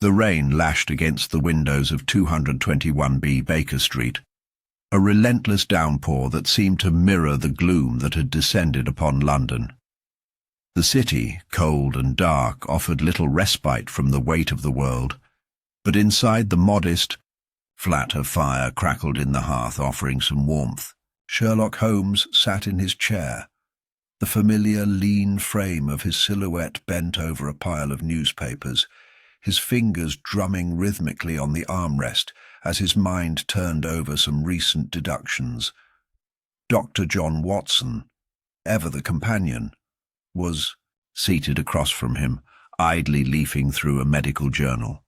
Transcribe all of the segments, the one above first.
The rain lashed against the windows of 221B Baker Street, a relentless downpour that seemed to mirror the gloom that had descended upon London. The city, cold and dark, offered little respite from the weight of the world, but inside the modest, flat of fire crackled in the hearth, offering some warmth. Sherlock Holmes sat in his chair, the familiar lean frame of his silhouette bent over a pile of newspapers, his fingers drumming rhythmically on the armrest as his mind turned over some recent deductions. Dr. John Watson, ever the companion, was seated across from him, idly leafing through a medical journal.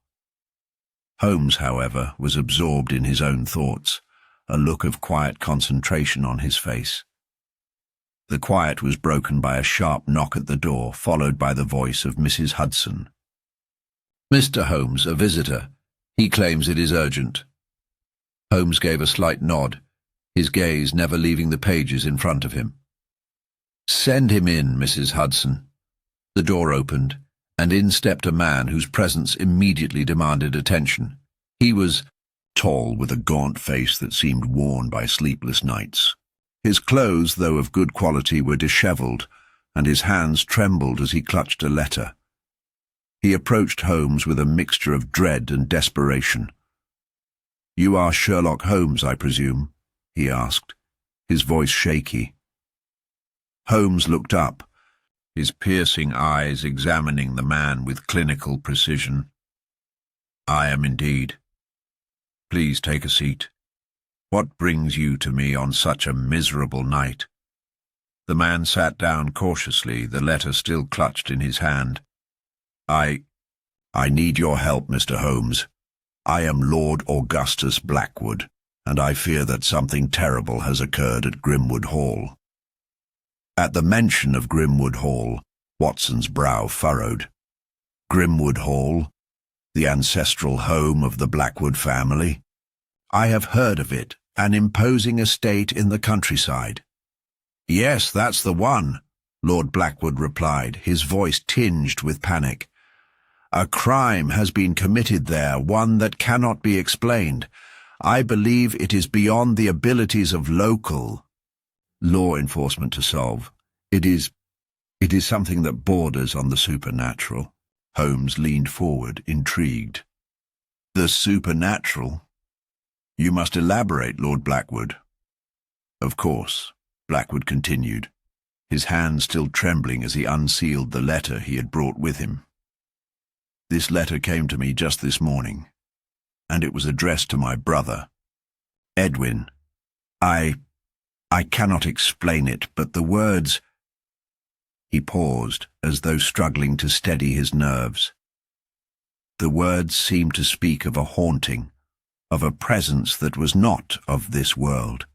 Holmes, however, was absorbed in his own thoughts, a look of quiet concentration on his face. The quiet was broken by a sharp knock at the door, followed by the voice of Mrs. Hudson. "Mr. Holmes, a visitor. He claims it is urgent." Holmes gave a slight nod, his gaze never leaving the pages in front of him. "Send him in, Mrs. Hudson." The door opened, and in stepped a man whose presence immediately demanded attention. He was tall, with a gaunt face that seemed worn by sleepless nights. His clothes, though of good quality, were dishevelled, and his hands trembled as he clutched a letter. He approached Holmes with a mixture of dread and desperation. "You are Sherlock Holmes, I presume?" he asked, his voice shaky. Holmes looked up, his piercing eyes examining the man with clinical precision. "I am indeed. Please take a seat. What brings you to me on such a miserable night?" The man sat down cautiously, the letter still clutched in his hand. I need your help, Mr. Holmes. I am Lord Augustus Blackwood, and I fear that something terrible has occurred at Grimwood Hall." At the mention of Grimwood Hall, Watson's brow furrowed. Grimwood Hall, the ancestral home of the Blackwood family? "I have heard of it, an imposing estate in the countryside." "Yes, that's the one," Lord Blackwood replied, his voice tinged with panic. "A crime has been committed there, one that cannot be explained. I believe it is beyond the abilities of local law enforcement to solve. It is something that borders on the supernatural." Holmes leaned forward, intrigued. "The supernatural? You must elaborate, Lord Blackwood." "Of course," Blackwood continued, his hand still trembling as he unsealed the letter he had brought with him. "This letter came to me just this morning, and it was addressed to my brother, Edwin. I cannot explain it, but the words—" He paused, as though struggling to steady his nerves. The words seemed to speak of a haunting, of a presence that was not of this world.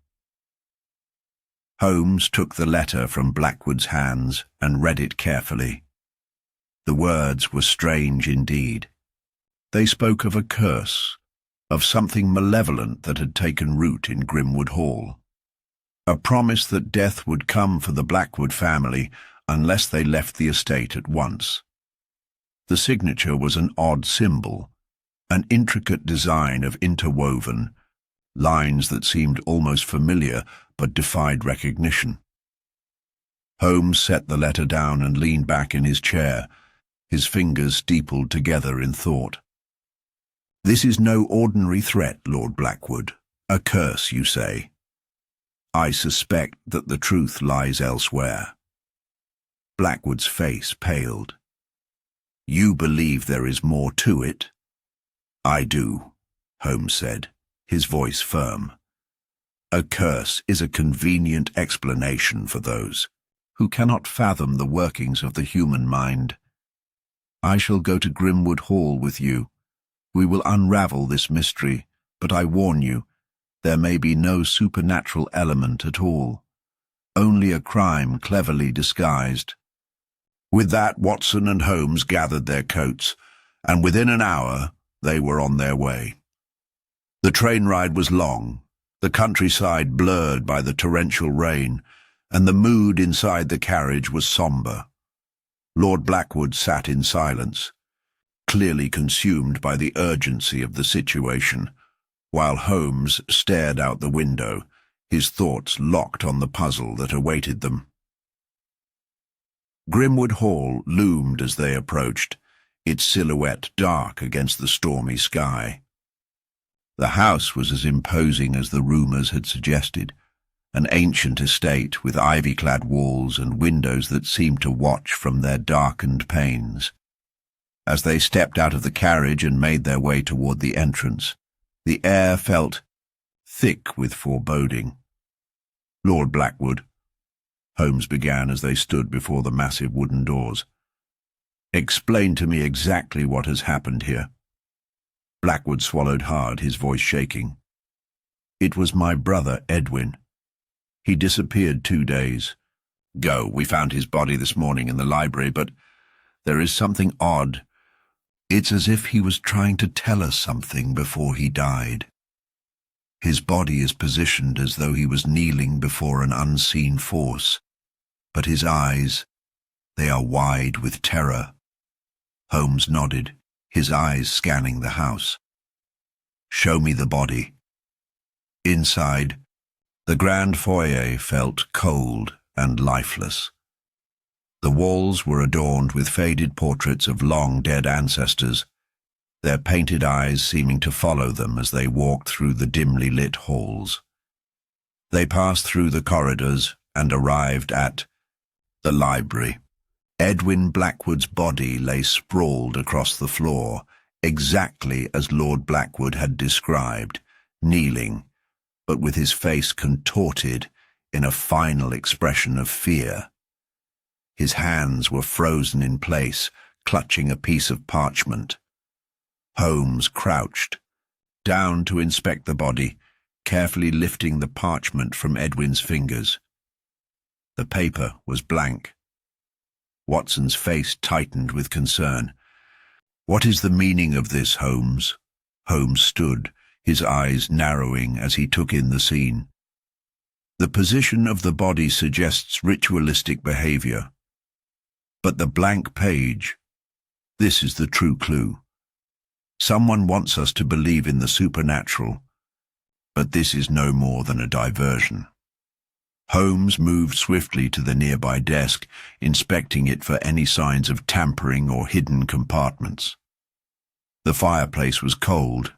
Holmes took the letter from Blackwood's hands and read it carefully. The words were strange indeed. They spoke of a curse, of something malevolent that had taken root in Grimwood Hall. A promise that death would come for the Blackwood family unless they left the estate at once. The signature was an odd symbol, an intricate design of interwoven lines that seemed almost familiar but defied recognition. Holmes set the letter down and leaned back in his chair, his fingers steepled together in thought. "This is no ordinary threat, Lord Blackwood. A curse, you say? I suspect that the truth lies elsewhere." Blackwood's face paled. "You believe there is more to it?" "I do," Holmes said, his voice firm. "A curse is a convenient explanation for those who cannot fathom the workings of the human mind. I shall go to Grimwood Hall with you. We will unravel this mystery, but I warn you, there may be no supernatural element at all, only a crime cleverly disguised." With that, Watson and Holmes gathered their coats, and within an hour they were on their way. The train ride was long, the countryside blurred by the torrential rain, and the mood inside the carriage was sombre. Lord Blackwood sat in silence, clearly consumed by the urgency of the situation, while Holmes stared out the window, his thoughts locked on the puzzle that awaited them. Grimwood Hall loomed as they approached, its silhouette dark against the stormy sky. The house was as imposing as the rumours had suggested, an ancient estate with ivy-clad walls and windows that seemed to watch from their darkened panes. As they stepped out of the carriage and made their way toward the entrance, the air felt thick with foreboding. "Lord Blackwood," Holmes began as they stood before the massive wooden doors, "explain to me exactly what has happened here." Blackwood swallowed hard, his voice shaking. "It was my brother, Edwin. He disappeared 2 days ago. We found his body this morning in the library, but there is something odd. It's as if he was trying to tell us something before he died. His body is positioned as though he was kneeling before an unseen force, but his eyes, they are wide with terror." Holmes nodded, his eyes scanning the house. "Show me the body." Inside, the grand foyer felt cold and lifeless. The walls were adorned with faded portraits of long-dead ancestors, their painted eyes seeming to follow them as they walked through the dimly lit halls. They passed through the corridors and arrived at the library. Edwin Blackwood's body lay sprawled across the floor, exactly as Lord Blackwood had described, kneeling, but with his face contorted in a final expression of fear. His hands were frozen in place, clutching a piece of parchment. Holmes crouched, down to inspect the body, carefully lifting the parchment from Edwin's fingers. The paper was blank. Watson's face tightened with concern. "What is the meaning of this, Holmes?" Holmes stood, his eyes narrowing as he took in the scene. "The position of the body suggests ritualistic behavior. But the blank page, this is the true clue. Someone wants us to believe in the supernatural, but this is no more than a diversion." Holmes moved swiftly to the nearby desk, inspecting it for any signs of tampering or hidden compartments. The fireplace was cold,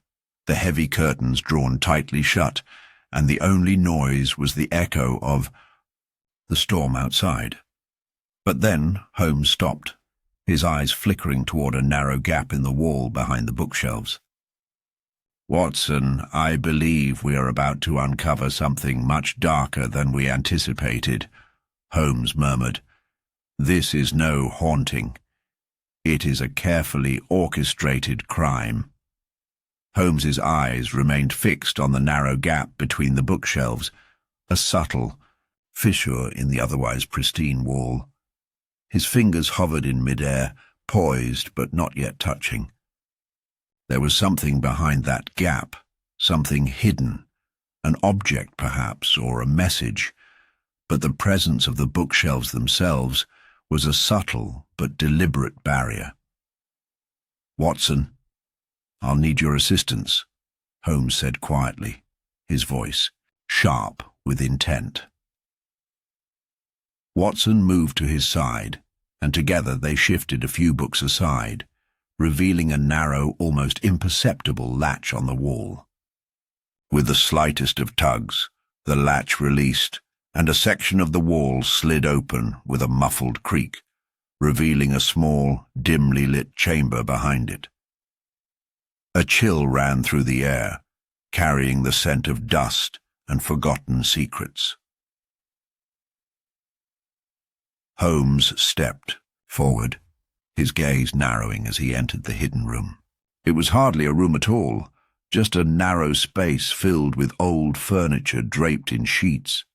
the heavy curtains drawn tightly shut, and the only noise was the echo of the storm outside. But then Holmes stopped, his eyes flickering toward a narrow gap in the wall behind the bookshelves. "Watson, I believe we are about to uncover something much darker than we anticipated," Holmes murmured. "This is no haunting. It is a carefully orchestrated crime." Holmes's eyes remained fixed on the narrow gap between the bookshelves, a subtle fissure in the otherwise pristine wall. His fingers hovered in midair, poised but not yet touching. There was something behind that gap, something hidden, an object perhaps, or a message, but the presence of the bookshelves themselves was a subtle but deliberate barrier. "Watson, I'll need your assistance," Holmes said quietly, his voice sharp with intent. Watson moved to his side, and together they shifted a few books aside, revealing a narrow, almost imperceptible latch on the wall. With the slightest of tugs, the latch released, and a section of the wall slid open with a muffled creak, revealing a small, dimly lit chamber behind it. A chill ran through the air, carrying the scent of dust and forgotten secrets. Holmes stepped forward, his gaze narrowing as he entered the hidden room. It was hardly a room at all, just a narrow space filled with old furniture draped in sheets.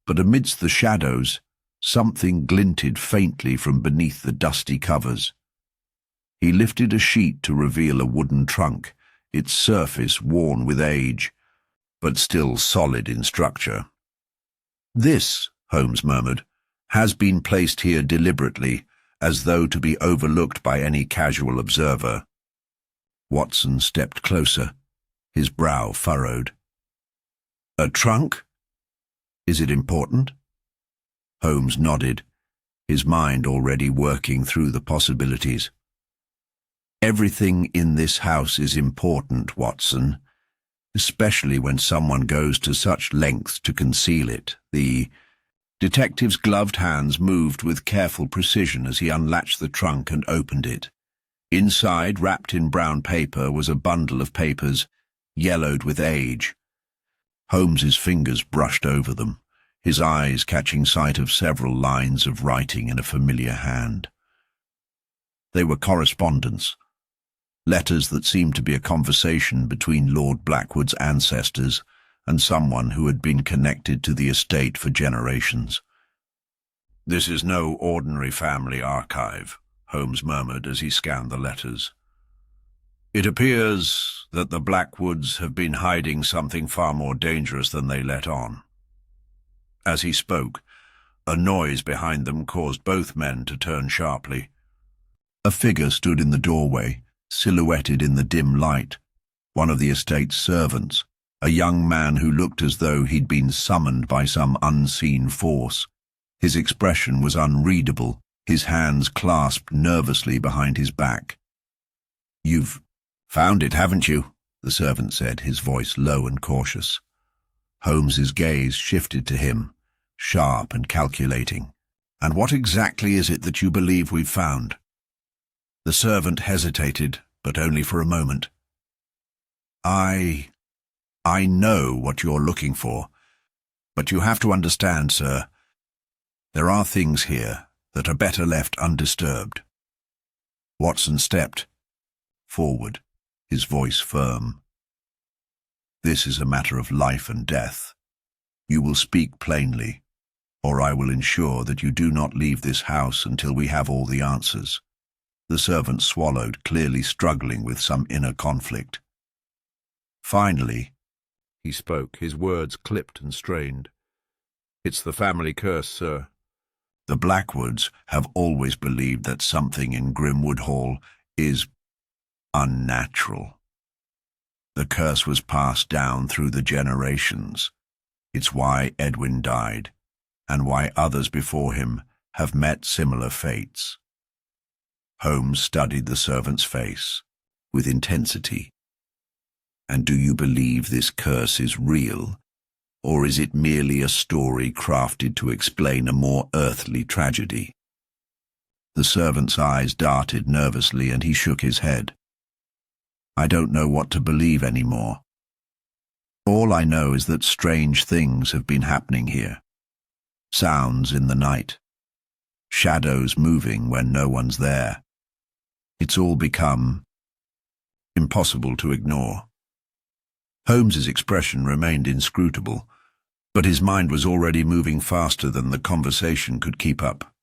But amidst the shadows, something glinted faintly from beneath the dusty covers. He lifted a sheet to reveal a wooden trunk, its surface worn with age, but still solid in structure. "This," Holmes murmured, "has been placed here deliberately, as though to be overlooked by any casual observer. Watson stepped closer, his brow furrowed. "A trunk? Is it important?" Holmes nodded, his mind already working through the possibilities. "Everything in this house is important, Watson, especially when someone goes to such lengths to conceal it." The detective's gloved hands moved with careful precision as he unlatched the trunk and opened it. Inside, wrapped in brown paper, was a bundle of papers, yellowed with age. Holmes's fingers brushed over them, his eyes catching sight of several lines of writing in a familiar hand. They were correspondence, letters that seemed to be a conversation between Lord Blackwood's ancestors and someone who had been connected to the estate for generations. "This is no ordinary family archive," Holmes murmured as he scanned the letters. "It appears that the Blackwoods have been hiding something far more dangerous than they let on." As he spoke, a noise behind them caused both men to turn sharply. A figure stood in the doorway, silhouetted in the dim light, one of the estate's servants, a young man who looked as though he'd been summoned by some unseen force. His expression was unreadable, his hands clasped nervously behind his back. "You've found it, haven't you?" the servant said, his voice low and cautious. Holmes's gaze shifted to him, sharp and calculating. "And what exactly is it that you believe we've found?" The servant hesitated, but only for a moment. I know what you're looking for, but you have to understand, sir, there are things here that are better left undisturbed." Watson stepped forward, his voice firm. "This is a matter of life and death. You will speak plainly, or I will ensure that you do not leave this house until we have all the answers." The servant swallowed, clearly struggling with some inner conflict. Finally, he spoke, his words clipped and strained. "It's the family curse, sir. The Blackwoods have always believed that something in Grimwood Hall is unnatural. The curse was passed down through the generations. It's why Edwin died, and why others before him have met similar fates." Holmes studied the servant's face with intensity. "And do you believe this curse is real, or is it merely a story crafted to explain a more earthly tragedy?" The servant's eyes darted nervously and he shook his head. "I don't know what to believe anymore. All I know is that strange things have been happening here. Sounds in the night, shadows moving when no one's there. It's all become impossible to ignore." Holmes's expression remained inscrutable, but his mind was already moving faster than the conversation could keep up.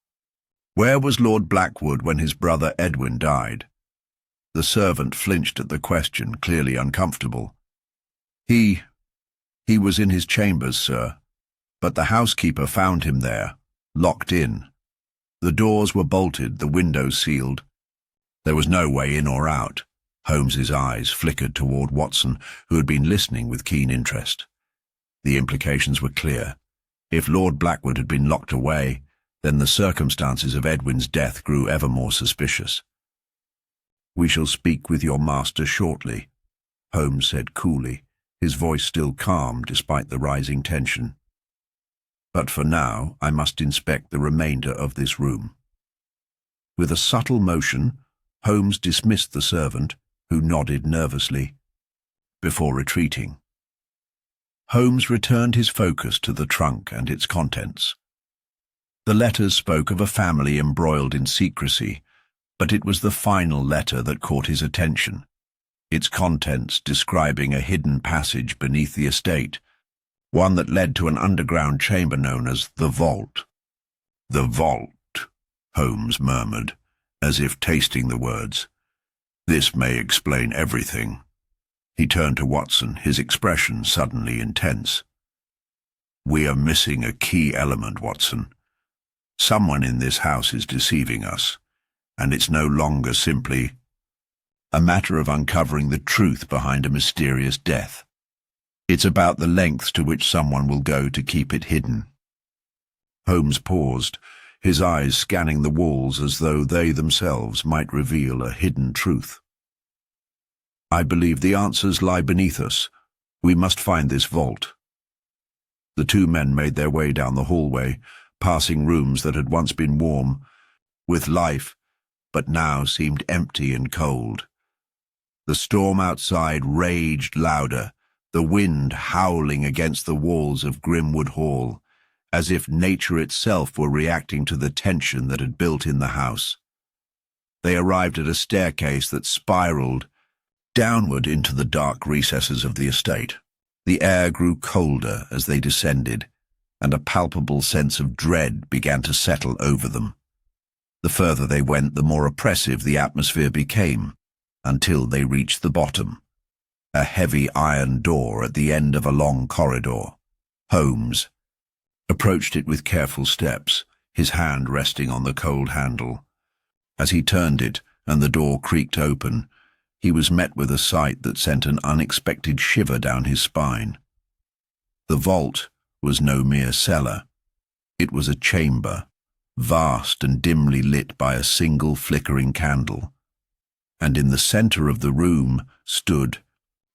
"Where was Lord Blackwood when his brother Edwin died?" The servant flinched at the question, clearly uncomfortable. He was in his chambers, sir, but the housekeeper found him there, locked in. The doors were bolted, the windows sealed. There was no way in or out." Holmes's eyes flickered toward Watson, who had been listening with keen interest. The implications were clear. If Lord Blackwood had been locked away, then the circumstances of Edwin's death grew ever more suspicious. "We shall speak with your master shortly," Holmes said coolly, his voice still calm despite the rising tension. "But for now, I must inspect the remainder of this room." With a subtle motion, Holmes dismissed the servant, who nodded nervously, before retreating. Holmes returned his focus to the trunk and its contents. The letters spoke of a family embroiled in secrecy, but it was the final letter that caught his attention, its contents describing a hidden passage beneath the estate, one that led to an underground chamber known as the Vault. "The Vault," Holmes murmured, as if tasting the words. "This may explain everything." He turned to Watson, his expression suddenly intense. "We are missing a key element, Watson. Someone in this house is deceiving us, And it's no longer simply a matter of uncovering the truth behind a mysterious death. It's about the lengths to which someone will go to keep it hidden. Holmes paused, his eyes scanning the walls as though they themselves might reveal a hidden truth. I believe the answers lie beneath us. We must find this vault. The two men made their way down the hallway, passing rooms that had once been warm, with life, but now seemed empty and cold. The storm outside raged louder, the wind howling against the walls of Grimwood Hall, as if nature itself were reacting to the tension that had built in the house. They arrived at a staircase that spiraled downward into the dark recesses of the estate. The air grew colder as they descended, and a palpable sense of dread began to settle over them. The further they went, the more oppressive the atmosphere became, until they reached the bottom, a heavy iron door at the end of a long corridor. Holmes approached it with careful steps, his hand resting on the cold handle. As he turned it and the door creaked open, he was met with a sight that sent an unexpected shiver down his spine. The vault was no mere cellar. It was a chamber, vast and dimly lit by a single flickering candle. And in the center of the room stood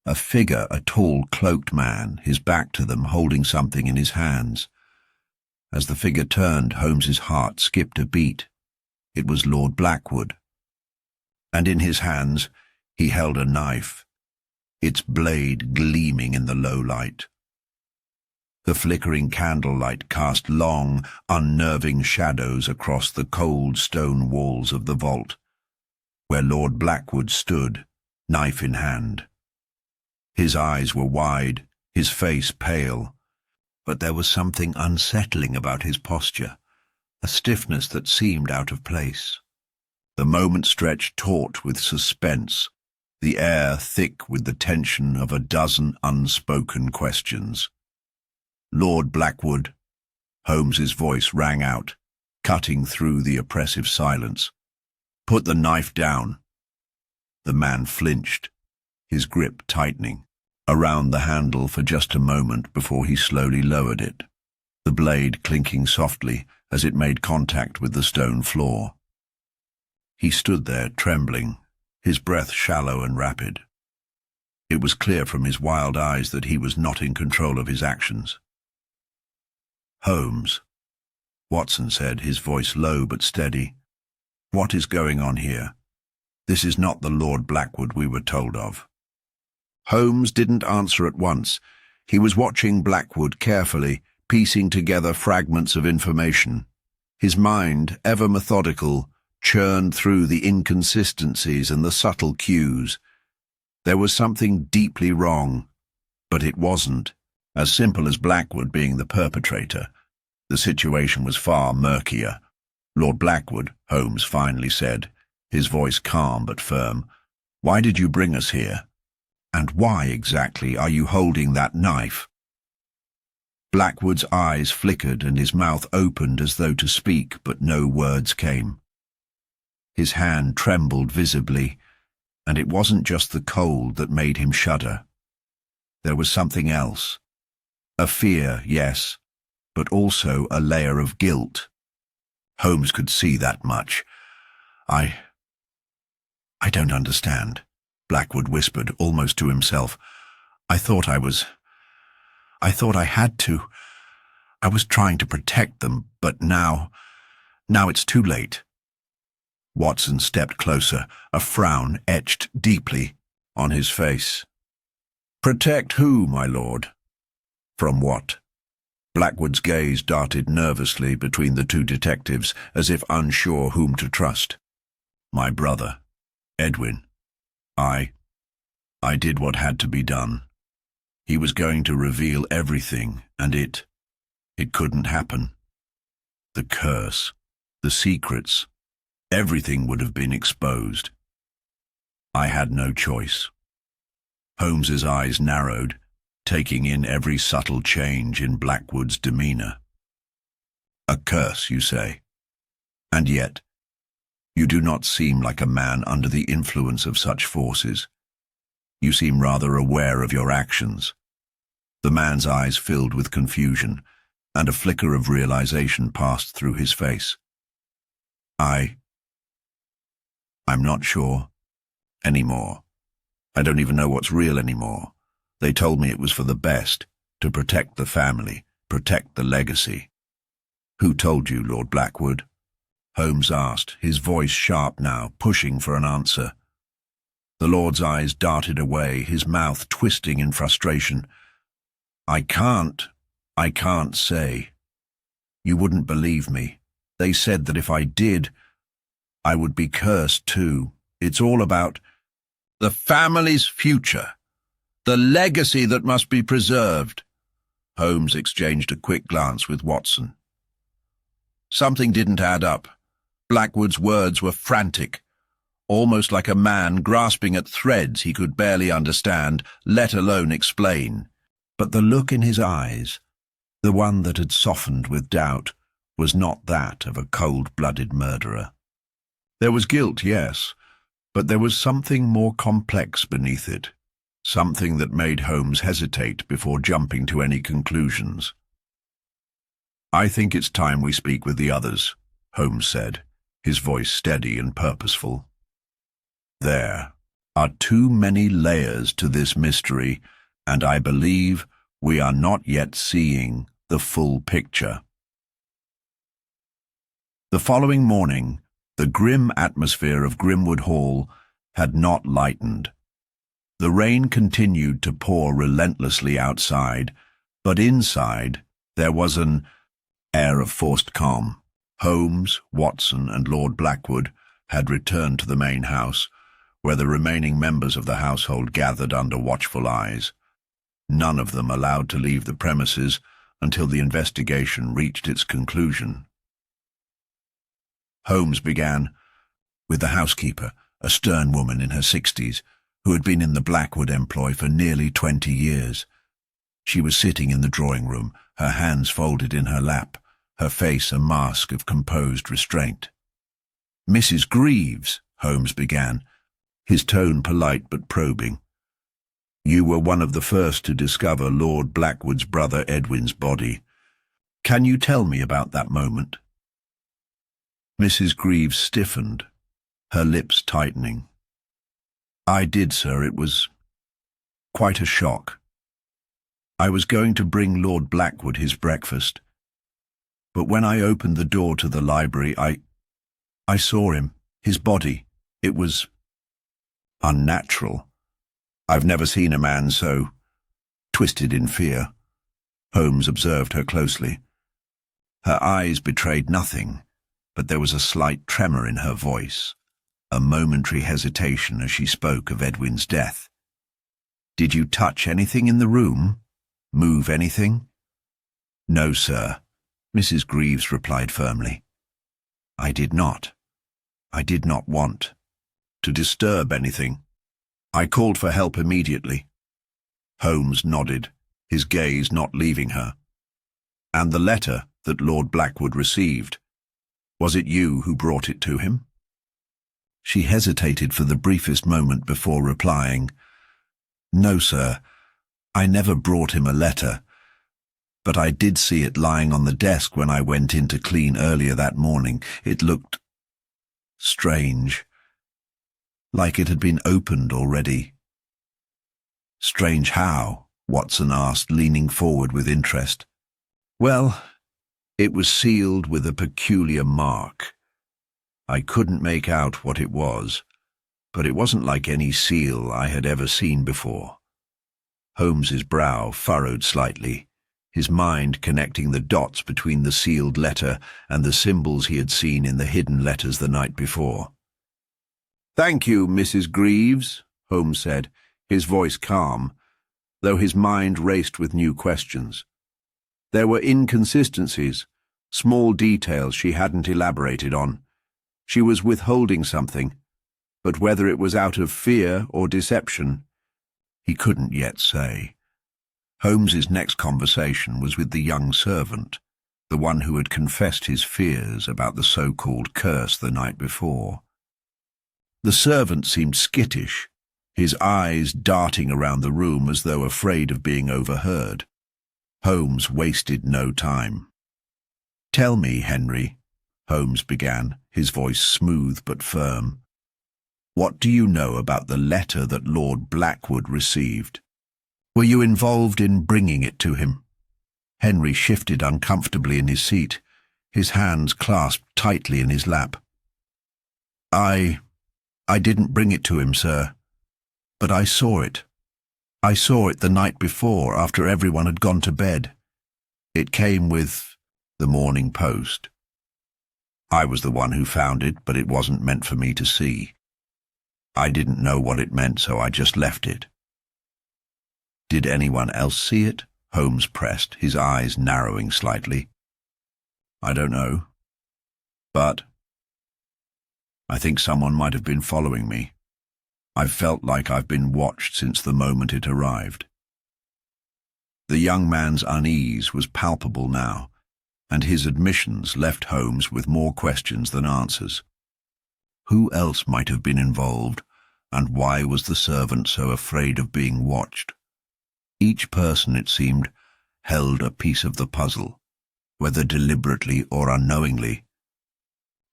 a figure, a tall, cloaked man, his back to them, holding something in his hands. As the figure turned, Holmes's heart skipped a beat. It was Lord Blackwood. And in his hands he held a knife, its blade gleaming in the low light. The flickering candlelight cast long, unnerving shadows across the cold stone walls of the vault, where Lord Blackwood stood, knife in hand. His eyes were wide, his face pale, but there was something unsettling about his posture, a stiffness that seemed out of place. The moment stretched taut with suspense, the air thick with the tension of a dozen unspoken questions. Lord Blackwood, Holmes's voice rang out, cutting through the oppressive silence. Put the knife down. The man flinched, his grip tightening around the handle for just a moment before he slowly lowered it, the blade clinking softly as it made contact with the stone floor. He stood there, trembling, his breath shallow and rapid. It was clear from his wild eyes that he was not in control of his actions. Holmes, Watson said, his voice low but steady. What is going on here? This is not the Lord Blackwood we were told of. Holmes didn't answer at once. He was watching Blackwood carefully, piecing together fragments of information. His mind, ever methodical, churned through the inconsistencies and the subtle cues. There was something deeply wrong, but it wasn't as simple as Blackwood being the perpetrator. The situation was far murkier. Lord Blackwood, Holmes finally said, his voice calm but firm, why did you bring us here? And why exactly are you holding that knife? Blackwood's eyes flickered and his mouth opened as though to speak, but no words came. His hand trembled visibly, and it wasn't just the cold that made him shudder. There was something else. A fear, yes, but also a layer of guilt. Holmes could see that much. I don't understand, Blackwood whispered, almost to himself. I thought I had to. I was trying to protect them, but now it's too late. Watson stepped closer, a frown etched deeply on his face. Protect who, my lord? From what? Blackwood's gaze darted nervously between the two detectives, as if unsure whom to trust. My brother, Edwin. I did what had to be done. He was going to reveal everything, and it couldn't happen. The curse, the secrets, everything would have been exposed. I had no choice. Holmes's eyes narrowed, taking in every subtle change in Blackwood's demeanor. A curse, you say? And yet, You do not seem like a man under the influence of such forces. You seem rather aware of your actions." The man's eyes filled with confusion, and a flicker of realization passed through his face. I'm not sure anymore. I don't even know what's real anymore. They told me it was for the best, to protect the family, protect the legacy." "Who told you, Lord Blackwood?" Holmes asked, his voice sharp now, pushing for an answer. The Lord's eyes darted away, his mouth twisting in frustration. I can't say. You wouldn't believe me. They said that if I did, I would be cursed too. It's all about the family's future, the legacy that must be preserved." Holmes exchanged a quick glance with Watson. Something didn't add up. Blackwood's words were frantic, almost like a man grasping at threads he could barely understand, let alone explain. But the look in his eyes, the one that had softened with doubt, was not that of a cold-blooded murderer. There was guilt, yes, but there was something more complex beneath it, something that made Holmes hesitate before jumping to any conclusions. "I think it's time we speak with the others," Holmes said, his voice steady and purposeful. "There are too many layers to this mystery, and I believe we are not yet seeing the full picture." The following morning, the grim atmosphere of Grimwood Hall had not lightened. The rain continued to pour relentlessly outside, but inside there was an air of forced calm. Holmes, Watson, and Lord Blackwood had returned to the main house, where the remaining members of the household gathered under watchful eyes. None of them allowed to leave the premises until the investigation reached its conclusion. Holmes began with the housekeeper, a stern woman in her 60s, who had been in the Blackwood employ for nearly 20 years. She was sitting in the drawing room, her hands folded in her lap, her face a mask of composed restraint. "Mrs. Greaves," Holmes began, his tone polite but probing. "You were one of the first to discover Lord Blackwood's brother Edwin's body. Can you tell me about that moment?" Mrs. Greaves stiffened, her lips tightening. "I did, sir. It was quite a shock. I was going to bring Lord Blackwood his breakfast, but when I opened the door to the library, I saw him, his body. It was unnatural. I've never seen a man so twisted in fear." Holmes observed her closely. Her eyes betrayed nothing, but there was a slight tremor in her voice, a momentary hesitation as she spoke of Edwin's death. "Did you touch anything in the room? Move anything?" "No, sir," Mrs. Greaves replied firmly. I did not want to disturb anything. I called for help immediately." Holmes nodded, his gaze not leaving her. "And the letter that Lord Blackwood received, was it you who brought it to him?" She hesitated for the briefest moment before replying, "No, sir, I never brought him a letter, but I did see it lying on the desk when I went in to clean earlier that morning. It looked strange, like it had been opened already." "Strange how?" Watson asked, leaning forward with interest. "Well, it was sealed with a peculiar mark. I couldn't make out what it was, but it wasn't like any seal I had ever seen before." Holmes's brow furrowed slightly, his mind connecting the dots between the sealed letter and the symbols he had seen in the hidden letters the night before. "Thank you, Mrs. Greaves," Holmes said, his voice calm, though his mind raced with new questions. There were inconsistencies, small details she hadn't elaborated on. She was withholding something, but whether it was out of fear or deception, he couldn't yet say. Holmes's next conversation was with the young servant, the one who had confessed his fears about the so-called curse the night before. The servant seemed skittish, his eyes darting around the room as though afraid of being overheard. Holmes wasted no time. "Tell me, Henry," Holmes began, his voice smooth but firm. "What do you know about the letter that Lord Blackwood received? Were you involved in bringing it to him?" Henry shifted uncomfortably in his seat, his hands clasped tightly in his lap. I didn't bring it to him, sir. But I saw it. I saw it the night before, after everyone had gone to bed. It came with the Morning Post. I was the one who found it, but it wasn't meant for me to see. I didn't know what it meant, so I just left it." "Did anyone else see it?" Holmes pressed, his eyes narrowing slightly. "I don't know. But I think someone might have been following me. I've felt like I've been watched since the moment it arrived." The young man's unease was palpable now, and his admissions left Holmes with more questions than answers. Who else might have been involved, and why was the servant so afraid of being watched? Each person, it seemed, held a piece of the puzzle, whether deliberately or unknowingly.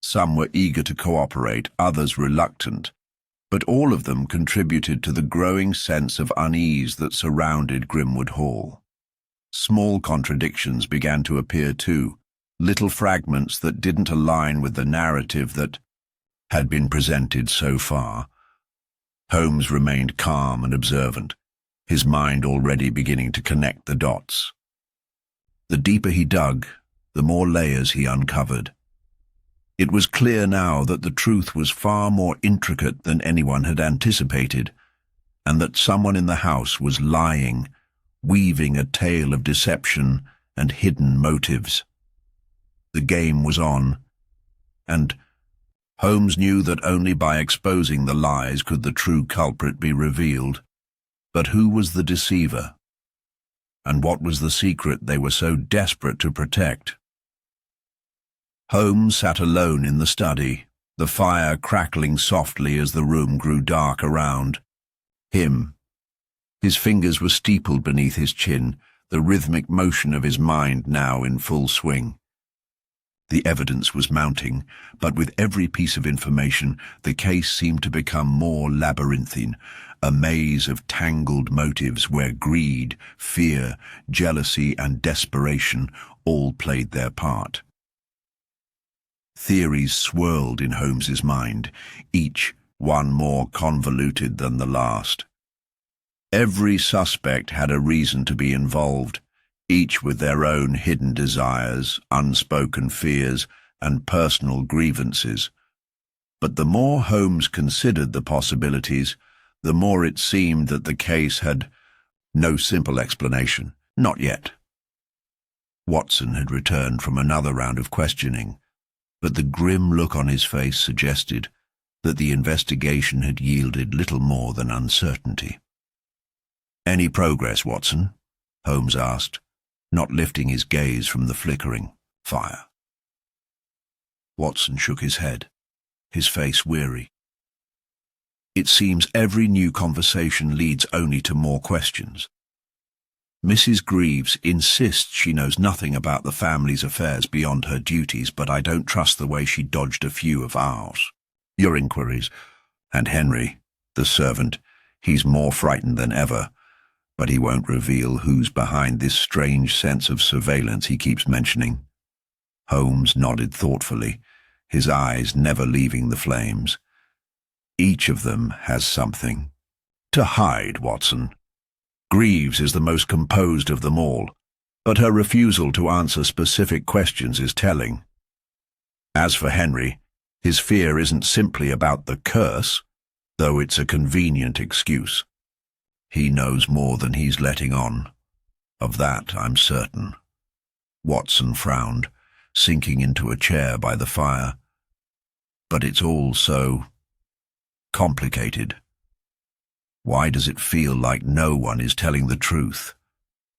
Some were eager to cooperate, others reluctant, but all of them contributed to the growing sense of unease that surrounded Grimwood Hall. Small contradictions began to appear too, little fragments that didn't align with the narrative that had been presented so far. Holmes remained calm and observant, his mind already beginning to connect the dots. The deeper he dug, the more layers he uncovered. It was clear now that the truth was far more intricate than anyone had anticipated, and that someone in the house was lying, weaving a tale of deception and hidden motives. The game was on, and Holmes knew that only by exposing the lies could the true culprit be revealed. But who was the deceiver? And what was the secret they were so desperate to protect? Holmes sat alone in the study, the fire crackling softly as the room grew dark around him. His fingers were steepled beneath his chin, the rhythmic motion of his mind now in full swing. The evidence was mounting, but with every piece of information, the case seemed to become more labyrinthine, a maze of tangled motives where greed, fear, jealousy, and desperation all played their part. Theories swirled in Holmes's mind, each one more convoluted than the last. Every suspect had a reason to be involved, each with their own hidden desires, unspoken fears, and personal grievances. But the more Holmes considered the possibilities, the more it seemed that the case had no simple explanation. Not yet. Watson had returned from another round of questioning, but the grim look on his face suggested that the investigation had yielded little more than uncertainty. "Any progress, Watson?" Holmes asked, not lifting his gaze from the flickering fire. Watson shook his head, his face weary. "It seems every new conversation leads only to more questions. Mrs. Greaves insists she knows nothing about the family's affairs beyond her duties, but I don't trust the way she dodged a few of ours. Your inquiries. And Henry, the servant, he's more frightened than ever, but he won't reveal who's behind this strange sense of surveillance he keeps mentioning." Holmes nodded thoughtfully, his eyes never leaving the flames. "Each of them has something to hide, Watson. Greaves is the most composed of them all, but her refusal to answer specific questions is telling. As for Henry, his fear isn't simply about the curse, though it's a convenient excuse. He knows more than he's letting on. Of that I'm certain." Watson frowned, sinking into a chair by the fire. "But it's all so complicated. Why does it feel like no one is telling the truth?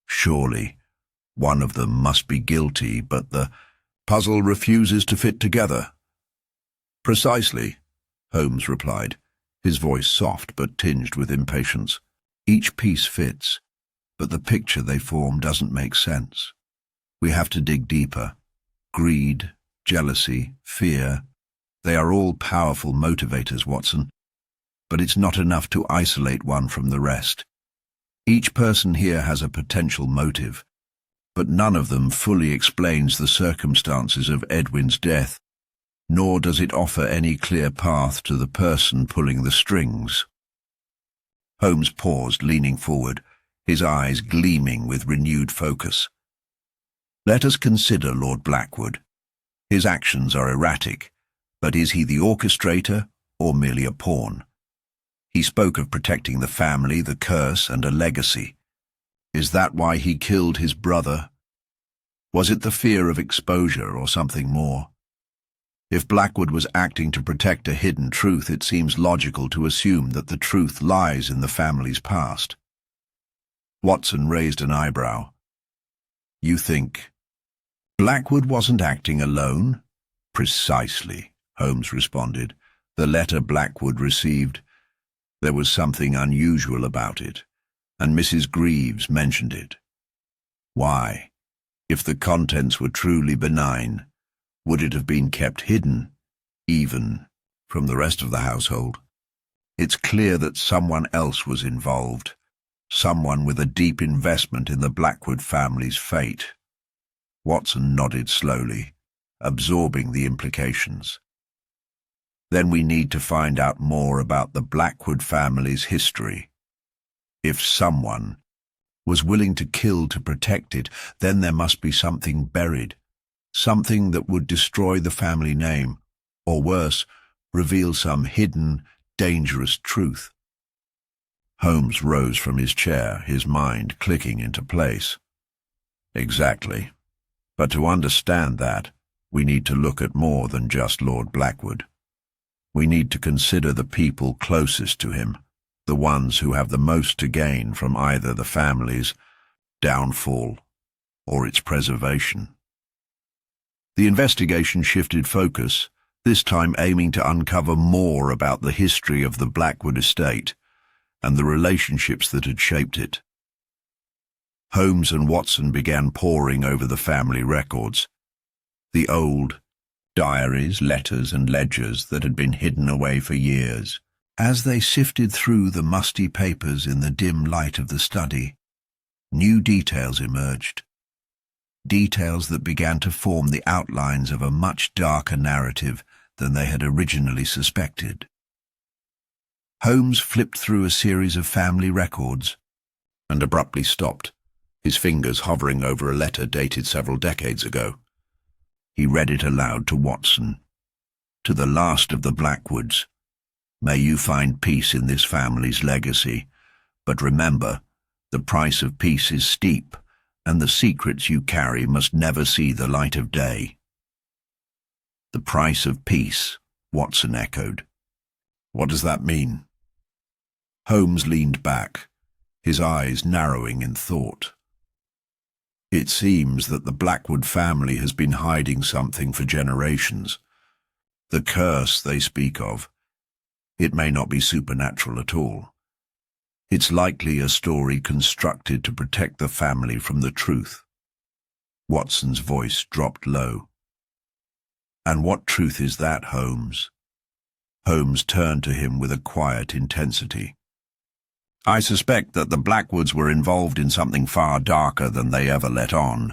Surely, One of them must be guilty, but the puzzle refuses to fit together. Precisely, Holmes replied, his voice soft but tinged with impatience. Each piece fits, but the picture they form doesn't make sense. We have to dig deeper. Greed, jealousy, fear, they are all powerful motivators, Watson, but it's not enough to isolate one from the rest. Each person here has a potential motive, but none of them fully explains the circumstances of Edwin's death, nor does it offer any clear path to the person pulling the strings. Holmes paused, leaning forward, his eyes gleaming with renewed focus. Let us consider Lord Blackwood. His actions are erratic, but is he the orchestrator or merely a pawn? He spoke of protecting the family, the curse, and a legacy. Is that why he killed his brother? Was it the fear of exposure or something more? If Blackwood was acting to protect a hidden truth, it seems logical to assume that the truth lies in the family's past. Watson raised an eyebrow. You think Blackwood wasn't acting alone? Precisely, Holmes responded. The letter Blackwood received, there was something unusual about it, and Mrs. Greaves mentioned it. Why? If the contents were truly benign, would it have been kept hidden, even from the rest of the household? It's clear that someone else was involved, someone with a deep investment in the Blackwood family's fate. Watson nodded slowly, absorbing the implications. Then we need to find out more about the Blackwood family's history. If someone was willing to kill to protect it, then there must be something buried, something that would destroy the family name, or worse, reveal some hidden, dangerous truth. Holmes rose from his chair, his mind clicking into place. Exactly. But to understand that, we need to look at more than just Lord Blackwood. We need to consider the people closest to him, the ones who have the most to gain from either the family's downfall or its preservation. The investigation shifted focus, this time aiming to uncover more about the history of the Blackwood estate and the relationships that had shaped it. Holmes and Watson began poring over the family records, the old diaries, letters, and ledgers that had been hidden away for years. As they sifted through the musty papers in the dim light of the study, new details emerged. Details that began to form the outlines of a much darker narrative than they had originally suspected. Holmes flipped through a series of family records and abruptly stopped, his fingers hovering over a letter dated several decades ago. He read it aloud to Watson. To the last of the Blackwoods, may you find peace in this family's legacy, but remember, the price of peace is steep, and the secrets you carry must never see the light of day. The price of peace, Watson echoed. What does that mean? Holmes leaned back, his eyes narrowing in thought. It seems that the Blackwood family has been hiding something for generations. The curse they speak of. It may not be supernatural at all. It's likely a story constructed to protect the family from the truth. Watson's voice dropped low. And what truth is that, Holmes? Holmes turned to him with a quiet intensity. I suspect that the Blackwoods were involved in something far darker than they ever let on,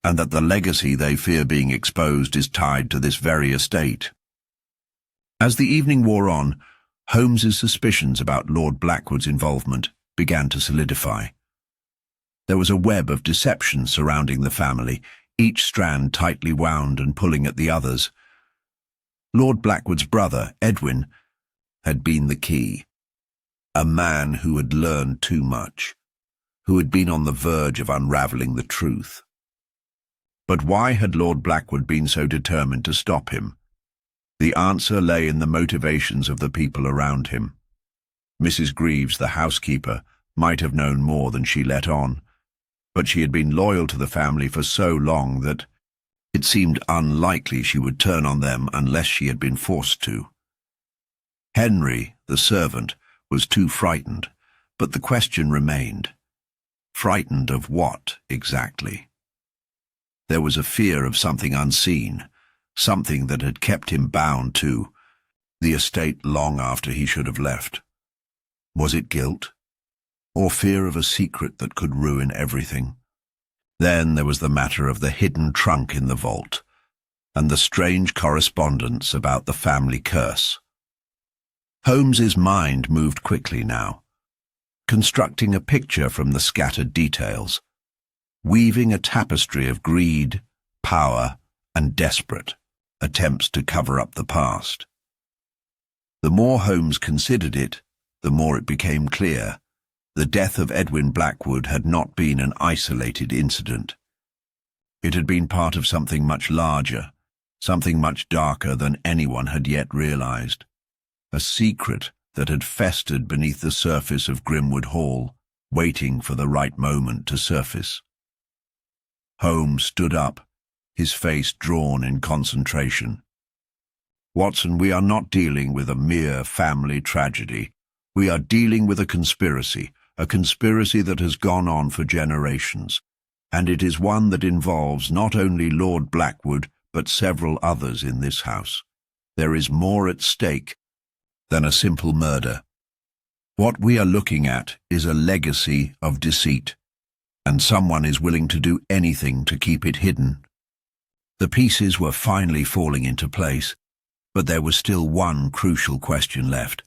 and that the legacy they fear being exposed is tied to this very estate. As the evening wore on, Holmes's suspicions about Lord Blackwood's involvement began to solidify. There was a web of deception surrounding the family, each strand tightly wound and pulling at the others. Lord Blackwood's brother, Edwin, had been the key. A man who had learned too much, who had been on the verge of unraveling the truth. But why had Lord Blackwood been so determined to stop him? The answer lay in the motivations of the people around him. Mrs. Greaves, the housekeeper, might have known more than she let on, but she had been loyal to the family for so long that it seemed unlikely she would turn on them unless she had been forced to. Henry, the servant, was too frightened, but the question remained. Frightened of what, exactly? There was a fear of something unseen, something that had kept him bound to the estate long after he should have left. Was it guilt? Or fear of a secret that could ruin everything? Then there was the matter of the hidden trunk in the vault, and the strange correspondence about the family curse. Holmes's mind moved quickly now, constructing a picture from the scattered details, weaving a tapestry of greed, power, and desperate attempts to cover up the past. The more Holmes considered it, the more it became clear. The death of Edwin Blackwood had not been an isolated incident. It had been part of something much larger, something much darker than anyone had yet realized. A secret that had festered beneath the surface of Grimwood Hall, waiting for the right moment to surface. Holmes stood up, his face drawn in concentration. "Watson, we are not dealing with a mere family tragedy. We are dealing with a conspiracy that has gone on for generations, and it is one that involves not only Lord Blackwood, but several others in this house. There is more at stake than a simple murder. What we are looking at is a legacy of deceit, and someone is willing to do anything to keep it hidden." The pieces were finally falling into place, but there was still one crucial question left.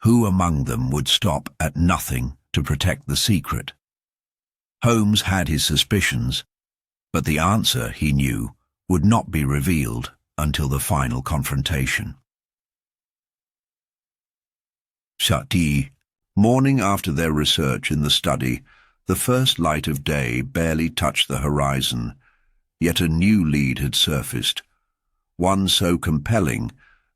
Who among them would stop at nothing to protect the secret? Holmes had his suspicions, but the answer, he knew, would not be revealed until the final confrontation. Morning after their research in the study, the first light of day barely touched the horizon, yet a new lead had surfaced, one so compelling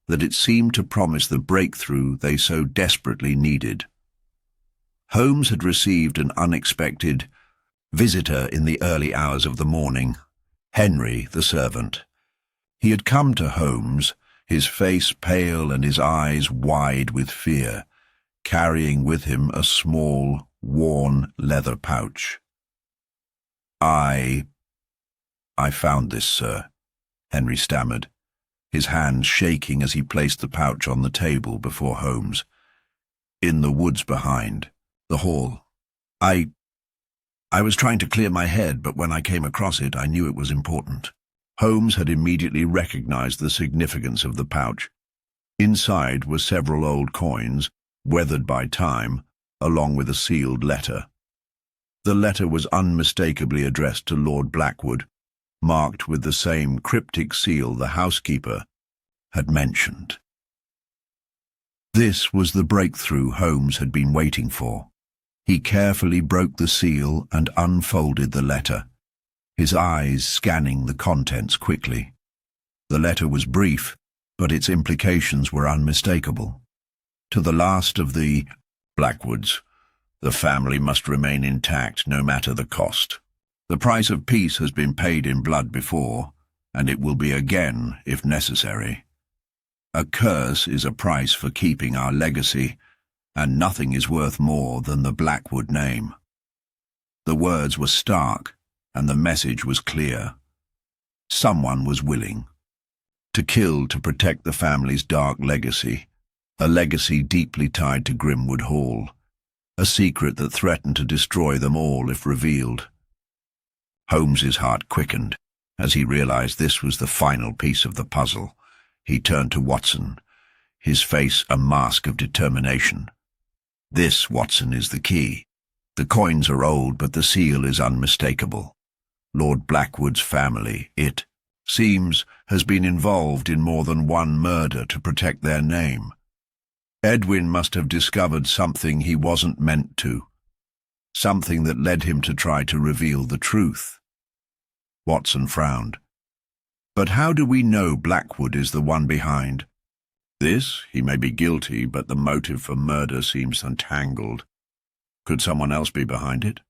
that it seemed to promise the breakthrough they so desperately needed. Holmes had received an unexpected visitor in the early hours of the morning, Henry, the servant. He had come to Holmes, his face pale and his eyes wide with fear, carrying with him a small, worn leather pouch. I found this, sir," Henry stammered, his hand shaking as he placed the pouch on the table before Holmes. "In the woods behind the hall. I was trying to clear my head, but when I came across it, I knew it was important." Holmes had immediately recognized the significance of the pouch. Inside were several old coins, weathered by time, along with a sealed letter. The letter was unmistakably addressed to Lord Blackwood, marked with the same cryptic seal the housekeeper had mentioned. This was the breakthrough Holmes had been waiting for. He carefully broke the seal and unfolded the letter, his eyes scanning the contents quickly. The letter was brief, but its implications were unmistakable. To the last of the Blackwoods, the family must remain intact no matter the cost. The price of peace has been paid in blood before, and it will be again if necessary. A curse is a price for keeping our legacy, and nothing is worth more than the Blackwood name. The words were stark, and the message was clear. Someone was willing to kill to protect the family's dark legacy, a legacy deeply tied to Grimwood Hall, a secret that threatened to destroy them all if revealed. Holmes's heart quickened as he realized this was the final piece of the puzzle. He turned to Watson, his face a mask of determination. "This, Watson, is the key. The coins are old, but the seal is unmistakable. Lord Blackwood's family, it seems, has been involved in more than one murder to protect their name. Edwin must have discovered something he wasn't meant to, something that led him to try to reveal the truth." Watson frowned. "But how do we know Blackwood is the one behind this? He may be guilty, but the motive for murder seems entangled. Could someone else be behind it?"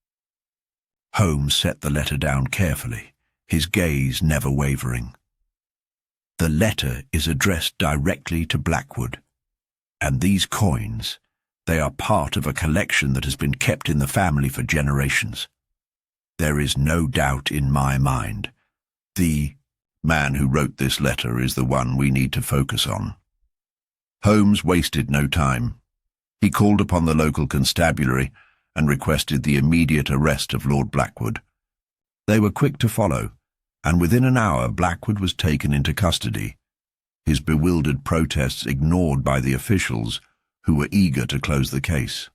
Holmes set the letter down carefully, his gaze never wavering. The letter is addressed directly to Blackwood, and these coins, they are part of a collection that has been kept in the family for generations. There is no doubt in my mind. The man who wrote this letter is the one we need to focus on. Holmes wasted no time. He called upon the local constabulary and requested the immediate arrest of Lord Blackwood. They were quick to follow, and within an hour Blackwood was taken into custody, his bewildered protests ignored by the officials, who were eager to close the case.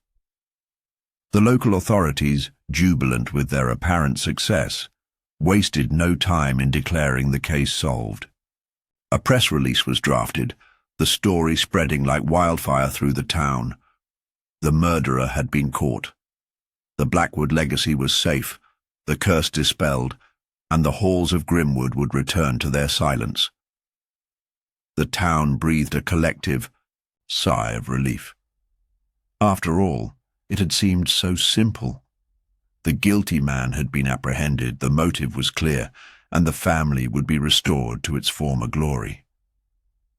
The local authorities, jubilant with their apparent success, wasted no time in declaring the case solved. A press release was drafted, the story spreading like wildfire through the town. The murderer had been caught. The Blackwood legacy was safe, the curse dispelled, and the halls of Grimwood would return to their silence. The town breathed a collective sigh of relief. After all, it had seemed so simple. The guilty man had been apprehended, the motive was clear, and the family would be restored to its former glory.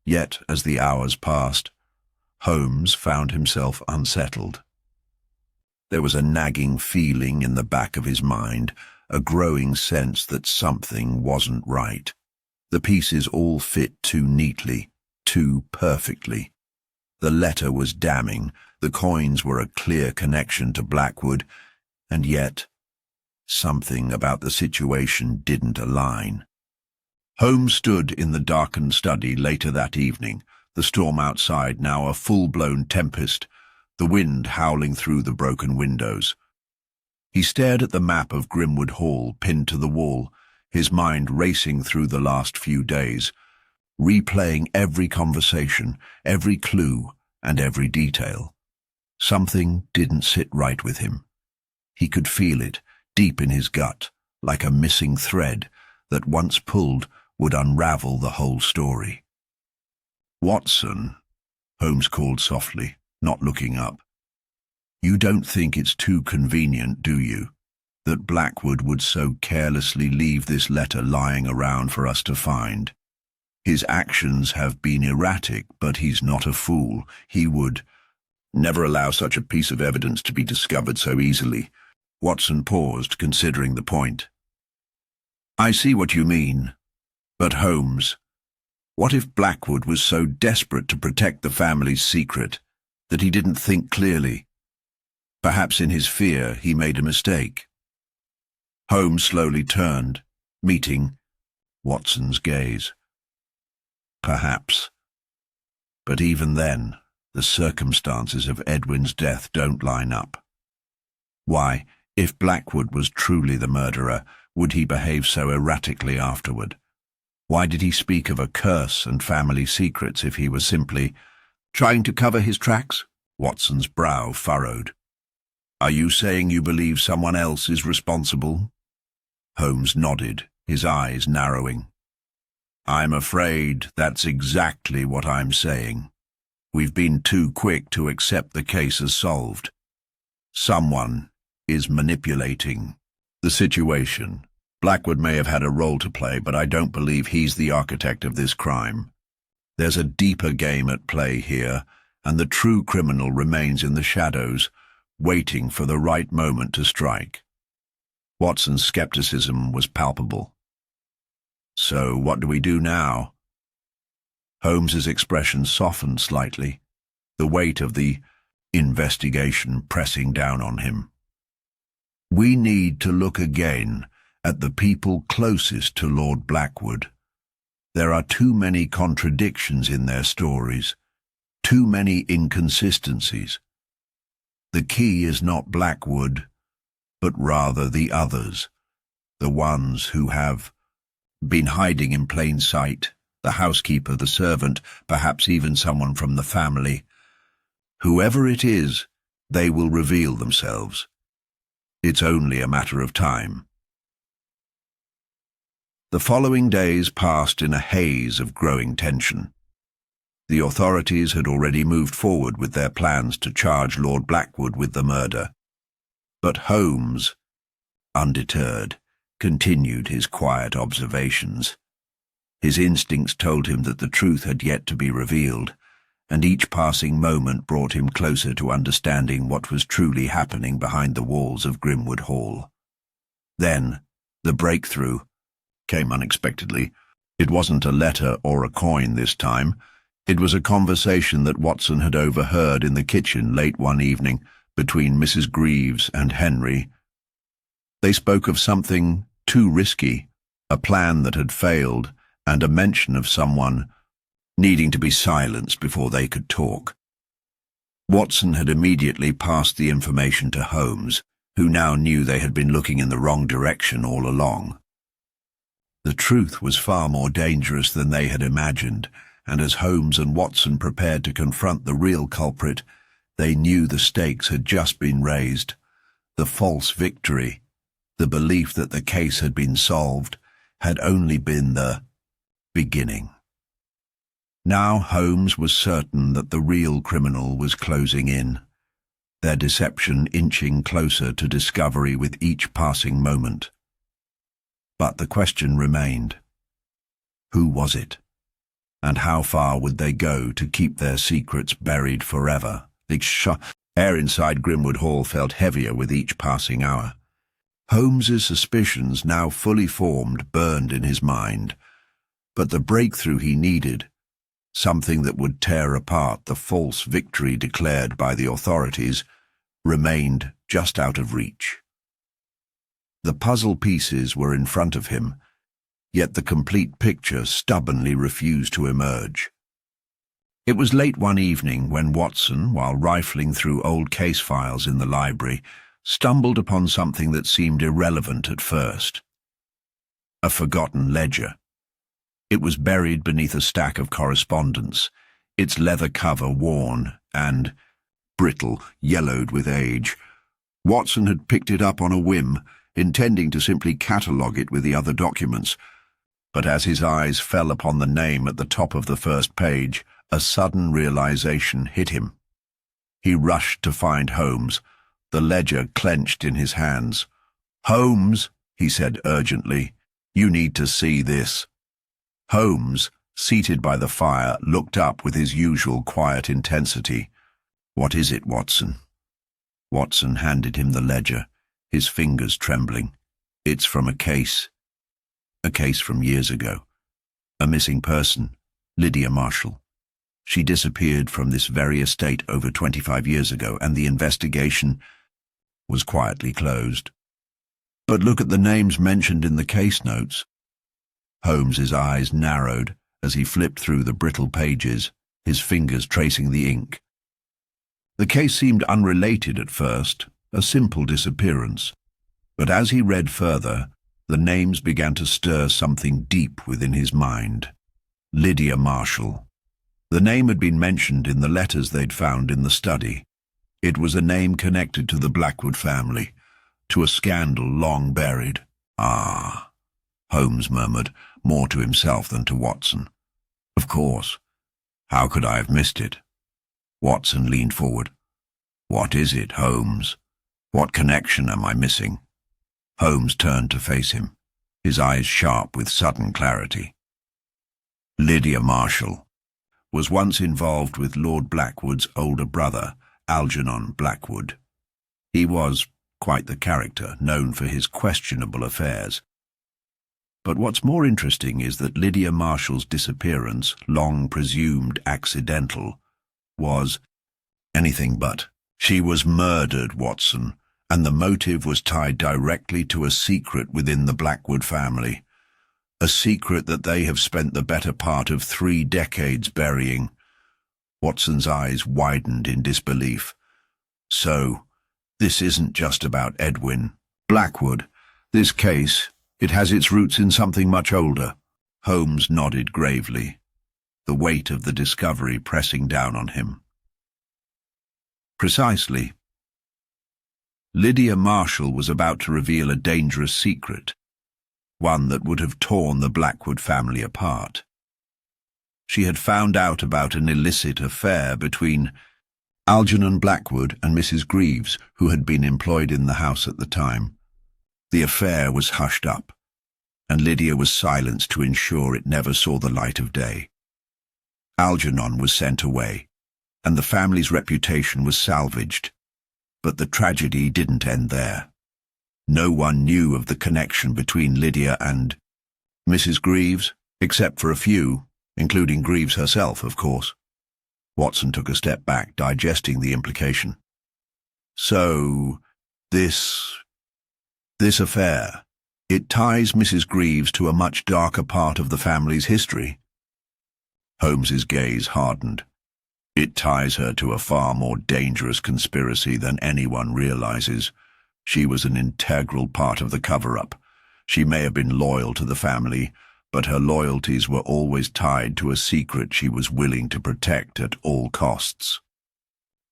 Yet, as the hours passed, Holmes found himself unsettled. There was a nagging feeling in the back of his mind, a growing sense that something wasn't right. The pieces all fit too neatly, too perfectly. The letter was damning, the coins were a clear connection to Blackwood, and yet something about the situation didn't align. Holmes stood in the darkened study later that evening, the storm outside now a full-blown tempest, the wind howling through the broken windows. He stared at the map of Grimwood Hall pinned to the wall, his mind racing through the last few days, replaying every conversation, every clue, and every detail. Something didn't sit right with him. He could feel it, deep in his gut, like a missing thread that once pulled would unravel the whole story. "Watson," Holmes called softly, not looking up. "You don't think it's too convenient, do you, that Blackwood would so carelessly leave this letter lying around for us to find? His actions have been erratic, but he's not a fool. He would never allow such a piece of evidence to be discovered so easily." Watson paused, considering the point. "I see what you mean. But Holmes, what if Blackwood was so desperate to protect the family's secret that he didn't think clearly? Perhaps in his fear he made a mistake." Holmes slowly turned, meeting Watson's gaze. "Perhaps. But even then, the circumstances of Edwin's death don't line up. Why, if Blackwood was truly the murderer, would he behave so erratically afterward? Why did he speak of a curse and family secrets if he was simply trying to cover his tracks?" Watson's brow furrowed. "Are you saying you believe someone else is responsible?" Holmes nodded, his eyes narrowing. "I'm afraid that's exactly what I'm saying. We've been too quick to accept the case as solved. Someone is manipulating the situation. Blackwood may have had a role to play, but I don't believe he's the architect of this crime. There's a deeper game at play here, and the true criminal remains in the shadows, waiting for the right moment to strike." Watson's skepticism was palpable. "So what do we do now?" Holmes's expression softened slightly, the weight of the investigation pressing down on him. "We need to look again at the people closest to Lord Blackwood. There are too many contradictions in their stories, too many inconsistencies. The key is not Blackwood, but rather the others, the ones who have been hiding in plain sight, the housekeeper, the servant, perhaps even someone from the family. Whoever it is, they will reveal themselves. It's only a matter of time." The following days passed in a haze of growing tension. The authorities had already moved forward with their plans to charge Lord Blackwood with the murder. But Holmes, undeterred, continued his quiet observations. His instincts told him that the truth had yet to be revealed, and each passing moment brought him closer to understanding what was truly happening behind the walls of Grimwood Hall. Then, the breakthrough came unexpectedly. It wasn't a letter or a coin this time. It was a conversation that Watson had overheard in the kitchen late one evening between Mrs. Greaves and Henry. They spoke of something too risky, a plan that had failed, and a mention of someone needing to be silenced before they could talk. Watson had immediately passed the information to Holmes, who now knew they had been looking in the wrong direction all along. The truth was far more dangerous than they had imagined, and as Holmes and Watson prepared to confront the real culprit, they knew the stakes had just been raised. The false victory, the belief that the case had been solved, had only been the beginning. Now Holmes was certain that the real criminal was closing in, their deception inching closer to discovery with each passing moment. But the question remained: who was it? And how far would they go to keep their secrets buried forever? The air inside Grimwood Hall felt heavier with each passing hour. Holmes's suspicions, now fully formed, burned in his mind. But the breakthrough he needed, something that would tear apart the false victory declared by the authorities, remained just out of reach. The puzzle pieces were in front of him, yet the complete picture stubbornly refused to emerge. It was late one evening when Watson, while rifling through old case files in the library, stumbled upon something that seemed irrelevant at first. A forgotten ledger. It was buried beneath a stack of correspondence, its leather cover worn and brittle, yellowed with age. Watson had picked it up on a whim, intending to simply catalogue it with the other documents. But as his eyes fell upon the name at the top of the first page, a sudden realization hit him. He rushed to find Holmes, the ledger clenched in his hands. "Holmes," he said urgently, "you need to see this." Holmes, seated by the fire, looked up with his usual quiet intensity. "What is it, Watson?" Watson handed him the ledger, his fingers trembling. "It's from a case from years ago. A missing person, Lydia Marshall. She disappeared from this very estate over 25 years ago, and the investigation was quietly closed. But look at the names mentioned in the case notes." Holmes's eyes narrowed as he flipped through the brittle pages, his fingers tracing the ink. The case seemed unrelated at first, a simple disappearance. But as he read further, the names began to stir something deep within his mind. Lydia Marshall. The name had been mentioned in the letters they'd found in the study. It was a name connected to the Blackwood family, to a scandal long buried. "Ah," Holmes murmured, more to himself than to Watson. "Of course. How could I have missed it?" Watson leaned forward. "What is it, Holmes? What connection am I missing?" Holmes turned to face him, his eyes sharp with sudden clarity. Lydia Marshall was once involved with Lord Blackwood's older brother, Algernon Blackwood. He was quite the character, known for his questionable affairs. But what's more interesting is that Lydia Marshall's disappearance, long presumed accidental, was anything but. She was murdered, Watson, and the motive was tied directly to a secret within the Blackwood family. A secret that they have spent the better part of 3 decades burying. Watson's eyes widened in disbelief. "So, this isn't just about Edwin Blackwood. This case, it has its roots in something much older." Holmes nodded gravely, the weight of the discovery pressing down on him. "Precisely. Lydia Marshall was about to reveal a dangerous secret, one that would have torn the Blackwood family apart. She had found out about an illicit affair between Algernon Blackwood and Mrs. Greaves, who had been employed in the house at the time. The affair was hushed up, and Lydia was silenced to ensure it never saw the light of day. Algernon was sent away, and the family's reputation was salvaged. But the tragedy didn't end there. No one knew of the connection between Lydia and Mrs. Greaves, except for a few, including Greaves herself, of course. Watson took a step back, digesting the implication. So, this affair, it ties Mrs. Greaves to a much darker part of the family's history. Holmes's gaze hardened. It ties her to a far more dangerous conspiracy than anyone realizes. She was an integral part of the cover-up. She may have been loyal to the family, but her loyalties were always tied to a secret she was willing to protect at all costs.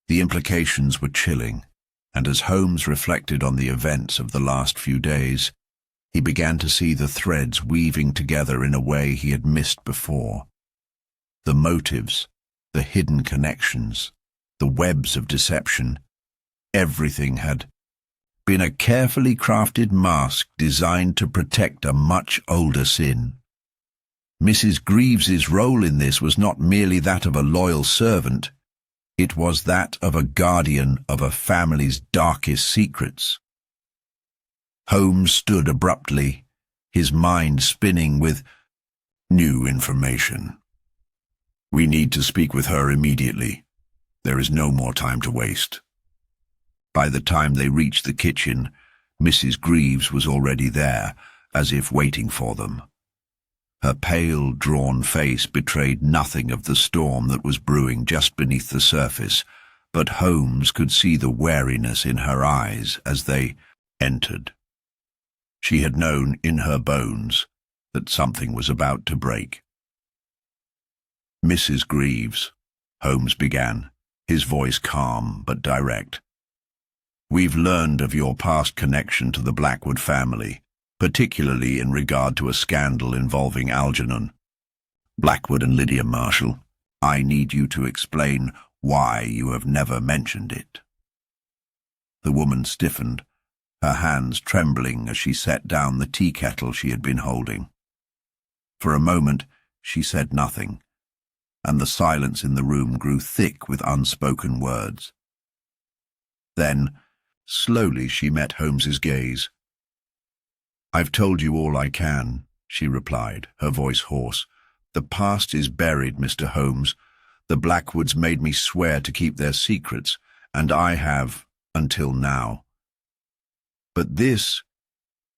The implications were chilling, and as Holmes reflected on the events of the last few days, he began to see the threads weaving together in a way he had missed before. The motives, the hidden connections, the webs of deception, everything had been a carefully crafted mask designed to protect a much older sin. Mrs. Greaves's role in this was not merely that of a loyal servant, it was that of a guardian of a family's darkest secrets. Holmes stood abruptly, his mind spinning with new information. We need to speak with her immediately. There is no more time to waste. By the time they reached the kitchen, Mrs. Greaves was already there, as if waiting for them. Her pale, drawn face betrayed nothing of the storm that was brewing just beneath the surface, but Holmes could see the wariness in her eyes as they entered. She had known in her bones that something was about to break. Mrs. Greaves, Holmes began, his voice calm but direct. We've learned of your past connection to the Blackwood family, particularly in regard to a scandal involving Algernon. Blackwood and Lydia Marshall, I need you to explain why you have never mentioned it. The woman stiffened, her hands trembling as she set down the tea kettle she had been holding. For a moment, she said nothing, and the silence in the room grew thick with unspoken words. Then, slowly she met Holmes's gaze. I've told you all I can, she replied, her voice hoarse. The past is buried, Mr. Holmes. The Blackwoods made me swear to keep their secrets, and I have, until now. But this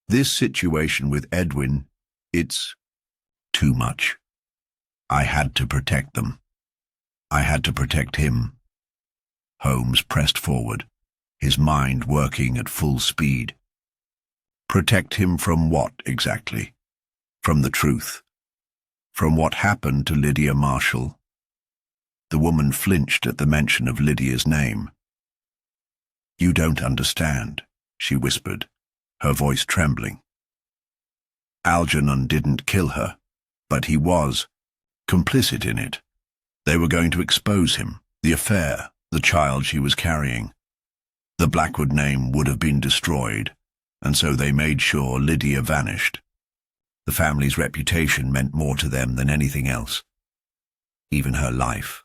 situation with Edwin, it's too much. I had to protect them. I had to protect him. Holmes pressed forward, his mind working at full speed. Protect him from what, exactly? From the truth. From what happened to Lydia Marshall. The woman flinched at the mention of Lydia's name. You don't understand, she whispered, her voice trembling. Algernon didn't kill her, but he was complicit in it. They were going to expose him, the affair, the child she was carrying. The Blackwood name would have been destroyed, and so they made sure Lydia vanished. The family's reputation meant more to them than anything else. Even her life.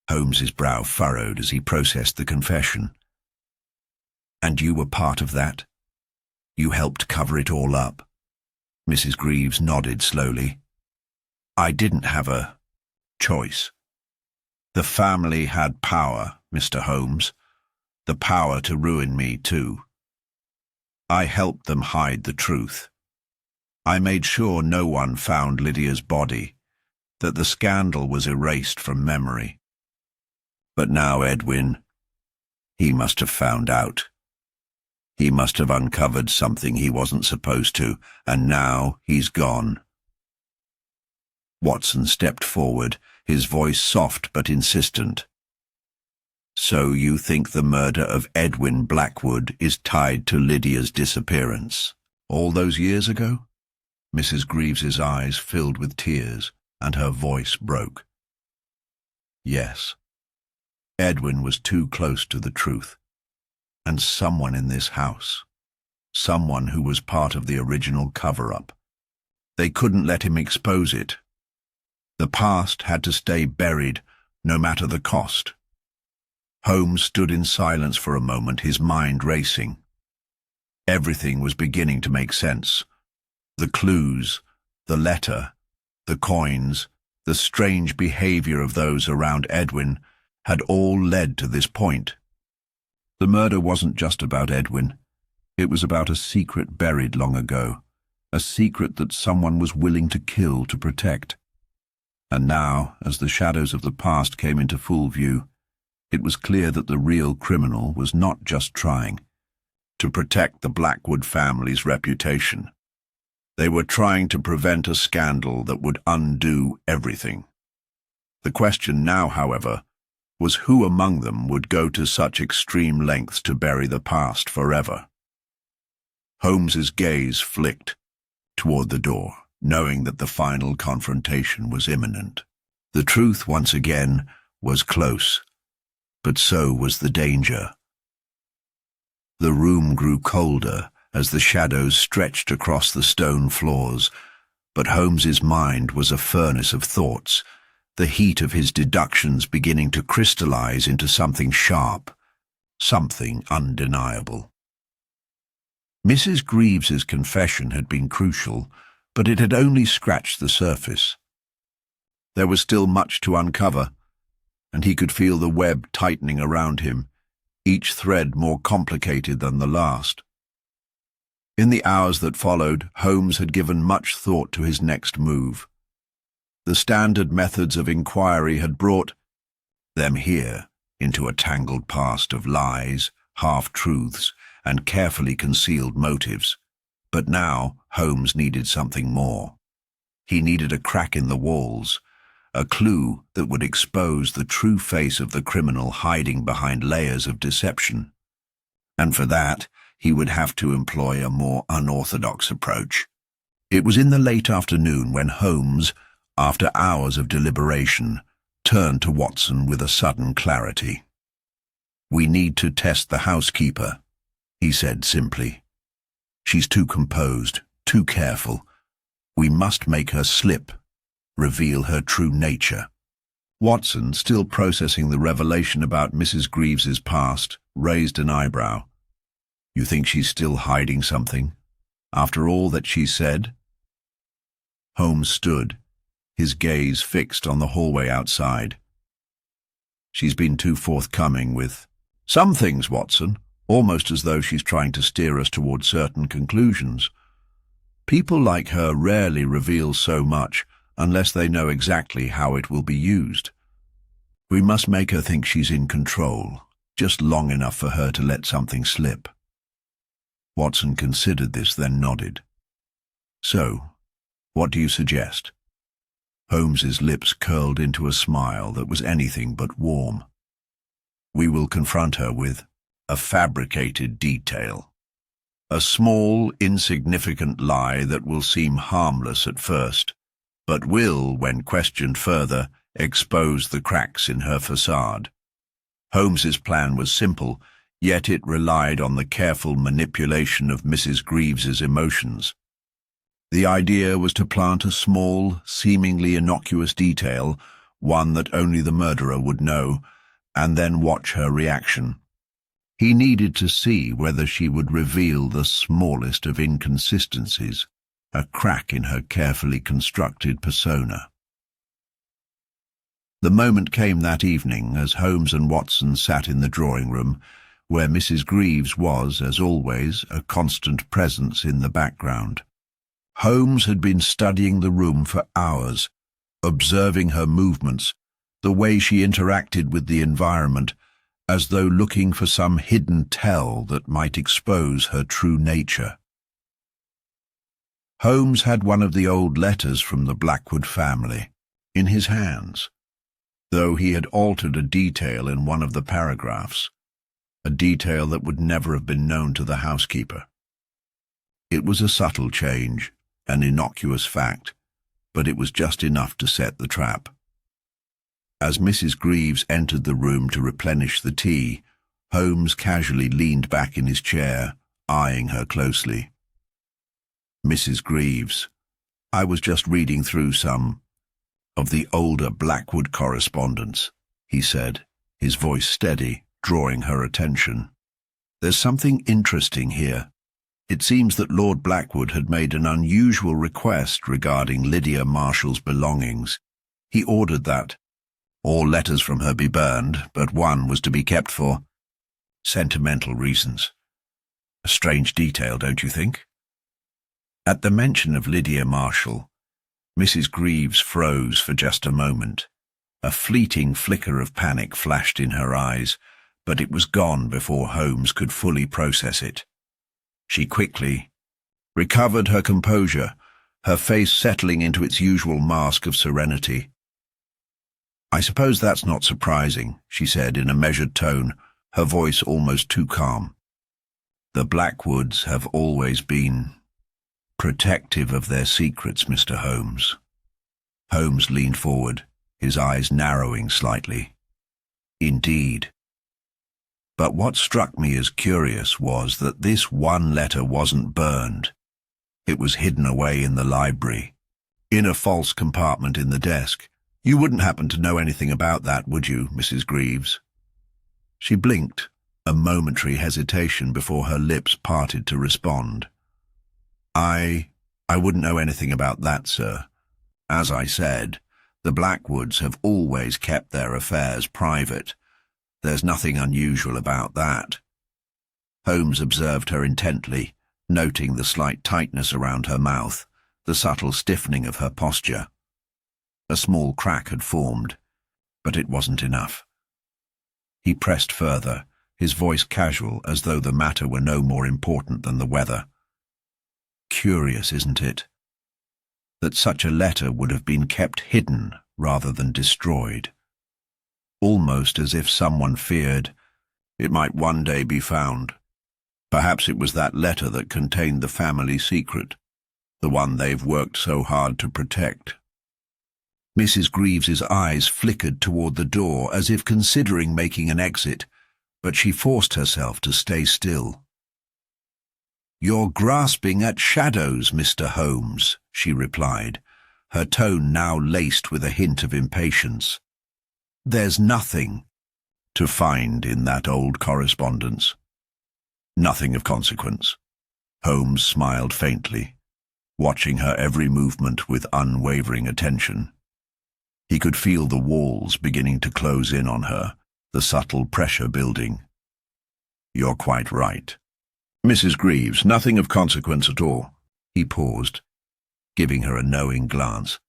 Holmes's brow furrowed as he processed the confession. And you were part of that? You helped cover it all up? Mrs. Greaves nodded slowly. I didn't have a choice. The family had power, Mr. Holmes. The power to ruin me, too. I helped them hide the truth. I made sure no one found Lydia's body, that the scandal was erased from memory. But now Edwin, he must have found out. He must have uncovered something he wasn't supposed to, and now he's gone. Watson stepped forward, his voice soft but insistent. So you think the murder of Edwin Blackwood is tied to Lydia's disappearance? All those years ago? Mrs. Greaves's eyes filled with tears, and her voice broke. Yes. Edwin was too close to the truth. And someone in this house, someone who was part of the original cover-up. They couldn't let him expose it. The past had to stay buried, no matter the cost. Holmes stood in silence for a moment, his mind racing. Everything was beginning to make sense. The clues, the letter, the coins, the strange behavior of those around Edwin had all led to this point. The murder wasn't just about Edwin. It was about a secret buried long ago, a secret that someone was willing to kill to protect. And now, as the shadows of the past came into full view, it was clear that the real criminal was not just trying to protect the Blackwood family's reputation. They were trying to prevent a scandal that would undo everything. The question now, however, was who among them would go to such extreme lengths to bury the past forever. Holmes's gaze flicked toward the door, knowing that the final confrontation was imminent. The truth, once again, was close, but so was the danger. The room grew colder as the shadows stretched across the stone floors, but Holmes's mind was a furnace of thoughts, the heat of his deductions beginning to crystallize into something sharp, something undeniable. Mrs. Greaves's confession had been crucial, but it had only scratched the surface. There was still much to uncover, and he could feel the web tightening around him, each thread more complicated than the last. In the hours that followed, Holmes had given much thought to his next move. The standard methods of inquiry had brought them here into a tangled past of lies, half-truths, and carefully concealed motives. But now Holmes needed something more. He needed a crack in the walls, a clue that would expose the true face of the criminal hiding behind layers of deception. And for that, he would have to employ a more unorthodox approach. It was in the late afternoon when Holmes, after hours of deliberation, turned to Watson with a sudden clarity. "We need to test the housekeeper," he said simply. "She's too composed, too careful. We must make her slip, reveal her true nature." Watson, still processing the revelation about Mrs. Greaves's past, raised an eyebrow. "You think she's still hiding something, after all that she said?" Holmes stood, his gaze fixed on the hallway outside. "She's been too forthcoming with some things, Watson, almost as though she's trying to steer us toward certain conclusions. People like her rarely reveal so much unless they know exactly how it will be used. We must make her think she's in control, just long enough for her to let something slip." Watson considered this, then nodded. "So, what do you suggest?" Holmes's lips curled into a smile that was anything but warm. "We will confront her with a fabricated detail. A small, insignificant lie that will seem harmless at first, but will, when questioned further, expose the cracks in her facade." Holmes's plan was simple, yet it relied on the careful manipulation of Mrs. Greaves's emotions. The idea was to plant a small, seemingly innocuous detail, one that only the murderer would know, and then watch her reaction. He needed to see whether she would reveal the smallest of inconsistencies, a crack in her carefully constructed persona. The moment came that evening as Holmes and Watson sat in the drawing-room, where Mrs. Greaves was, as always, a constant presence in the background. Holmes had been studying the room for hours, observing her movements, the way she interacted with the environment, as though looking for some hidden tell that might expose her true nature. Holmes had one of the old letters from the Blackwood family in his hands, though he had altered a detail in one of the paragraphs, a detail that would never have been known to the housekeeper. It was a subtle change, an innocuous fact, but it was just enough to set the trap. As Mrs. Greaves entered the room to replenish the tea, Holmes casually leaned back in his chair, eyeing her closely. "Mrs. Greaves, I was just reading through some of the older Blackwood correspondence," he said, his voice steady, drawing her attention. "There's something interesting here. It seems that Lord Blackwood had made an unusual request regarding Lydia Marshall's belongings. He ordered that all letters from her be burned, but one was to be kept for sentimental reasons. A strange detail, don't you think?" At the mention of Lydia Marshall, Mrs. Greaves froze for just a moment. A fleeting flicker of panic flashed in her eyes, but it was gone before Holmes could fully process it. She quickly recovered her composure, her face settling into its usual mask of serenity. "I suppose that's not surprising," she said in a measured tone, her voice almost too calm. "The Blackwoods have always been protective of their secrets, Mr. Holmes." Holmes leaned forward, his eyes narrowing slightly. "Indeed. But what struck me as curious was that this one letter wasn't burned. It was hidden away in the library, in a false compartment in the desk. You wouldn't happen to know anything about that, would you, Mrs. Greaves?" She blinked, a momentary hesitation before her lips parted to respond. I wouldn't know anything about that, sir. As I said, the Blackwoods have always kept their affairs private. There's nothing unusual about that." Holmes observed her intently, noting the slight tightness around her mouth, the subtle stiffening of her posture. A small crack had formed, but it wasn't enough. He pressed further, his voice casual, as though the matter were no more important than the weather. "Curious, isn't it, that such a letter would have been kept hidden rather than destroyed? Almost as if someone feared it might one day be found. Perhaps it was that letter that contained the family secret, the one they've worked so hard to protect." Mrs. Greaves's eyes flickered toward the door as if considering making an exit, but she forced herself to stay still. "You're grasping at shadows, Mr. Holmes," she replied, her tone now laced with a hint of impatience. "There's nothing to find in that old correspondence." "Nothing of consequence." Holmes smiled faintly, watching her every movement with unwavering attention. He could feel the walls beginning to close in on her, the subtle pressure building. "You're quite right. Mrs. Greaves, nothing of consequence at all." He paused, giving her a knowing glance.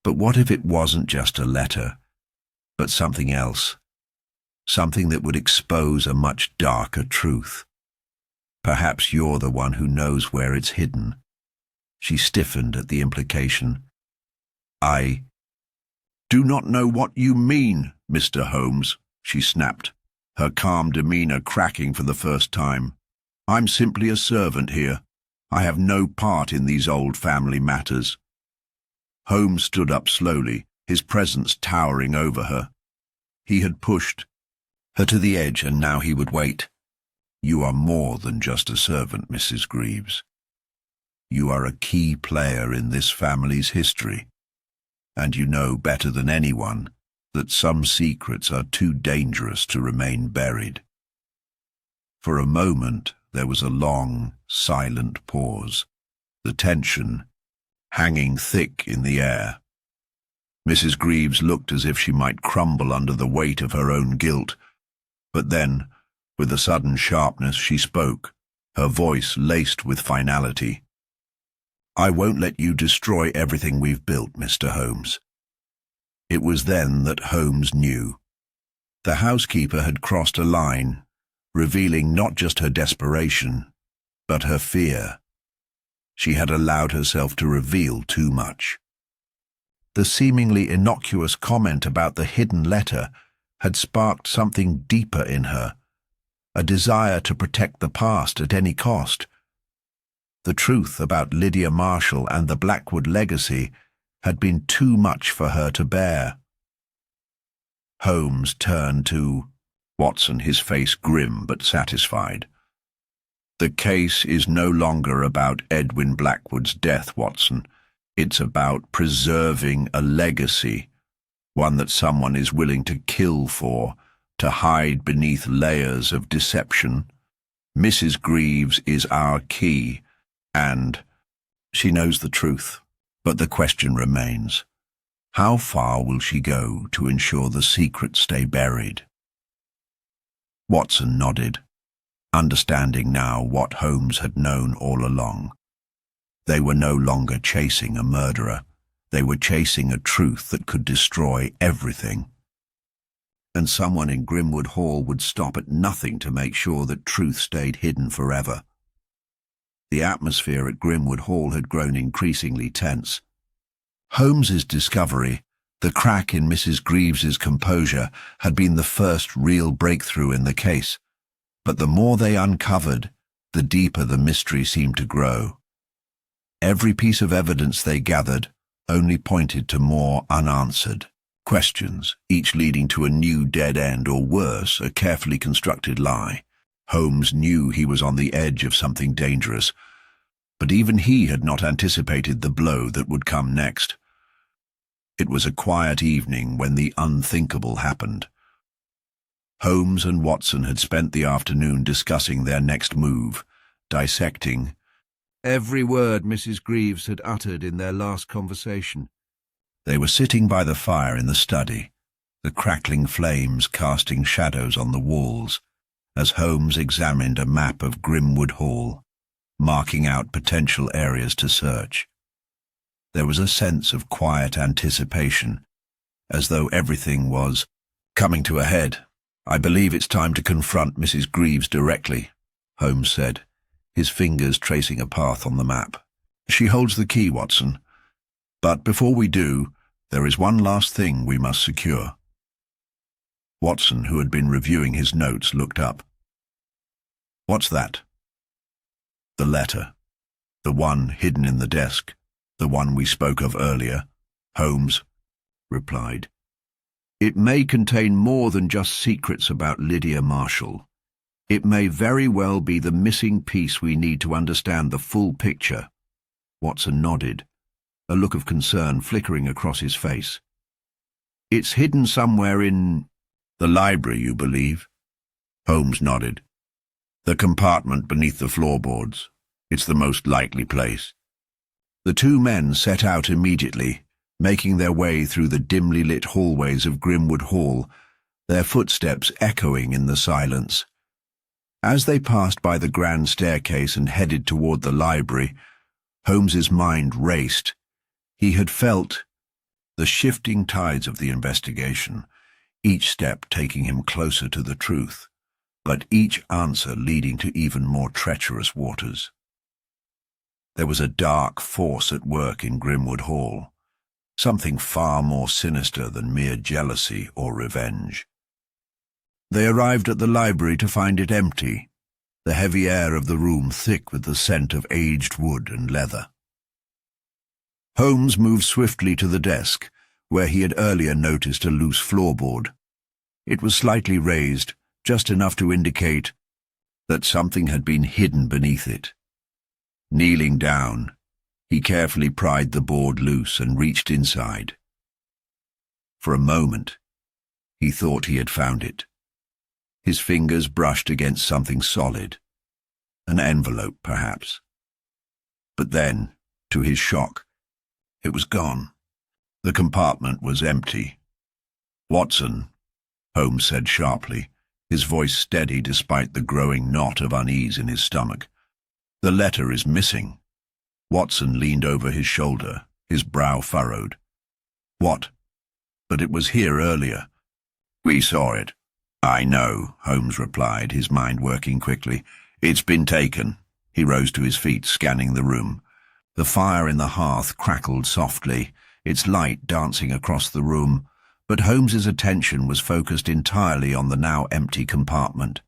"But what if it wasn't just a letter, but something else? Something that would expose a much darker truth. Perhaps you're the one who knows where it's hidden." She stiffened at the implication. "I do not know what you mean, Mr. Holmes," she snapped, her calm demeanor cracking for the first time. "I'm simply a servant here. I have no part in these old family matters." Holmes stood up slowly, his presence towering over her. He had pushed her to the edge, and now he would wait. "You are more than just a servant, Mrs. Greaves. You are a key player in this family's history, and you know better than anyone that some secrets are too dangerous to remain buried." For a moment there was a long, silent pause, the tension hanging thick in the air. Mrs. Greaves looked as if she might crumble under the weight of her own guilt, but then, with a sudden sharpness, she spoke, her voice laced with finality. "I won't let you destroy everything we've built, Mr. Holmes." It was then that Holmes knew. The housekeeper had crossed a line, revealing not just her desperation, but her fear. She had allowed herself to reveal too much. The seemingly innocuous comment about the hidden letter had sparked something deeper in her, a desire to protect the past at any cost. The truth about Lydia Marshall and the Blackwood legacy had been too much for her to bear. Holmes turned to Watson, his face grim but satisfied. The case is no longer about Edwin Blackwood's death, Watson. It's about preserving a legacy, one that someone is willing to kill for, to hide beneath layers of deception. Mrs. Greaves is our key, and she knows the truth. But the question remains, how far will she go to ensure the secrets stay buried? Watson nodded, understanding now what Holmes had known all along. They were no longer chasing a murderer. They were chasing a truth that could destroy everything. And someone in Grimwood Hall would stop at nothing to make sure that truth stayed hidden forever. The atmosphere at Grimwood Hall had grown increasingly tense. Holmes's discovery, the crack in Mrs. Greaves's composure, had been the first real breakthrough in the case. But the more they uncovered, the deeper the mystery seemed to grow. Every piece of evidence they gathered only pointed to more unanswered questions, each leading to a new dead end, or worse, a carefully constructed lie. Holmes knew he was on the edge of something dangerous, but even he had not anticipated the blow that would come next. It was a quiet evening when the unthinkable happened. Holmes and Watson had spent the afternoon discussing their next move, dissecting every word Mrs. Greaves had uttered in their last conversation. They were sitting by the fire in the study, the crackling flames casting shadows on the walls, as Holmes examined a map of Grimwood Hall, marking out potential areas to search. There was a sense of quiet anticipation, as though everything was coming to a head. "I believe it's time to confront Mrs. Greaves directly," Holmes said, his fingers tracing a path on the map. "She holds the key, Watson. But before we do, there is one last thing we must secure." Watson, who had been reviewing his notes, looked up. "What's that?" "The letter. The one hidden in the desk. The one we spoke of earlier," Holmes replied. "It may contain more than just secrets about Lydia Marshall. It may very well be the missing piece we need to understand the full picture." Watson nodded, a look of concern flickering across his face. "It's hidden somewhere in the library, you believe?" Holmes nodded. "The compartment beneath the floorboards. It's the most likely place." The two men set out immediately, making their way through the dimly lit hallways of Grimwood Hall, their footsteps echoing in the silence. As they passed by the grand staircase and headed toward the library, Holmes's mind raced. He had felt the shifting tides of the investigation, each step taking him closer to the truth, but each answer leading to even more treacherous waters. There was a dark force at work in Grimwood Hall, something far more sinister than mere jealousy or revenge. They arrived at the library to find it empty, the heavy air of the room thick with the scent of aged wood and leather. Holmes moved swiftly to the desk, where he had earlier noticed a loose floorboard. It was slightly raised, just enough to indicate that something had been hidden beneath it. Kneeling down, he carefully pried the board loose and reached inside. For a moment, he thought he had found it. His fingers brushed against something solid, an envelope perhaps. But then, to his shock, it was gone. The compartment was empty. "Watson," Holmes said sharply, his voice steady despite the growing knot of unease in his stomach. "The letter is missing." Watson leaned over his shoulder, his brow furrowed. "What?" "But it was here earlier." "We saw it." "I know," Holmes replied, his mind working quickly. "It's been taken." He rose to his feet, scanning the room. The fire in the hearth crackled softly, its light dancing across the room, but Holmes's attention was focused entirely on the now empty compartment.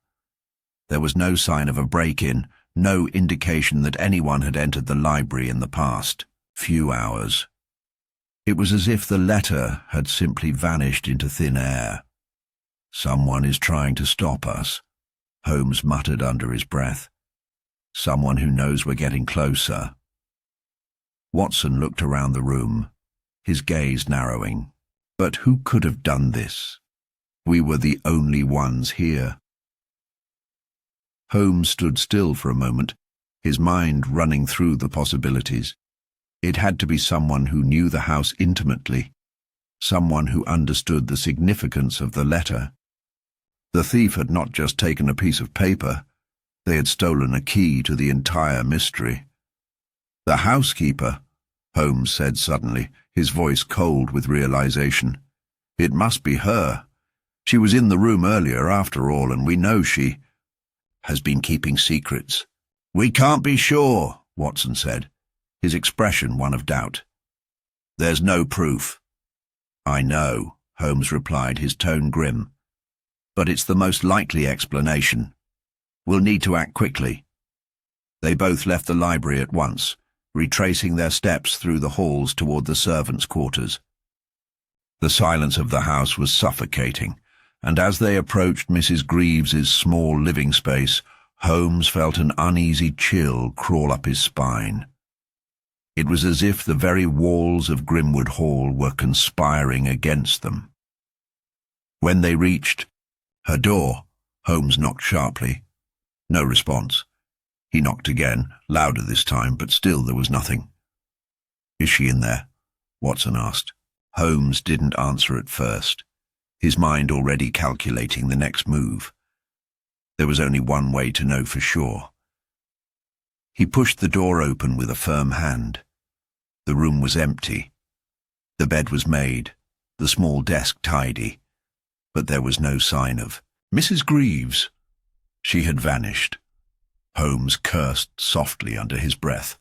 There was no sign of a break-in, no indication that anyone had entered the library in the past few hours. It was as if the letter had simply vanished into thin air. "Someone is trying to stop us," Holmes muttered under his breath. Someone who knows we're getting closer. Watson looked around the room, his gaze narrowing. But who could have done this? We were the only ones here. Holmes stood still for a moment, his mind running through the possibilities. It had to be someone who knew the house intimately, someone who understood the significance of the letter. The thief had not just taken a piece of paper, they had stolen a key to the entire mystery. "The housekeeper," Holmes said suddenly, his voice cold with realization. "It must be her. She was in the room earlier, after all, and we know she has been keeping secrets." "We can't be sure," Watson said, his expression one of doubt. "There's no proof." "I know," Holmes replied, his tone grim. "But it's the most likely explanation. We'll need to act quickly." They both left the library at once, retracing their steps through the halls toward the servants' quarters. The silence of the house was suffocating, and as they approached Mrs. Greaves's small living space, Holmes felt an uneasy chill crawl up his spine. It was as if the very walls of Grimwood Hall were conspiring against them. When they reached her door, Holmes knocked sharply. No response. He knocked again, louder this time, but still there was nothing. "Is she in there?" Watson asked. Holmes didn't answer at first, his mind already calculating the next move. There was only one way to know for sure. He pushed the door open with a firm hand. The room was empty. The bed was made, the small desk tidy, but there was no sign of Mrs. Greaves. She had vanished. Holmes cursed softly under his breath,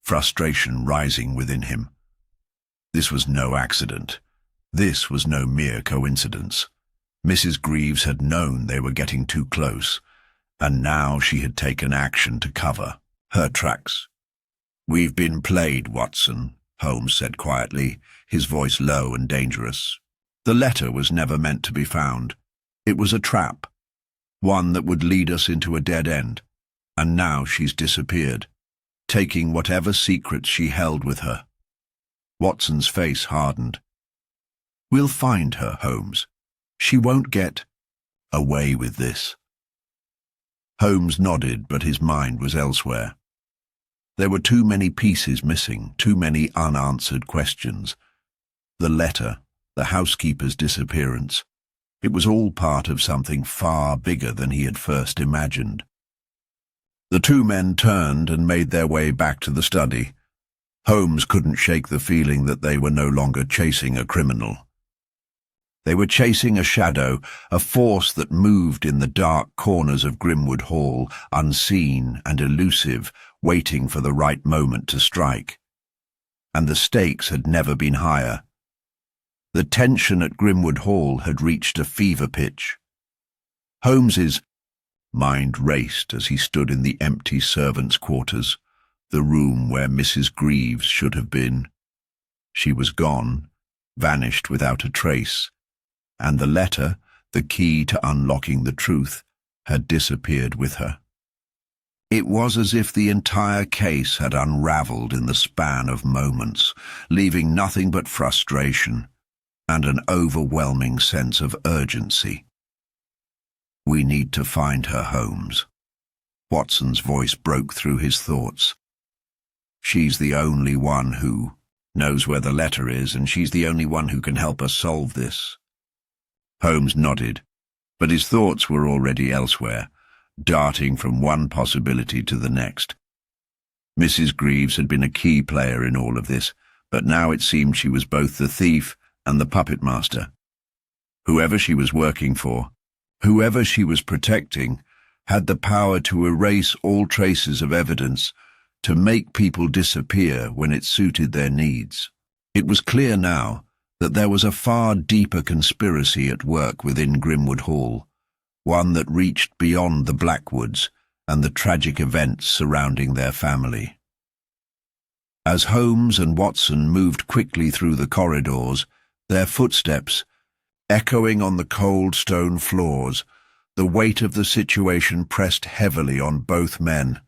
frustration rising within him. This was no accident. This was no mere coincidence. Mrs. Greaves had known they were getting too close, and now she had taken action to cover her tracks. "We've been played, Watson," Holmes said quietly, his voice low and dangerous. "The letter was never meant to be found. It was a trap, one that would lead us into a dead end. And now she's disappeared, taking whatever secrets she held with her." Watson's face hardened. "We'll find her, Holmes. She won't get away with this." Holmes nodded, but his mind was elsewhere. There were too many pieces missing, too many unanswered questions. The letter, the housekeeper's disappearance. It was all part of something far bigger than he had first imagined. The two men turned and made their way back to the study. Holmes couldn't shake the feeling that they were no longer chasing a criminal. They were chasing a shadow, a force that moved in the dark corners of Grimwood Hall, unseen and elusive, waiting for the right moment to strike. And the stakes had never been higher. The tension at Grimwood Hall had reached a fever pitch. Holmes's mind raced as he stood in the empty servants' quarters, the room where Mrs. Greaves should have been. She was gone, vanished without a trace, and the letter, the key to unlocking the truth, had disappeared with her. It was as if the entire case had unraveled in the span of moments, leaving nothing but frustration and an overwhelming sense of urgency. "We need to find her, Holmes." Watson's voice broke through his thoughts. "She's the only one who knows where the letter is, and she's the only one who can help us solve this." Holmes nodded, but his thoughts were already elsewhere, darting from one possibility to the next. Mrs. Greaves had been a key player in all of this, but now it seemed she was both the thief and the puppet master. Whoever she was working for, whoever she was protecting, had the power to erase all traces of evidence, to make people disappear when it suited their needs. It was clear now that there was a far deeper conspiracy at work within Grimwood Hall, one that reached beyond the Blackwoods and the tragic events surrounding their family. As Holmes and Watson moved quickly through the corridors, their footsteps echoing on the cold stone floors, the weight of the situation pressed heavily on both men.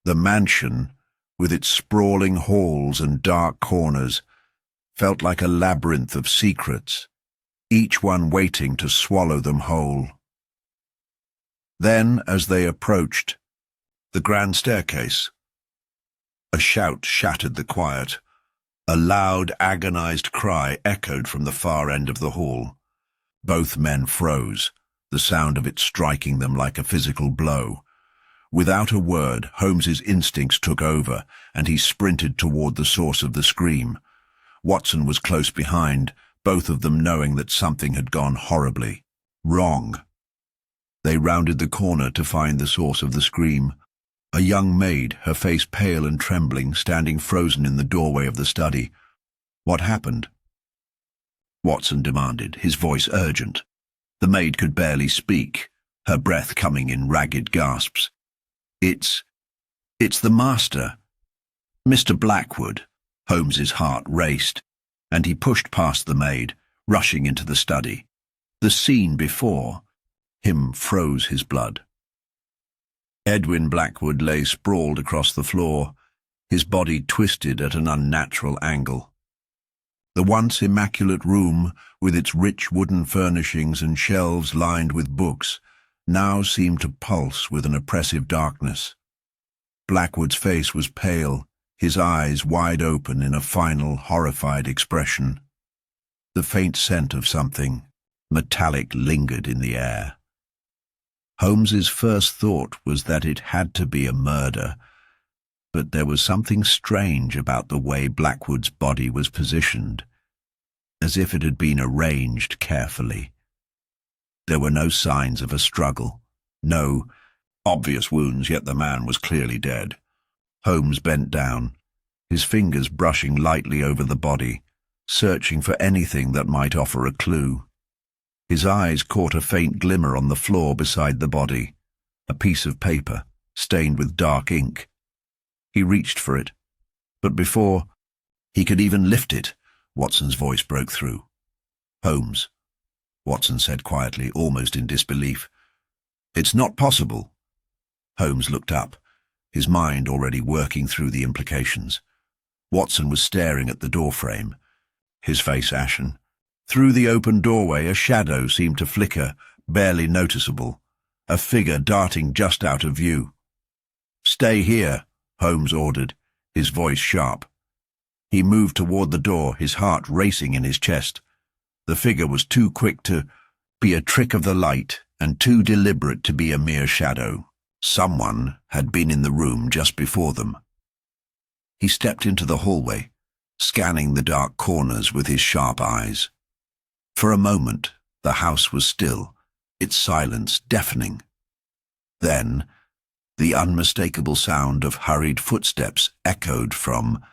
The mansion, with its sprawling halls and dark corners, felt like a labyrinth of secrets, each one waiting to swallow them whole. Then, as they approached, the grand staircase. A shout shattered the quiet. A loud, agonized cry echoed from the far end of the hall. Both men froze, the sound of it striking them like a physical blow. Without a word, Holmes's instincts took over, and he sprinted toward the source of the scream. Watson was close behind, both of them knowing that something had gone horribly wrong. They rounded the corner to find the source of the scream. A young maid, her face pale and trembling, standing frozen in the doorway of the study. "What happened?" Watson demanded, his voice urgent. The maid could barely speak, her breath coming in ragged gasps. It's the master. Mr. Blackwood." Holmes's heart raced, and he pushed past the maid, rushing into the study. The scene before him froze his blood. Edwin Blackwood lay sprawled across the floor, his body twisted at an unnatural angle. The once immaculate room, with its rich wooden furnishings and shelves lined with books, now seemed to pulse with an oppressive darkness. Blackwood's face was pale, his eyes wide open in a final, horrified expression. The faint scent of something metallic lingered in the air. Holmes's first thought was that it had to be a murder, but there was something strange about the way Blackwood's body was positioned, as if it had been arranged carefully. There were no signs of a struggle, no obvious wounds, yet the man was clearly dead. Holmes bent down, his fingers brushing lightly over the body, searching for anything that might offer a clue. His eyes caught a faint glimmer on the floor beside the body, a piece of paper, stained with dark ink. He reached for it, but before he could even lift it, Watson's voice broke through. "Holmes," Watson said quietly, almost in disbelief. "It's not possible." Holmes looked up, his mind already working through the implications. Watson was staring at the doorframe, his face ashen. Through the open doorway, a shadow seemed to flicker, barely noticeable, a figure darting just out of view. "Stay here," Holmes ordered, his voice sharp. He moved toward the door, his heart racing in his chest. The figure was too quick to be a trick of the light and too deliberate to be a mere shadow. Someone had been in the room just before them. He stepped into the hallway, scanning the dark corners with his sharp eyes. For a moment, the house was still, its silence deafening. Then, the unmistakable sound of hurried footsteps echoed from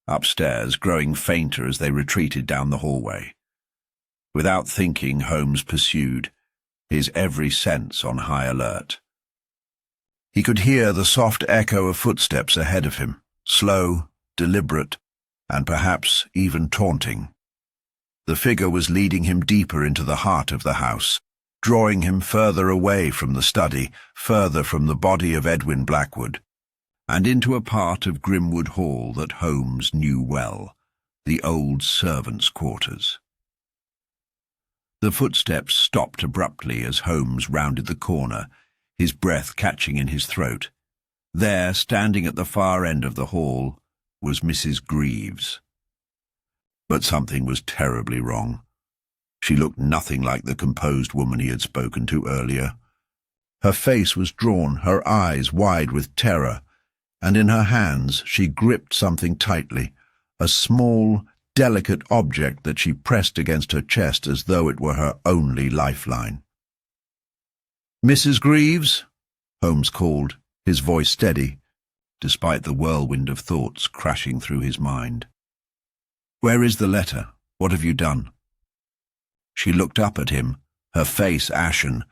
upstairs, growing fainter as they retreated down the hallway. Without thinking, Holmes pursued, his every sense on high alert. He could hear the soft echo of footsteps ahead of him, slow, deliberate, and perhaps even taunting. The figure was leading him deeper into the heart of the house, drawing him further away from the study, further from the body of Edwin Blackwood, and into a part of Grimwood Hall that Holmes knew well, the old servants' quarters. The footsteps stopped abruptly as Holmes rounded the corner, his breath catching in his throat. There, standing at the far end of the hall, was Mrs. Greaves. But something was terribly wrong. She looked nothing like the composed woman he had spoken to earlier. Her face was drawn, her eyes wide with terror, and in her hands she gripped something tightly, a small, delicate object that she pressed against her chest as though it were her only lifeline. "Mrs. Greaves?" Holmes called, his voice steady, despite the whirlwind of thoughts crashing through his mind. "Where is the letter? What have you done?" She looked up at him, her face ashen,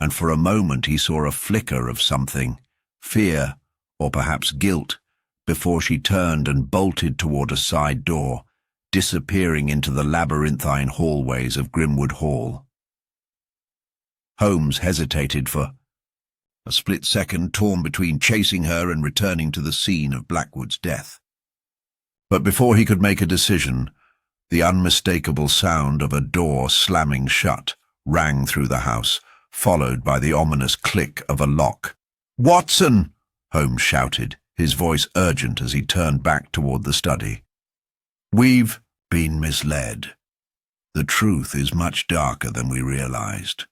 and for a moment he saw a flicker of something, fear, or perhaps guilt, before she turned and bolted toward a side door, disappearing into the labyrinthine hallways of Grimwood Hall. Holmes hesitated for a split second torn between chasing her and returning to the scene of Blackwood's death. But before he could make a decision, the unmistakable sound of a door slamming shut rang through the house, followed by the ominous click of a lock. "Watson!" Holmes shouted, his voice urgent as he turned back toward the study. "We've been misled. The truth is much darker than we realized."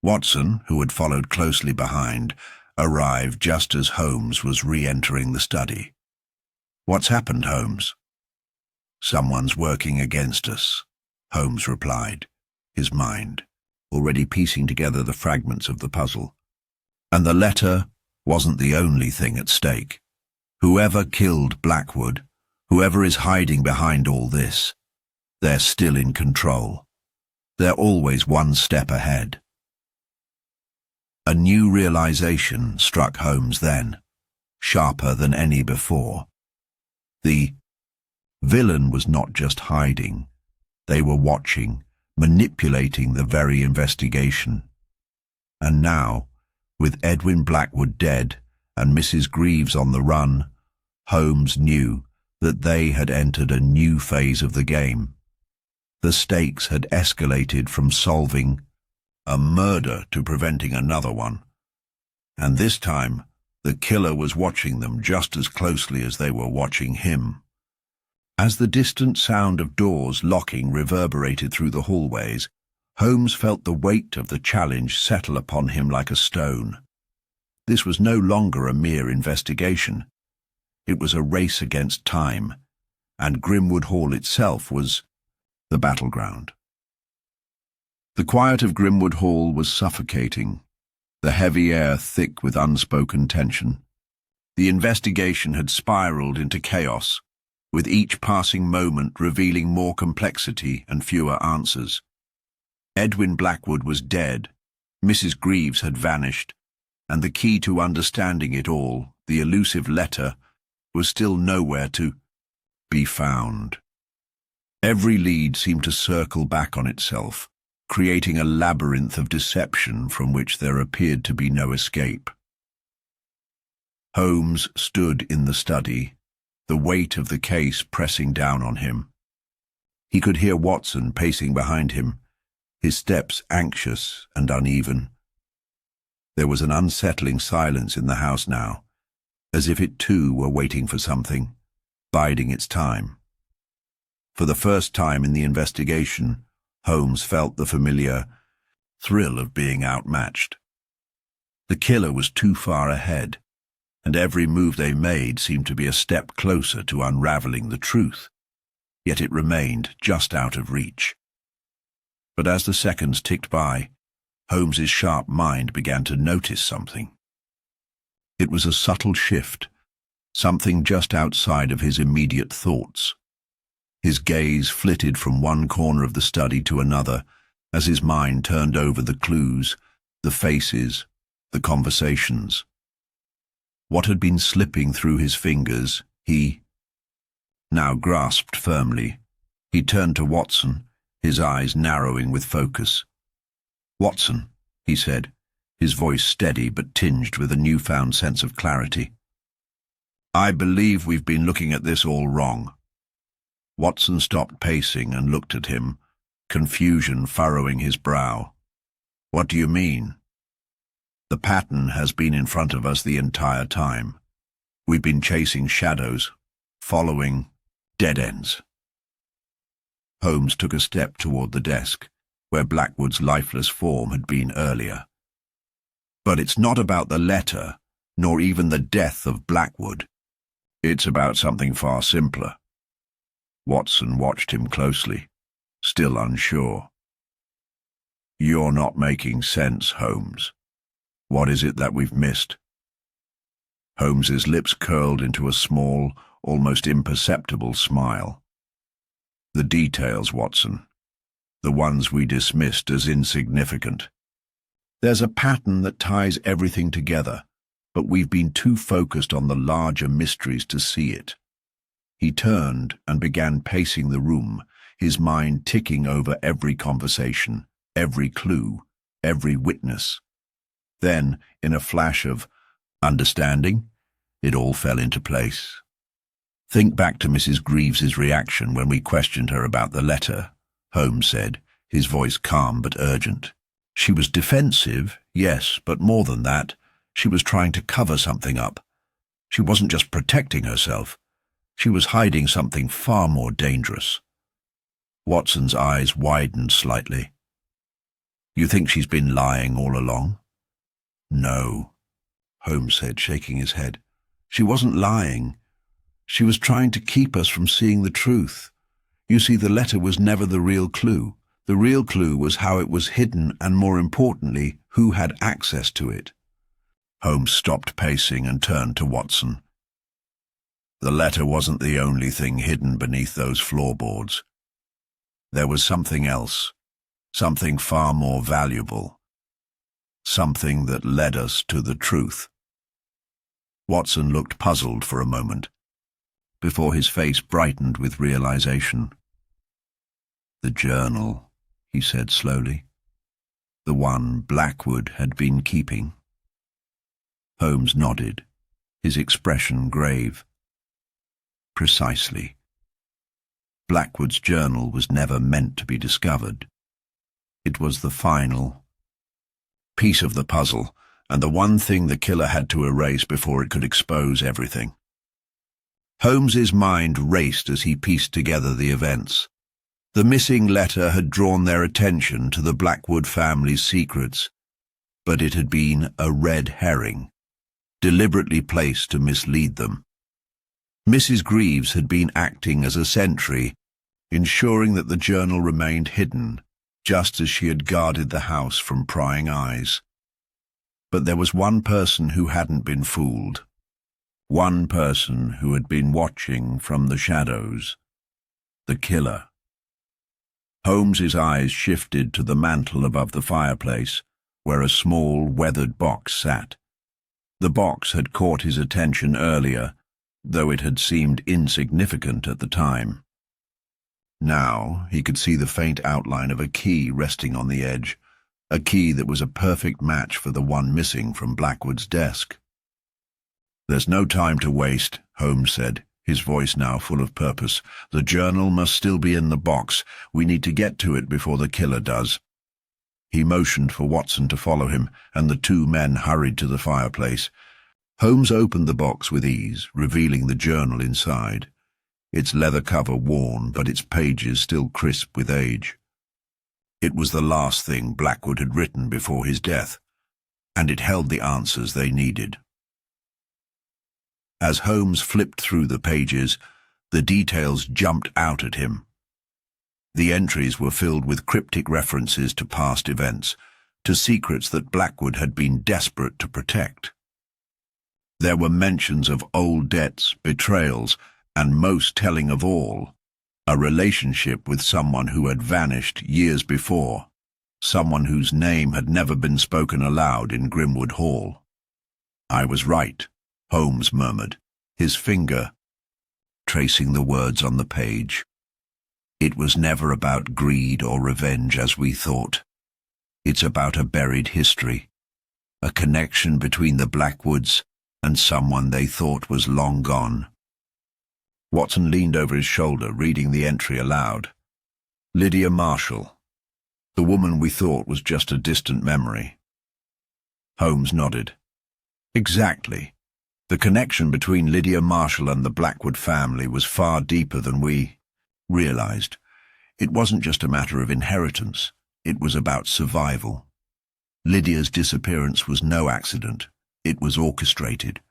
Watson, who had followed closely behind, arrived just as Holmes was re-entering the study. "What's happened, Holmes?" "Someone's working against us," Holmes replied, his mind already piecing together the fragments of the puzzle. And the letter wasn't the only thing at stake. Whoever killed Blackwood, whoever is hiding behind all this, they're still in control. They're always one step ahead. A new realization struck Holmes then, sharper than any before. The villain was not just hiding. They were watching, manipulating the very investigation. And now, with Edwin Blackwood dead and Mrs. Greaves on the run, Holmes knew that they had entered a new phase of the game. The stakes had escalated from solving a murder to preventing another one. And this time, the killer was watching them just as closely as they were watching him. As the distant sound of doors locking reverberated through the hallways, Holmes felt the weight of the challenge settle upon him like a stone. This was no longer a mere investigation. It was a race against time, and Grimwood Hall itself was the battleground. The quiet of Grimwood Hall was suffocating, the heavy air thick with unspoken tension. The investigation had spiraled into chaos, with each passing moment revealing more complexity and fewer answers. Edwin Blackwood was dead, Mrs. Greaves had vanished, and the key to understanding it all, the elusive letter, was still nowhere to be found. Every lead seemed to circle back on itself, creating a labyrinth of deception from which there appeared to be no escape. Holmes stood in the study, the weight of the case pressing down on him. He could hear Watson pacing behind him, his steps anxious and uneven. There was an unsettling silence in the house now, as if it too were waiting for something, biding its time. For the first time in the investigation, Holmes felt the familiar thrill of being outmatched. The killer was too far ahead, and every move they made seemed to be a step closer to unraveling the truth, yet it remained just out of reach. But as the seconds ticked by, Holmes's sharp mind began to notice something. It was a subtle shift, something just outside of his immediate thoughts. His gaze flitted from one corner of the study to another as his mind turned over the clues, the faces, the conversations. What had been slipping through his fingers, he now grasped firmly. He turned to Watson, his eyes narrowing with focus. "Watson," he said, his voice steady but tinged with a newfound sense of clarity. "I believe we've been looking at this all wrong." Watson stopped pacing and looked at him, confusion furrowing his brow. "What do you mean?" "The pattern has been in front of us the entire time. We've been chasing shadows, following dead ends." Holmes took a step toward the desk, where Blackwood's lifeless form had been earlier. "But it's not about the letter, nor even the death of Blackwood. It's about something far simpler." Watson watched him closely, still unsure. "You're not making sense, Holmes. What is it that we've missed?" Holmes's lips curled into a small, almost imperceptible smile. "The details, Watson. The ones we dismissed as insignificant. There's a pattern that ties everything together, but we've been too focused on the larger mysteries to see it." He turned and began pacing the room, his mind ticking over every conversation, every clue, every witness. Then, in a flash of understanding, it all fell into place. "Think back to Mrs. Greaves's reaction when we questioned her about the letter," Holmes said, his voice calm but urgent. "She was defensive, yes, but more than that, she was trying to cover something up. She wasn't just protecting herself. She was hiding something far more dangerous." Watson's eyes widened slightly. "You think she's been lying all along?" "No," Holmes said, shaking his head. "She wasn't lying. She was trying to keep us from seeing the truth. You see, the letter was never the real clue. The real clue was how it was hidden and, more importantly, who had access to it." Holmes stopped pacing and turned to Watson. "The letter wasn't the only thing hidden beneath those floorboards. There was something else, something far more valuable, something that led us to the truth." Watson looked puzzled for a moment, before his face brightened with realization. "The journal," he said slowly. "The one Blackwood had been keeping." Holmes nodded, his expression grave. "Precisely. Blackwood's journal was never meant to be discovered. It was the final piece of the puzzle, and the one thing the killer had to erase before it could expose everything." Holmes's mind raced as he pieced together the events. The missing letter had drawn their attention to the Blackwood family's secrets, but it had been a red herring, deliberately placed to mislead them. Mrs. Greaves had been acting as a sentry, ensuring that the journal remained hidden, just as she had guarded the house from prying eyes. But there was one person who hadn't been fooled. One person who had been watching from the shadows. The killer. Holmes's eyes shifted to the mantel above the fireplace, where a small, weathered box sat. The box had caught his attention earlier, though it had seemed insignificant at the time. Now he could see the faint outline of a key resting on the edge, a key that was a perfect match for the one missing from Blackwood's desk. "There's no time to waste," Holmes said, his voice now full of purpose. "The journal must still be in the box. We need to get to it before the killer does." He motioned for Watson to follow him, and the two men hurried to the fireplace. Holmes opened the box with ease, revealing the journal inside, its leather cover worn but its pages still crisp with age. It was the last thing Blackwood had written before his death, and it held the answers they needed. As Holmes flipped through the pages, the details jumped out at him. The entries were filled with cryptic references to past events, to secrets that Blackwood had been desperate to protect. There were mentions of old debts, betrayals, and most telling of all, a relationship with someone who had vanished years before, someone whose name had never been spoken aloud in Grimwood Hall. "I was right," Holmes murmured, his finger tracing the words on the page. "It was never about greed or revenge as we thought. It's about a buried history, a connection between the Blackwoods and someone they thought was long gone." Watson leaned over his shoulder, reading the entry aloud. "Lydia Marshall, the woman we thought was just a distant memory." Holmes nodded. "Exactly. The connection between Lydia Marshall and the Blackwood family was far deeper than we realized. It wasn't just a matter of inheritance, it was about survival. Lydia's disappearance was no accident, it was orchestrated."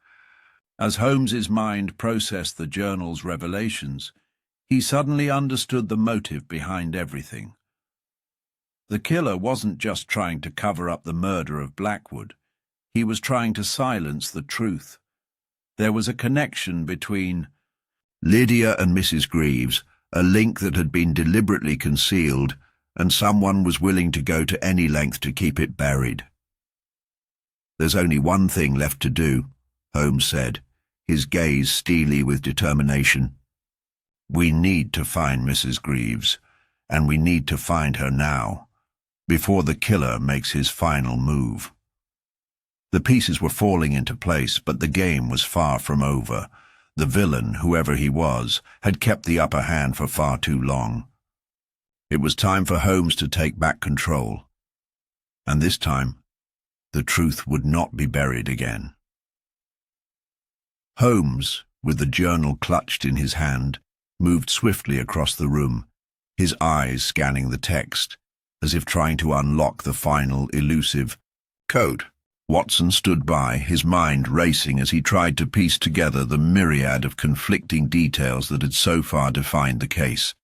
As Holmes's mind processed the journal's revelations, he suddenly understood the motive behind everything. The killer wasn't just trying to cover up the murder of Blackwood, he was trying to silence the truth. There was a connection between Lydia and Mrs. Greaves, a link that had been deliberately concealed, and someone was willing to go to any length to keep it buried. "There's only one thing left to do," Holmes said, his gaze steely with determination. "We need to find Mrs. Greaves, and we need to find her now, before the killer makes his final move." The pieces were falling into place, but the game was far from over. The villain, whoever he was, had kept the upper hand for far too long. It was time for Holmes to take back control. And this time, the truth would not be buried again. Holmes, with the journal clutched in his hand, moved swiftly across the room, his eyes scanning the text, as if trying to unlock the final, elusive code. Watson stood by, his mind racing as he tried to piece together the myriad of conflicting details that had so far defined the case.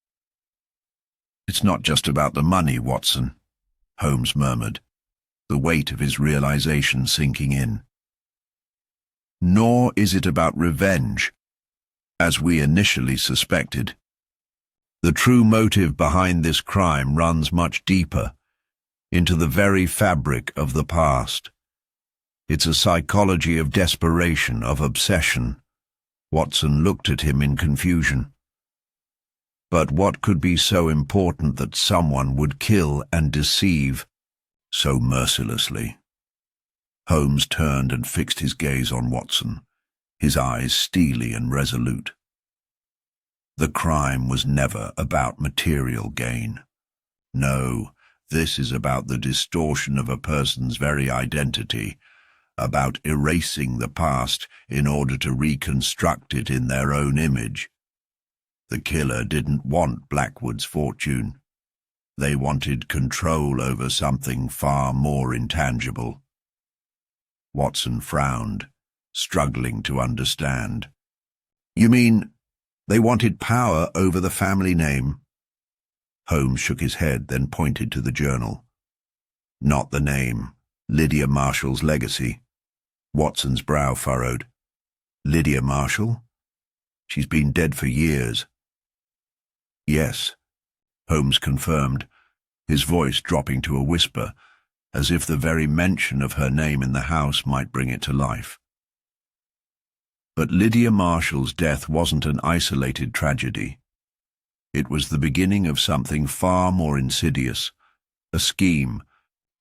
"It's not just about the money, Watson," Holmes murmured, the weight of his realization sinking in. "Nor is it about revenge, as we initially suspected. The true motive behind this crime runs much deeper, into the very fabric of the past. It's a psychology of desperation, of obsession." Watson looked at him in confusion. But what could be so important that someone would kill and deceive so mercilessly? Holmes turned and fixed his gaze on Watson, his eyes steely and resolute. The crime was never about material gain. No, this is about the distortion of a person's very identity, about erasing the past in order to reconstruct it in their own image. The killer didn't want Blackwood's fortune. They wanted control over something far more intangible. Watson frowned, struggling to understand. "You mean they wanted power over the family name?" Holmes shook his head, then pointed to the journal. "Not the name. Lydia Marshall's legacy." Watson's brow furrowed. "Lydia Marshall? She's been dead for years." "Yes," Holmes confirmed, his voice dropping to a whisper, as if the very mention of her name in the house might bring it to life. But Lydia Marshall's death wasn't an isolated tragedy. It was the beginning of something far more insidious, a scheme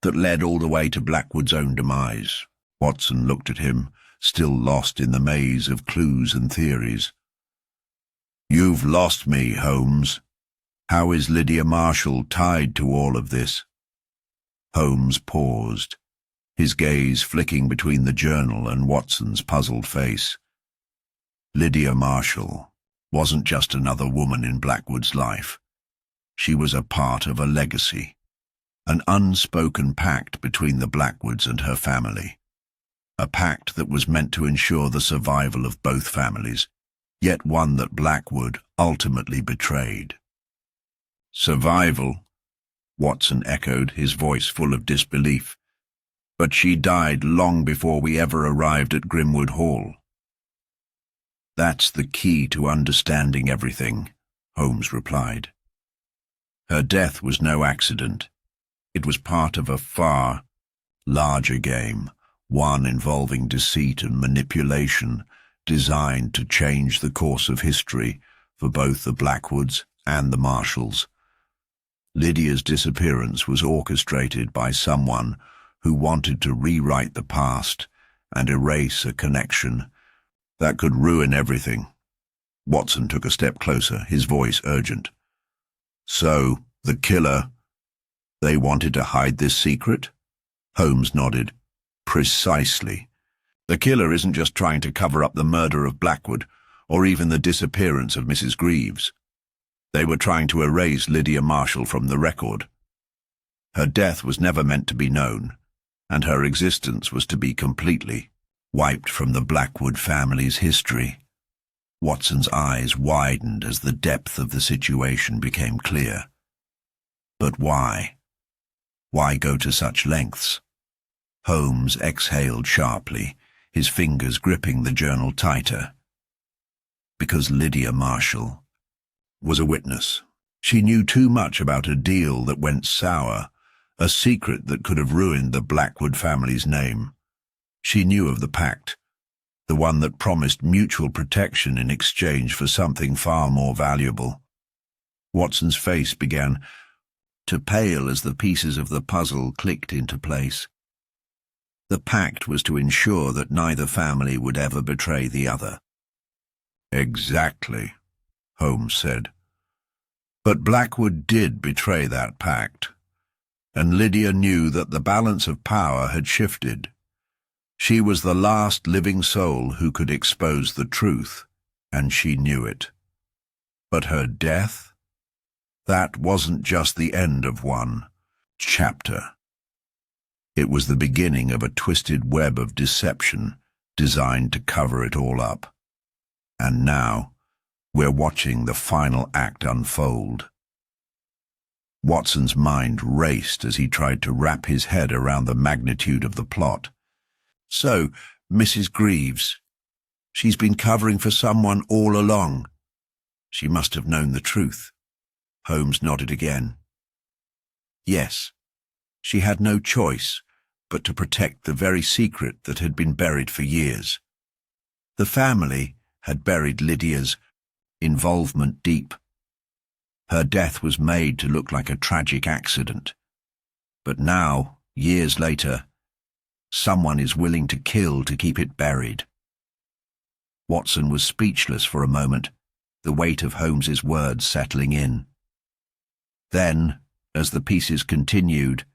that led all the way to Blackwood's own demise. Watson looked at him, still lost in the maze of clues and theories. "You've lost me, Holmes. How is Lydia Marshall tied to all of this?" Holmes paused, his gaze flicking between the journal and Watson's puzzled face. Lydia Marshall wasn't just another woman in Blackwood's life. She was a part of a legacy, an unspoken pact between the Blackwoods and her family. A pact that was meant to ensure the survival of both families, yet one that Blackwood ultimately betrayed. "Survival?" Watson echoed, his voice full of disbelief. "But she died long before we ever arrived at Grimwood Hall." "That's the key to understanding everything," Holmes replied. "Her death was no accident. It was part of a far larger game, one involving deceit and manipulation, designed to change the course of history for both the Blackwoods and the Marshalls. Lydia's disappearance was orchestrated by someone who wanted to rewrite the past and erase a connection that could ruin everything." Watson took a step closer, his voice urgent. "So, the killer, they wanted to hide this secret?" Holmes nodded. "Precisely. The killer isn't just trying to cover up the murder of Blackwood, or even the disappearance of Mrs. Greaves. They were trying to erase Lydia Marshall from the record. Her death was never meant to be known, and her existence was to be completely wiped from the Blackwood family's history." Watson's eyes widened as the depth of the situation became clear. "But why? Why go to such lengths?" Holmes exhaled sharply, his fingers gripping the journal tighter. "Because Lydia Marshall was a witness. She knew too much about a deal that went sour, a secret that could have ruined the Blackwood family's name. She knew of the pact, the one that promised mutual protection in exchange for something far more valuable." Watson's face began to pale as the pieces of the puzzle clicked into place. The pact was to ensure that neither family would ever betray the other. Exactly, Holmes said. But Blackwood did betray that pact, and Lydia knew that the balance of power had shifted. She was the last living soul who could expose the truth, and she knew it. But her death? That wasn't just the end of one chapter. It was the beginning of a twisted web of deception designed to cover it all up. And now, we're watching the final act unfold. Watson's mind raced as he tried to wrap his head around the magnitude of the plot. So, Mrs. Greaves, she's been covering for someone all along. She must have known the truth. Holmes nodded again. Yes, she had no choice but to protect the very secret that had been buried for years. The family had buried Lydia's involvement deep. Her death was made to look like a tragic accident. But now, years later, someone is willing to kill to keep it buried. Watson was speechless for a moment, the weight of Holmes's words settling in. Then, as the pieces continued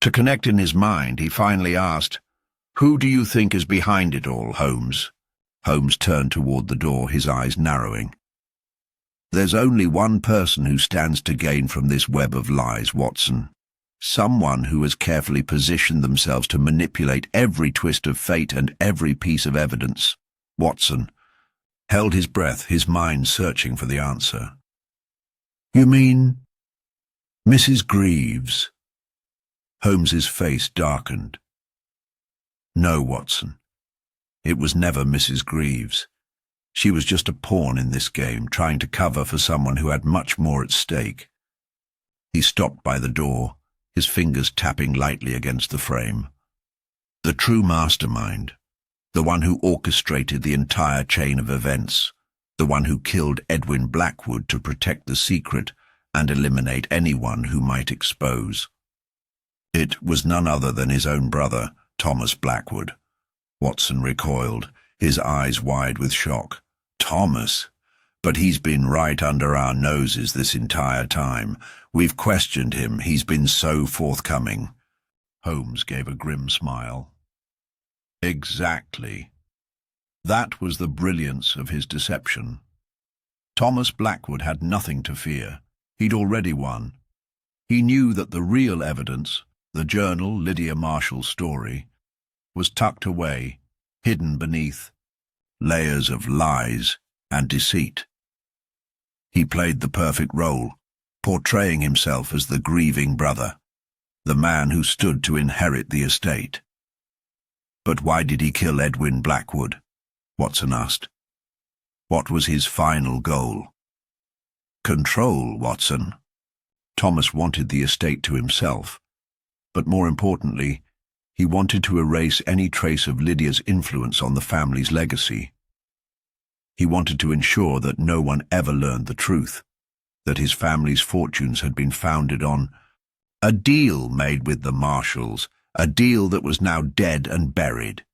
to connect in his mind, he finally asked, "Who do you think is behind it all, Holmes?" Holmes turned toward the door, his eyes narrowing. "There's only one person who stands to gain from this web of lies, Watson. Someone who has carefully positioned themselves to manipulate every twist of fate and every piece of evidence." Watson held his breath, his mind searching for the answer. "You mean Mrs. Greaves?" Holmes's face darkened. "No, Watson. It was never Mrs. Greaves. She was just a pawn in this game, trying to cover for someone who had much more at stake." He stopped by the door, his fingers tapping lightly against the frame. "The true mastermind, the one who orchestrated the entire chain of events, the one who killed Edwin Blackwood to protect the secret and eliminate anyone who might expose. It was none other than his own brother, Thomas Blackwood." Watson recoiled, his eyes wide with shock. "Thomas? But he's been right under our noses this entire time. We've questioned him. He's been so forthcoming." Holmes gave a grim smile. "Exactly. That was the brilliance of his deception. Thomas Blackwood had nothing to fear. He'd already won. He knew that the real evidence, the journal, Lydia Marshall's story, was tucked away, hidden beneath layers of lies and deceit. He played the perfect role, portraying himself as the grieving brother, the man who stood to inherit the estate." "But why did he kill Edwin Blackwood?" Watson asked. "What was his final goal?" "Control, Watson. Thomas wanted the estate to himself, but more importantly, he wanted to erase any trace of Lydia's influence on the family's legacy. He wanted to ensure that no one ever learned the truth, that his family's fortunes had been founded on a deal made with the Marshalls, a deal that was now dead and buried."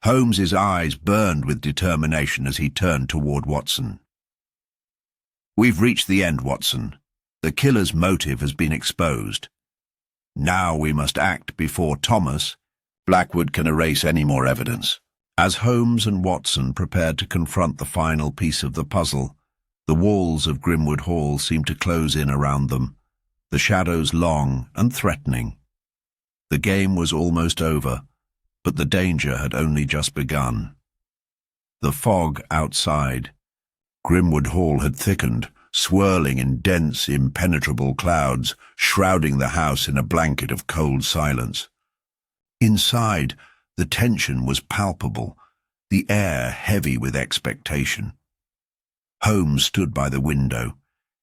Holmes's eyes burned with determination as he turned toward Watson. "We've reached the end, Watson. The killer's motive has been exposed. Now we must act before Thomas Blackwood can erase any more evidence." As Holmes and Watson prepared to confront the final piece of the puzzle, the walls of Grimwood Hall seemed to close in around them, the shadows long and threatening. The game was almost over, but the danger had only just begun. The fog outside Grimwood Hall had thickened, swirling in dense, impenetrable clouds, shrouding the house in a blanket of cold silence. Inside, the tension was palpable, the air heavy with expectation. Holmes stood by the window,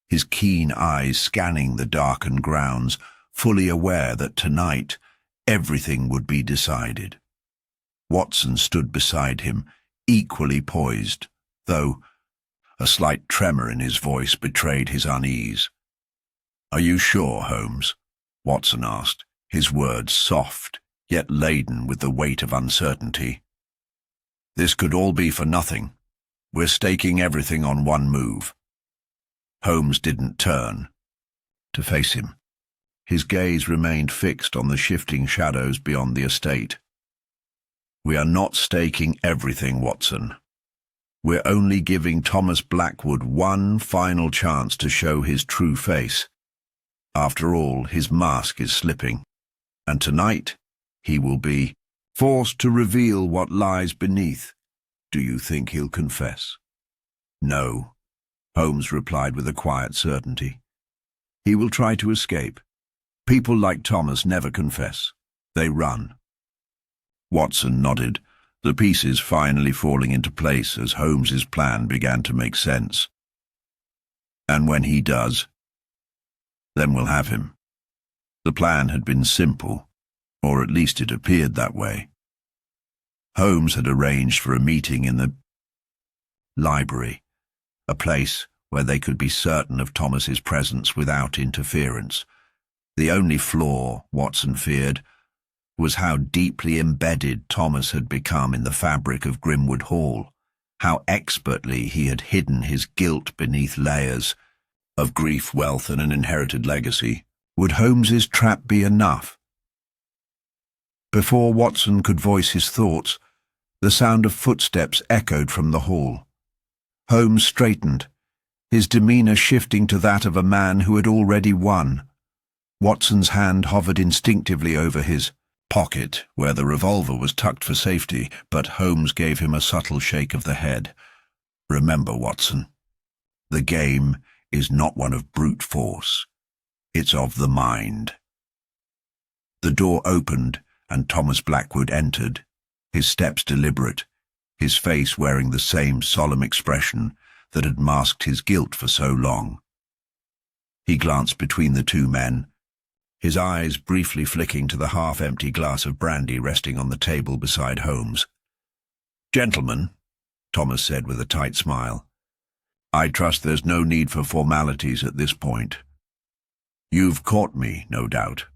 his keen eyes scanning the darkened grounds, fully aware that tonight everything would be decided. Watson stood beside him, equally poised, though a slight tremor in his voice betrayed his unease. "Are you sure, Holmes?" Watson asked, his words soft yet laden with the weight of uncertainty. This could all be for nothing. We're staking everything on one move. Holmes didn't turn to face him. His gaze remained fixed on the shifting shadows beyond the estate. We are not staking everything, Watson. We're only giving Thomas Blackwood one final chance to show his true face. After all, his mask is slipping, and tonight he will be forced to reveal what lies beneath. Do you think he'll confess? No, Holmes replied with a quiet certainty. He will try to escape. People like Thomas never confess. They run. Watson nodded, the pieces finally falling into place as Holmes's plan began to make sense. And when he does, then we'll have him. The plan had been simple, or at least it appeared that way. Holmes had arranged for a meeting in the library, a place where they could be certain of Thomas's presence without interference. The only flaw, Watson feared, was how deeply embedded Thomas had become in the fabric of Grimwood Hall, how expertly he had hidden his guilt beneath layers of grief, wealth, and an inherited legacy. Would Holmes's trap be enough? Before Watson could voice his thoughts, the sound of footsteps echoed from the hall. Holmes straightened, his demeanor shifting to that of a man who had already won. Watson's hand hovered instinctively over his pocket, where the revolver was tucked for safety, but Holmes gave him a subtle shake of the head. Remember, Watson, the game is not one of brute force. It's of the mind. The door opened, and Thomas Blackwood entered, his steps deliberate, his face wearing the same solemn expression that had masked his guilt for so long. He glanced between the two men, his eyes briefly flicking to the half-empty glass of brandy resting on the table beside Holmes. "Gentlemen," Thomas said with a tight smile, "I trust there's no need for formalities at this point. You've caught me, no doubt."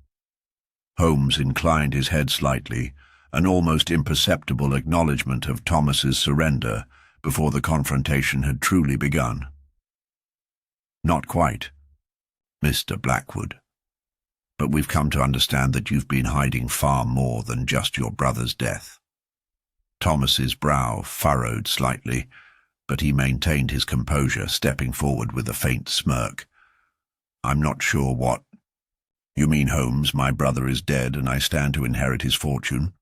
Holmes inclined his head slightly, an almost imperceptible acknowledgement of Thomas's surrender before the confrontation had truly begun. "Not quite, Mr. Blackwood. But we've come to understand that you've been hiding far more than just your brother's death." Thomas's brow furrowed slightly, but he maintained his composure, stepping forward with a faint smirk. "I'm not sure what—" "You mean, Holmes, my brother is dead and I stand to inherit his fortune?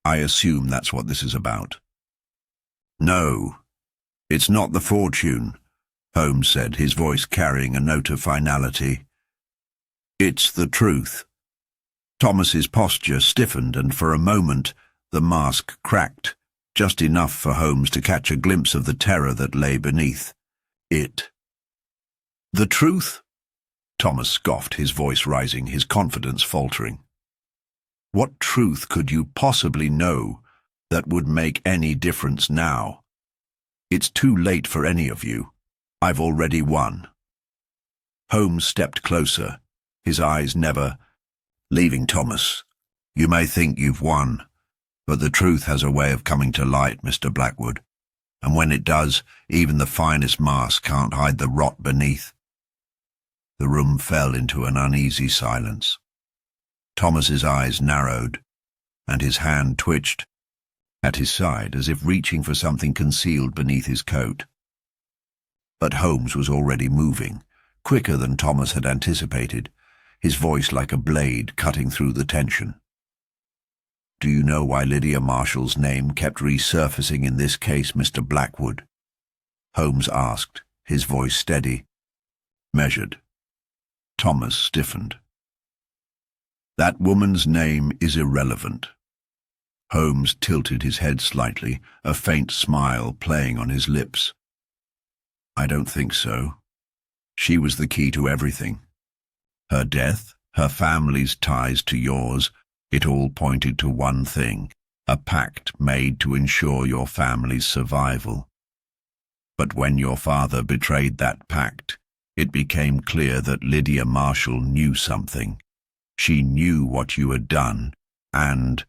I assume that's what this is about." "No, it's not the fortune," Holmes said, his voice carrying a note of finality. "It's the truth." Thomas's posture stiffened, and for a moment the mask cracked, just enough for Holmes to catch a glimpse of the terror that lay beneath it. "The truth?" Thomas scoffed, his voice rising, his confidence faltering. "What truth could you possibly know that would make any difference now? It's too late for any of you. I've already won." Holmes stepped closer, his eyes never leaving Thomas. "You may think you've won, but the truth has a way of coming to light, Mr. Blackwood, and when it does, even the finest mask can't hide the rot beneath." The room fell into an uneasy silence. Thomas's eyes narrowed, and his hand twitched at his side as if reaching for something concealed beneath his coat. But Holmes was already moving, quicker than Thomas had anticipated, his voice like a blade cutting through the tension. "Do you know why Lydia Marshall's name kept resurfacing in this case, Mr. Blackwood?" Holmes asked, his voice steady, measured. Thomas stiffened. "That woman's name is irrelevant." Holmes tilted his head slightly, a faint smile playing on his lips. "I don't think so. She was the key to everything. Her death, her family's ties to yours, it all pointed to one thing, a pact made to ensure your family's survival. But when your father betrayed that pact, it became clear that Lydia Marshall knew something. She knew what you had done, and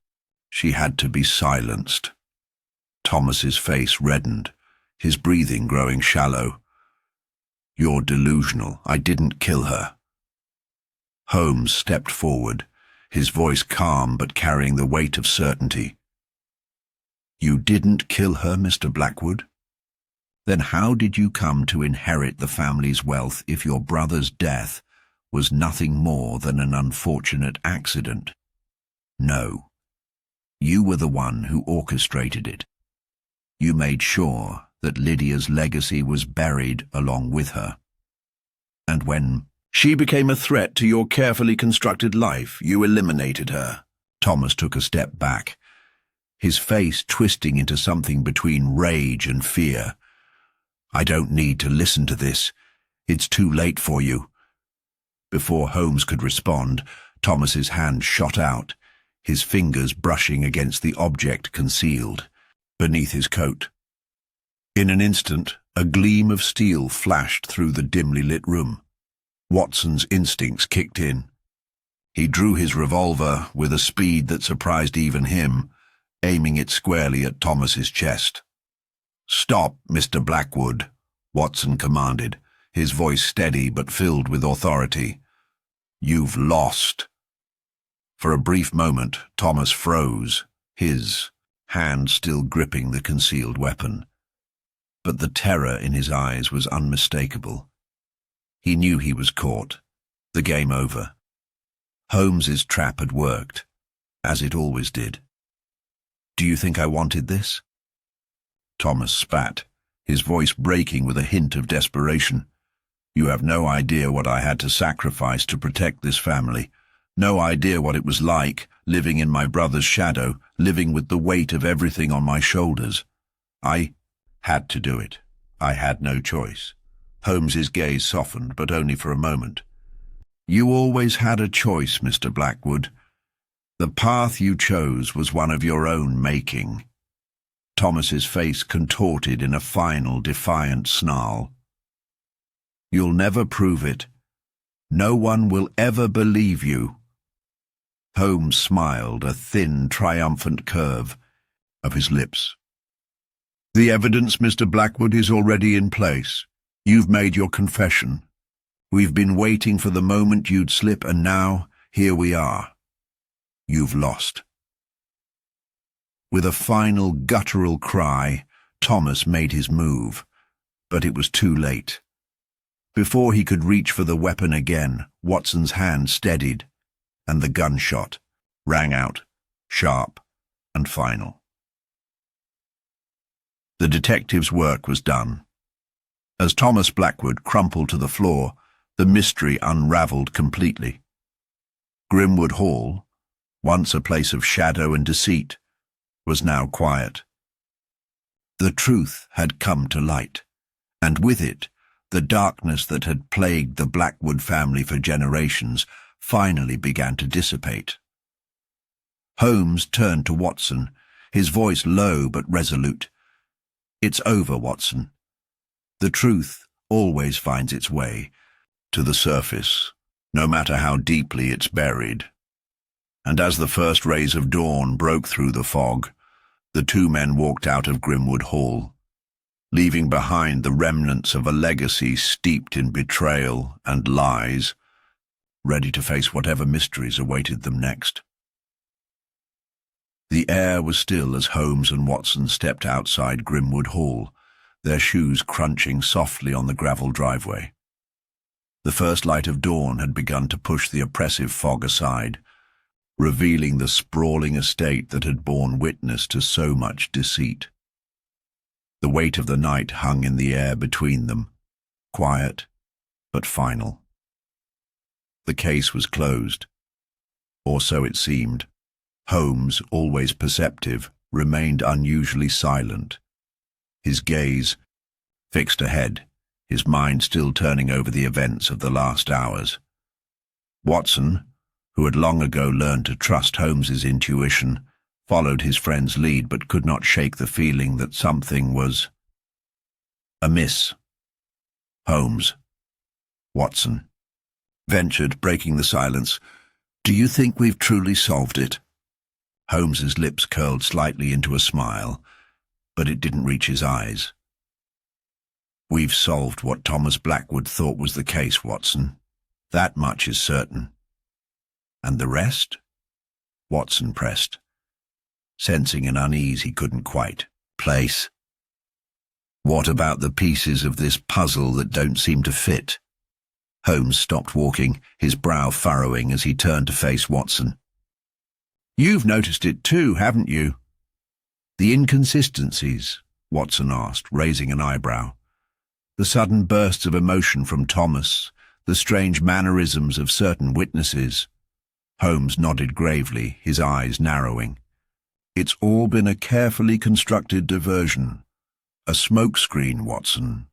she had to be silenced. Thomas's face reddened, his breathing growing shallow. "You're delusional. I didn't kill her." Holmes stepped forward, his voice calm but carrying the weight of certainty. "You didn't kill her, Mr. Blackwood? Then how did you come to inherit the family's wealth if your brother's death was nothing more than an unfortunate accident? No. You were the one who orchestrated it. You made sure that Lydia's legacy was buried along with her. And when she became a threat to your carefully constructed life, you eliminated her." Thomas took a step back, his face twisting into something between rage and fear. "I don't need to listen to this. It's too late for you." Before Holmes could respond, Thomas's hand shot out, his fingers brushing against the object concealed beneath his coat. In an instant, a gleam of steel flashed through the dimly lit room. Watson's instincts kicked in. He drew his revolver with a speed that surprised even him, aiming it squarely at Thomas's chest. "Stop, Mr. Blackwood," Watson commanded, his voice steady but filled with authority. "You've lost." For a brief moment, Thomas froze, his hand still gripping the concealed weapon. But the terror in his eyes was unmistakable. He knew he was caught, the game over. Holmes's trap had worked, as it always did. "Do you think I wanted this?" Thomas spat, his voice breaking with a hint of desperation. "You have no idea what I had to sacrifice to protect this family. No idea what it was like, living in my brother's shadow, living with the weight of everything on my shoulders. I had to do it. I had no choice." Holmes's gaze softened, but only for a moment. "You always had a choice, Mr. Blackwood. The path you chose was one of your own making." Thomas's face contorted in a final, defiant snarl. "You'll never prove it. No one will ever believe you." Holmes smiled, a thin, triumphant curve of his lips. "The evidence, Mr. Blackwood, is already in place. You've made your confession. We've been waiting for the moment you'd slip, and now, here we are. You've lost." With a final guttural cry, Thomas made his move, but it was too late. Before he could reach for the weapon again, Watson's hand steadied, and the gunshot rang out, sharp and final. The detective's work was done. As Thomas Blackwood crumpled to the floor, the mystery unraveled completely. Grimwood Hall, once a place of shadow and deceit, was now quiet. The truth had come to light, and with it, the darkness that had plagued the Blackwood family for generations finally began to dissipate. Holmes turned to Watson, his voice low but resolute. "It's over, Watson. The truth always finds its way to the surface, no matter how deeply it's buried." And as the first rays of dawn broke through the fog, the two men walked out of Grimwood Hall, leaving behind the remnants of a legacy steeped in betrayal and lies, ready to face whatever mysteries awaited them next. The air was still as Holmes and Watson stepped outside Grimwood Hall, their shoes crunching softly on the gravel driveway. The first light of dawn had begun to push the oppressive fog aside, revealing the sprawling estate that had borne witness to so much deceit. The weight of the night hung in the air between them, quiet but final. The case was closed, or so it seemed. Holmes, always perceptive, remained unusually silent, his gaze fixed ahead, his mind still turning over the events of the last hours. Watson, who had long ago learned to trust Holmes's intuition, followed his friend's lead but could not shake the feeling that something was amiss. "Holmes," Watson ventured, breaking the silence, "do you think we've truly solved it?" Holmes's lips curled slightly into a smile, but it didn't reach his eyes. "We've solved what Thomas Blackwood thought was the case, Watson. That much is certain." "And the rest?" Watson pressed, sensing an unease he couldn't quite place. "What about the pieces of this puzzle that don't seem to fit?" Holmes stopped walking, his brow furrowing as he turned to face Watson. "You've noticed it too, haven't you?" "The inconsistencies?" Watson asked, raising an eyebrow. "The sudden bursts of emotion from Thomas, the strange mannerisms of certain witnesses." Holmes nodded gravely, his eyes narrowing. "It's all been a carefully constructed diversion. A smokescreen, Watson."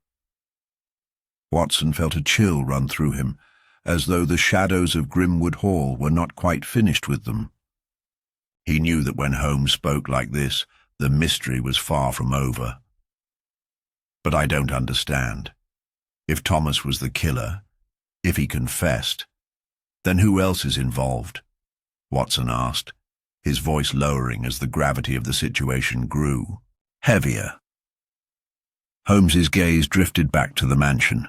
Watson felt a chill run through him, as though the shadows of Grimwood Hall were not quite finished with them. He knew that when Holmes spoke like this, the mystery was far from over. "But I don't understand. If Thomas was the killer, if he confessed, then who else is involved?" Watson asked, his voice lowering as the gravity of the situation grew heavier. Holmes's gaze drifted back to the mansion,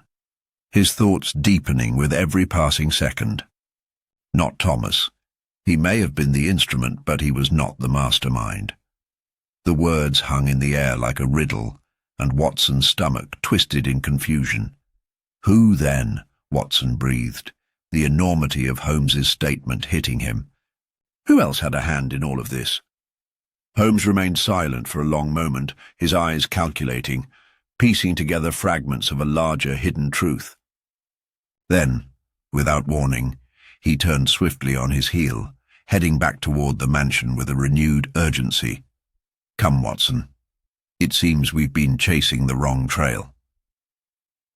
his thoughts deepening with every passing second. Not Thomas. He may have been the instrument, but he was not the mastermind. The words hung in the air like a riddle, and Watson's stomach twisted in confusion. Who then? Watson breathed, the enormity of Holmes's statement hitting him. Who else had a hand in all of this? Holmes remained silent for a long moment, his eyes calculating, piecing together fragments of a larger hidden truth. Then, without warning, he turned swiftly on his heel, heading back toward the mansion with a renewed urgency. "Come, Watson. It seems we've been chasing the wrong trail."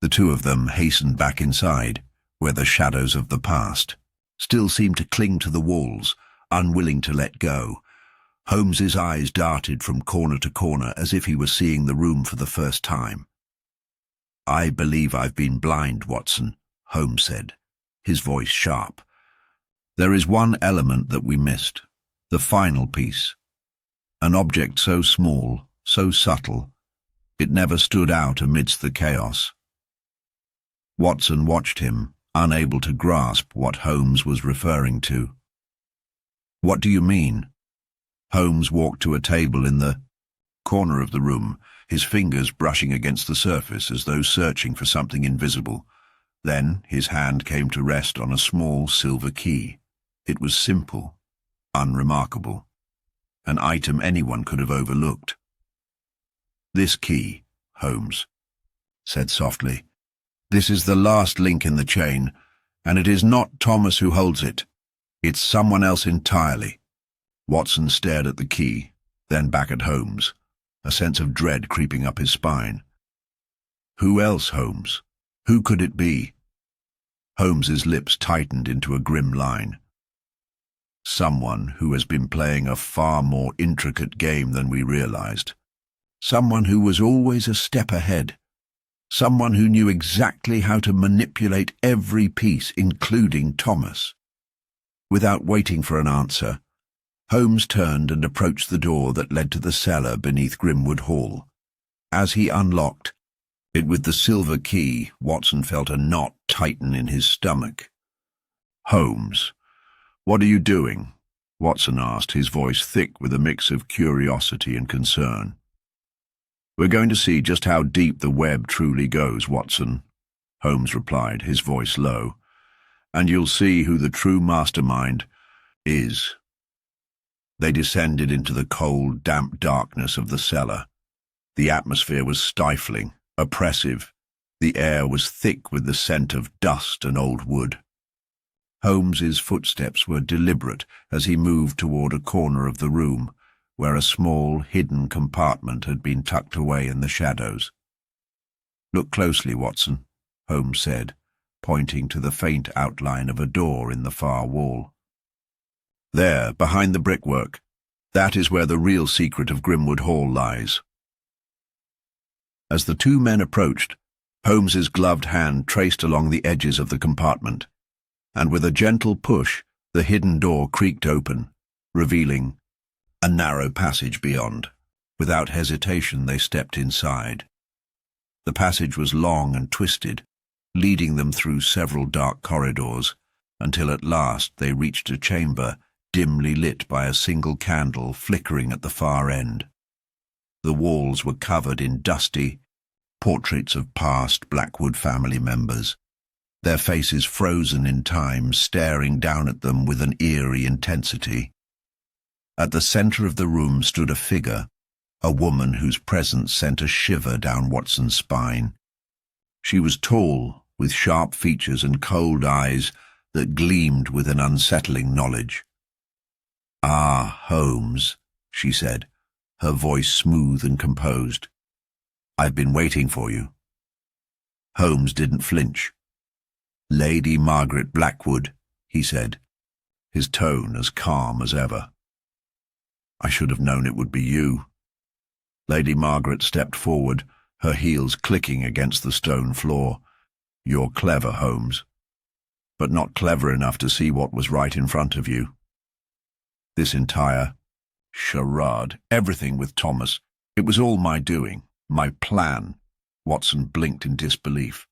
The two of them hastened back inside, where the shadows of the past still seemed to cling to the walls, unwilling to let go. Holmes's eyes darted from corner to corner as if he were seeing the room for the first time. "I believe I've been blind, Watson," Holmes said, his voice sharp. "There is one element that we missed, the final piece. An object so small, so subtle, it never stood out amidst the chaos." Watson watched him, unable to grasp what Holmes was referring to. "What do you mean?" Holmes walked to a table in the corner of the room, his fingers brushing against the surface as though searching for something invisible. Then his hand came to rest on a small silver key. It was simple, unremarkable, an item anyone could have overlooked. "This key," Holmes said softly. "This is the last link in the chain, and it is not Thomas who holds it. It's someone else entirely." Watson stared at the key, then back at Holmes, a sense of dread creeping up his spine. "Who else, Holmes? Who could it be?" Holmes's lips tightened into a grim line. "Someone who has been playing a far more intricate game than we realized. Someone who was always a step ahead. Someone who knew exactly how to manipulate every piece, including Thomas." Without waiting for an answer, Holmes turned and approached the door that led to the cellar beneath Grimwood Hall. As he unlocked it with the silver key, Watson felt a knot tighten in his stomach. "Holmes, what are you doing?" Watson asked, his voice thick with a mix of curiosity and concern. "We're going to see just how deep the web truly goes, Watson," Holmes replied, his voice low. "And you'll see who the true mastermind is." They descended into the cold, damp darkness of the cellar. The atmosphere was stifling, oppressive. The air was thick with the scent of dust and old wood. Holmes's footsteps were deliberate as he moved toward a corner of the room, where a small, hidden compartment had been tucked away in the shadows. "Look closely, Watson," Holmes said, pointing to the faint outline of a door in the far wall. "There, behind the brickwork, that is where the real secret of Grimwood Hall lies." As the two men approached, Holmes's gloved hand traced along the edges of the compartment, and with a gentle push, the hidden door creaked open, revealing A narrow passage beyond. Without hesitation, they stepped inside. The passage was long and twisted, leading them through several dark corridors, until at last they reached a chamber dimly lit by a single candle flickering at the far end. The walls were covered in dusty portraits of past Blackwood family members, their faces frozen in time, staring down at them with an eerie intensity. At the centre of the room stood a figure, a woman whose presence sent a shiver down Watson's spine. She was tall, with sharp features and cold eyes that gleamed with an unsettling knowledge. "Ah, Holmes," she said, her voice smooth and composed. "I've been waiting for you." Holmes didn't flinch. "Lady Margaret Blackwood," he said, his tone as calm as ever. "I should have known it would be you." Lady Margaret stepped forward, her heels clicking against the stone floor. "You're clever, Holmes, but not clever enough to see what was right in front of you. This entire charade, everything with Thomas, it was all my doing, my plan." Watson blinked in disbelief.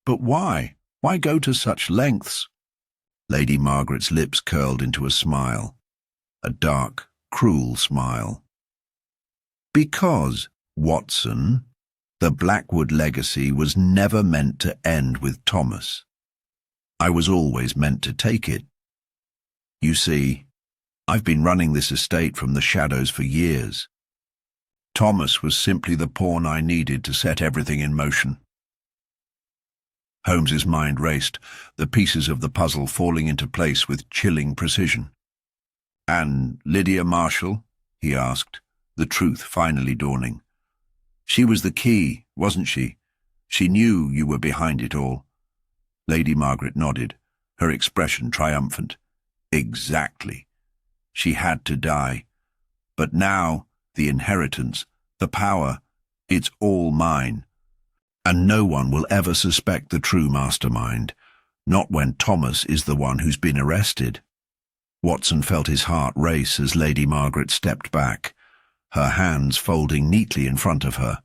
"But why? Why go to such lengths?" Lady Margaret's lips curled into a smile, a dark, cruel smile. "Because, Watson, the Blackwood legacy was never meant to end with Thomas. I was always meant to take it. You see, I've been running this estate from the shadows for years. Thomas was simply the pawn I needed to set everything in motion." Holmes's mind raced, the pieces of the puzzle falling into place with chilling precision. "And Lydia Marshall?" he asked, the truth finally dawning. "She was the key, wasn't she? She knew you were behind it all." Lady Margaret nodded, her expression triumphant. "Exactly. She had to die. But now, the inheritance, the power, it's all mine. And no one will ever suspect the true mastermind, not when Thomas is the one who's been arrested." Watson felt his heart race as Lady Margaret stepped back, her hands folding neatly in front of her.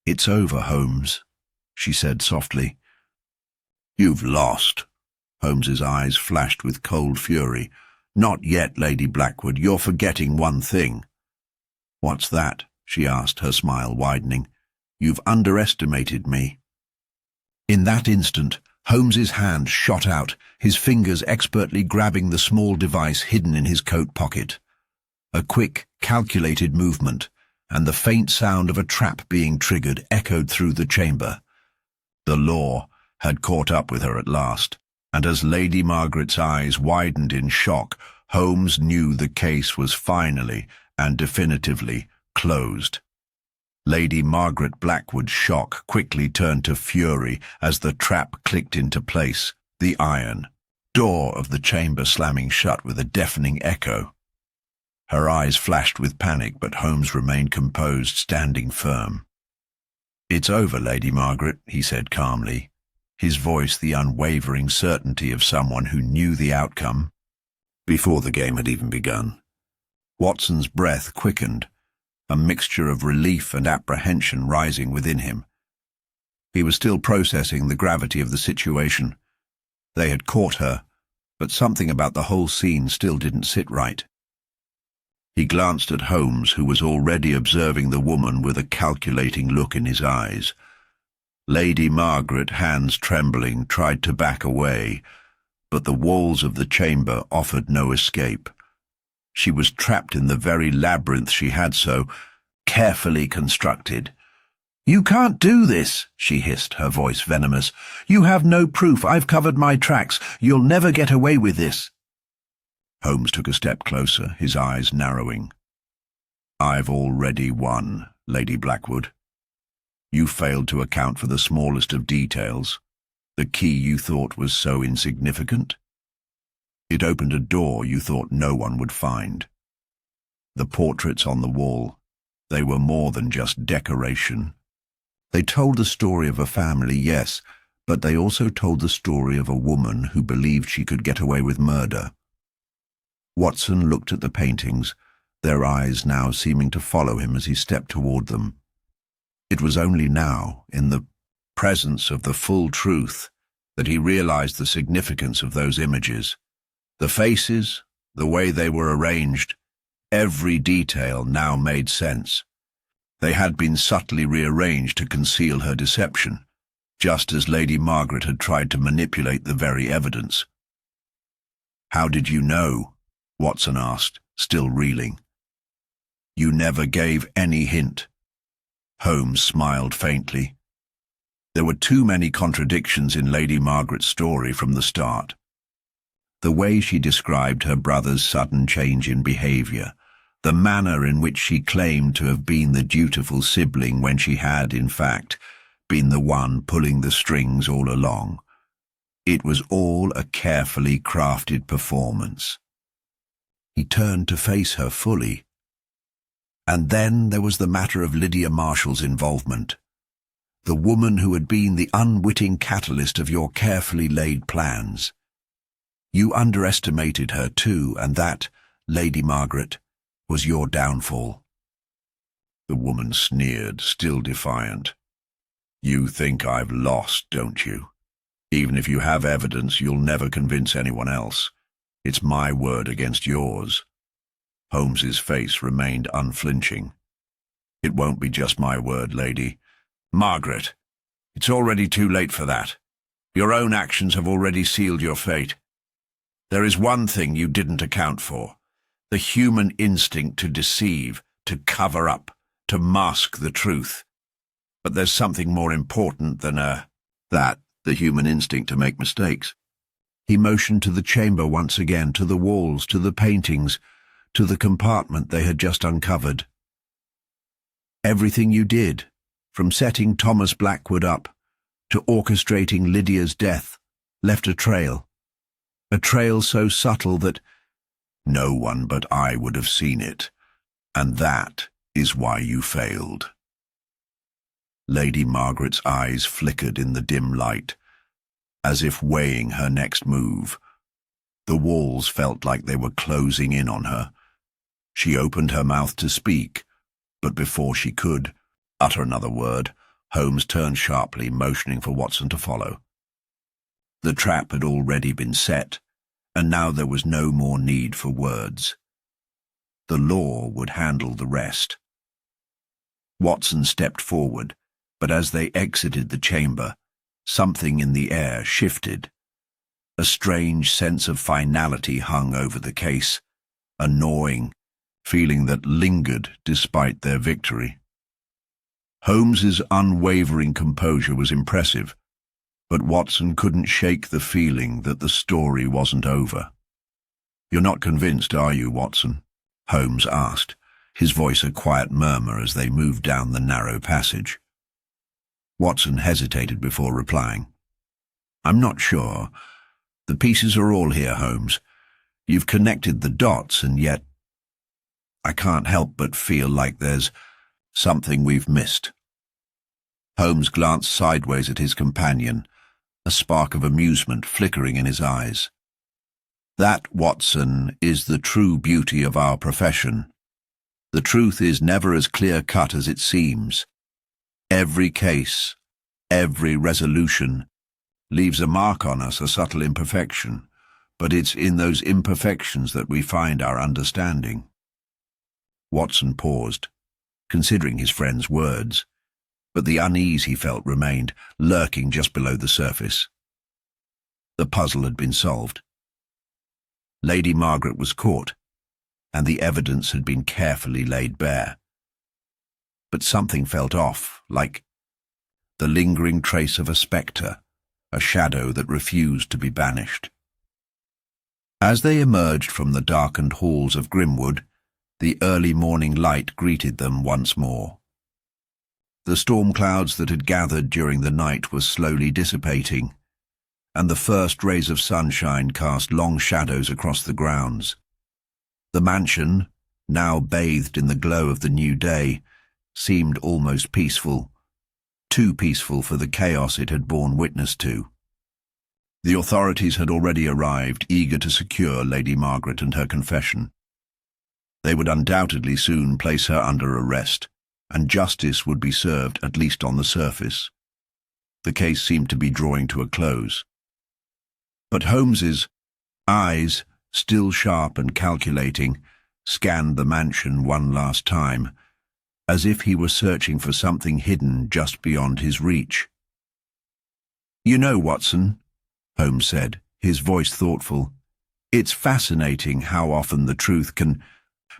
"It's over, Holmes," she said softly. "You've lost." Holmes's eyes flashed with cold fury. "Not yet, Lady Blackwood. You're forgetting one thing." "What's that?" she asked, her smile widening. "You've underestimated me." In that instant, Holmes's hand shot out, his fingers expertly grabbing the small device hidden in his coat pocket. A quick, calculated movement, and the faint sound of a trap being triggered echoed through the chamber. The law had caught up with her at last, and as Lady Margaret's eyes widened in shock, Holmes knew the case was finally and definitively closed. Lady Margaret Blackwood's shock quickly turned to fury as the trap clicked into place, the iron door of the chamber slamming shut with a deafening echo. Her eyes flashed with panic, but Holmes remained composed, standing firm. "It's over, Lady Margaret," he said calmly, his voice the unwavering certainty of someone who knew the outcome before the game had even begun. Watson's breath quickened, a mixture of relief and apprehension rising within him. He was still processing the gravity of the situation. They had caught her, but something about the whole scene still didn't sit right. He glanced at Holmes, who was already observing the woman with a calculating look in his eyes. Lady Margaret, hands trembling, tried to back away, but the walls of the chamber offered no escape. She was trapped in the very labyrinth she had so carefully constructed. "You can't do this," she hissed, her voice venomous. "You have no proof. I've covered my tracks. You'll never get away with this." Holmes took a step closer, his eyes narrowing. "I've already won, Lady Blackwood. You failed to account for the smallest of details, the key you thought was so insignificant. It opened a door you thought no one would find. The portraits on the wall, they were more than just decoration. They told the story of a family, yes, but they also told the story of a woman who believed she could get away with murder." Watson looked at the paintings, their eyes now seeming to follow him as he stepped toward them. It was only now, in the presence of the full truth, that he realized the significance of those images. The faces, the way they were arranged, every detail now made sense. They had been subtly rearranged to conceal her deception, just as Lady Margaret had tried to manipulate the very evidence. "How did you know?" Watson asked, still reeling. "You never gave any hint." Holmes smiled faintly. There were too many contradictions in Lady Margaret's story from the start. The way she described her brother's sudden change in behavior, the manner in which she claimed to have been the dutiful sibling when she had, in fact, been the one pulling the strings all along. It was all a carefully crafted performance. He turned to face her fully. And then there was the matter of Lydia Marshall's involvement. The woman who had been the unwitting catalyst of your carefully laid plans. You underestimated her too, and that, Lady Margaret, was your downfall. The woman sneered, still defiant. "You think I've lost, don't you? Even if you have evidence, you'll never convince anyone else. It's my word against yours." Holmes's face remained unflinching. "It won't be just my word, lady. Margaret, it's already too late for that. Your own actions have already sealed your fate. There is one thing you didn't account for: the human instinct to deceive, to cover up, to mask the truth. But there's something more important than the human instinct to make mistakes." He motioned to the chamber once again, to the walls, to the paintings, to the compartment they had just uncovered. "Everything you did, from setting Thomas Blackwood up to orchestrating Lydia's death, left a trail so subtle that no one but I would have seen it, and that is why you failed." Lady Margaret's eyes flickered in the dim light, as if weighing her next move. The walls felt like they were closing in on her. She opened her mouth to speak, but before she could utter another word, Holmes turned sharply, motioning for Watson to follow. The trap had already been set, and now there was no more need for words. The law would handle the rest. Watson stepped forward, but as they exited the chamber, something in the air shifted. A strange sense of finality hung over the case, a gnawing feeling that lingered despite their victory. Holmes's unwavering composure was impressive, but Watson couldn't shake the feeling that the story wasn't over. "You're not convinced, are you, Watson?" Holmes asked, his voice a quiet murmur as they moved down the narrow passage. Watson hesitated before replying. "I'm not sure. The pieces are all here, Holmes. You've connected the dots, and yet I can't help but feel like there's something we've missed." Holmes glanced sideways at his companion, a spark of amusement flickering in his eyes. "That, Watson, is the true beauty of our profession. The truth is never as clear-cut as it seems. Every case, every resolution, leaves a mark on us, a subtle imperfection, but it's in those imperfections that we find our understanding." Watson paused, considering his friend's words, but the unease he felt remained, lurking just below the surface. The puzzle had been solved. Lady Margaret was caught, and the evidence had been carefully laid bare. But something felt off, like the lingering trace of a spectre, a shadow that refused to be banished. As they emerged from the darkened halls of Grimwood, the early morning light greeted them once more. The storm clouds that had gathered during the night were slowly dissipating, and the first rays of sunshine cast long shadows across the grounds. The mansion, now bathed in the glow of the new day, seemed almost peaceful, too peaceful for the chaos it had borne witness to. The authorities had already arrived, eager to secure Lady Margaret and her confession. They would undoubtedly soon place her under arrest, and justice would be served, at least on the surface. The case seemed to be drawing to a close. But Holmes's eyes, still sharp and calculating, scanned the mansion one last time, as if he were searching for something hidden just beyond his reach. "You know, Watson," Holmes said, his voice thoughtful, "it's fascinating how often the truth can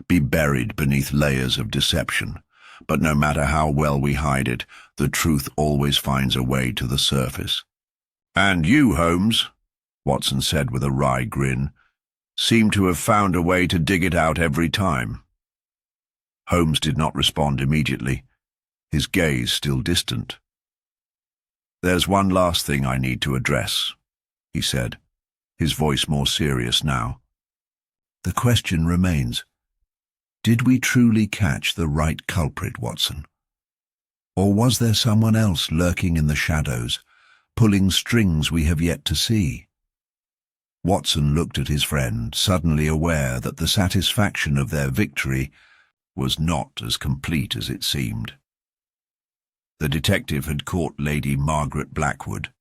be buried beneath layers of deception. But no matter how well we hide it, the truth always finds a way to the surface." "And you, Holmes," Watson said with a wry grin, "seem to have found a way to dig it out every time." Holmes did not respond immediately, his gaze still distant. "There's one last thing I need to address," he said, his voice more serious now. "The question remains, did we truly catch the right culprit, Watson? Or was there someone else lurking in the shadows, pulling strings we have yet to see?" Watson looked at his friend, suddenly aware that the satisfaction of their victory was not as complete as it seemed. The detective had caught Lady Margaret Blackwood,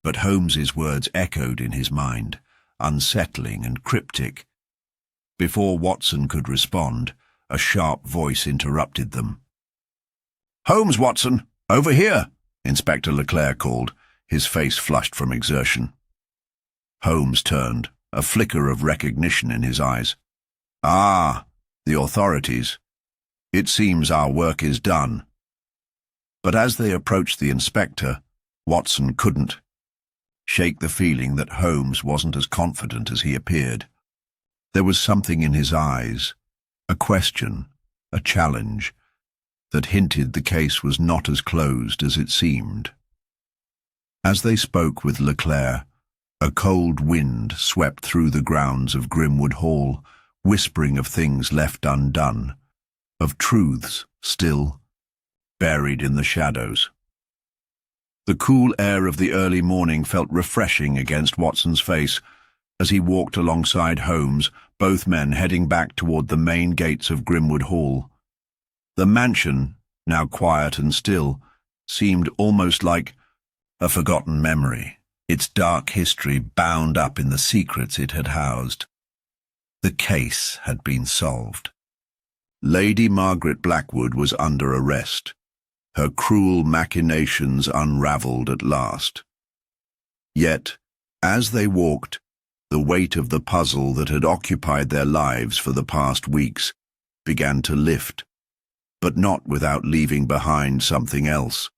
but Holmes's words echoed in his mind, unsettling and cryptic. Before Watson could respond, a sharp voice interrupted them. "Holmes, Watson, over here!" Inspector Leclerc called, his face flushed from exertion. Holmes turned, a flicker of recognition in his eyes. "Ah, the authorities. It seems our work is done." But as they approached the inspector, Watson couldn't shake the feeling that Holmes wasn't as confident as he appeared. There was something in his eyes, a question, a challenge, that hinted the case was not as closed as it seemed. As they spoke with Leclerc, a cold wind swept through the grounds of Grimwood Hall, whispering of things left undone, of truths still buried in the shadows. The cool air of the early morning felt refreshing against Watson's face as he walked alongside Holmes, both men heading back toward the main gates of Grimwood Hall. The mansion, now quiet and still, seemed almost like a forgotten memory, its dark history bound up in the secrets it had housed. The case had been solved. Lady Margaret Blackwood was under arrest, her cruel machinations unraveled at last. Yet, as they walked, the weight of the puzzle that had occupied their lives for the past weeks began to lift, but not without leaving behind something else,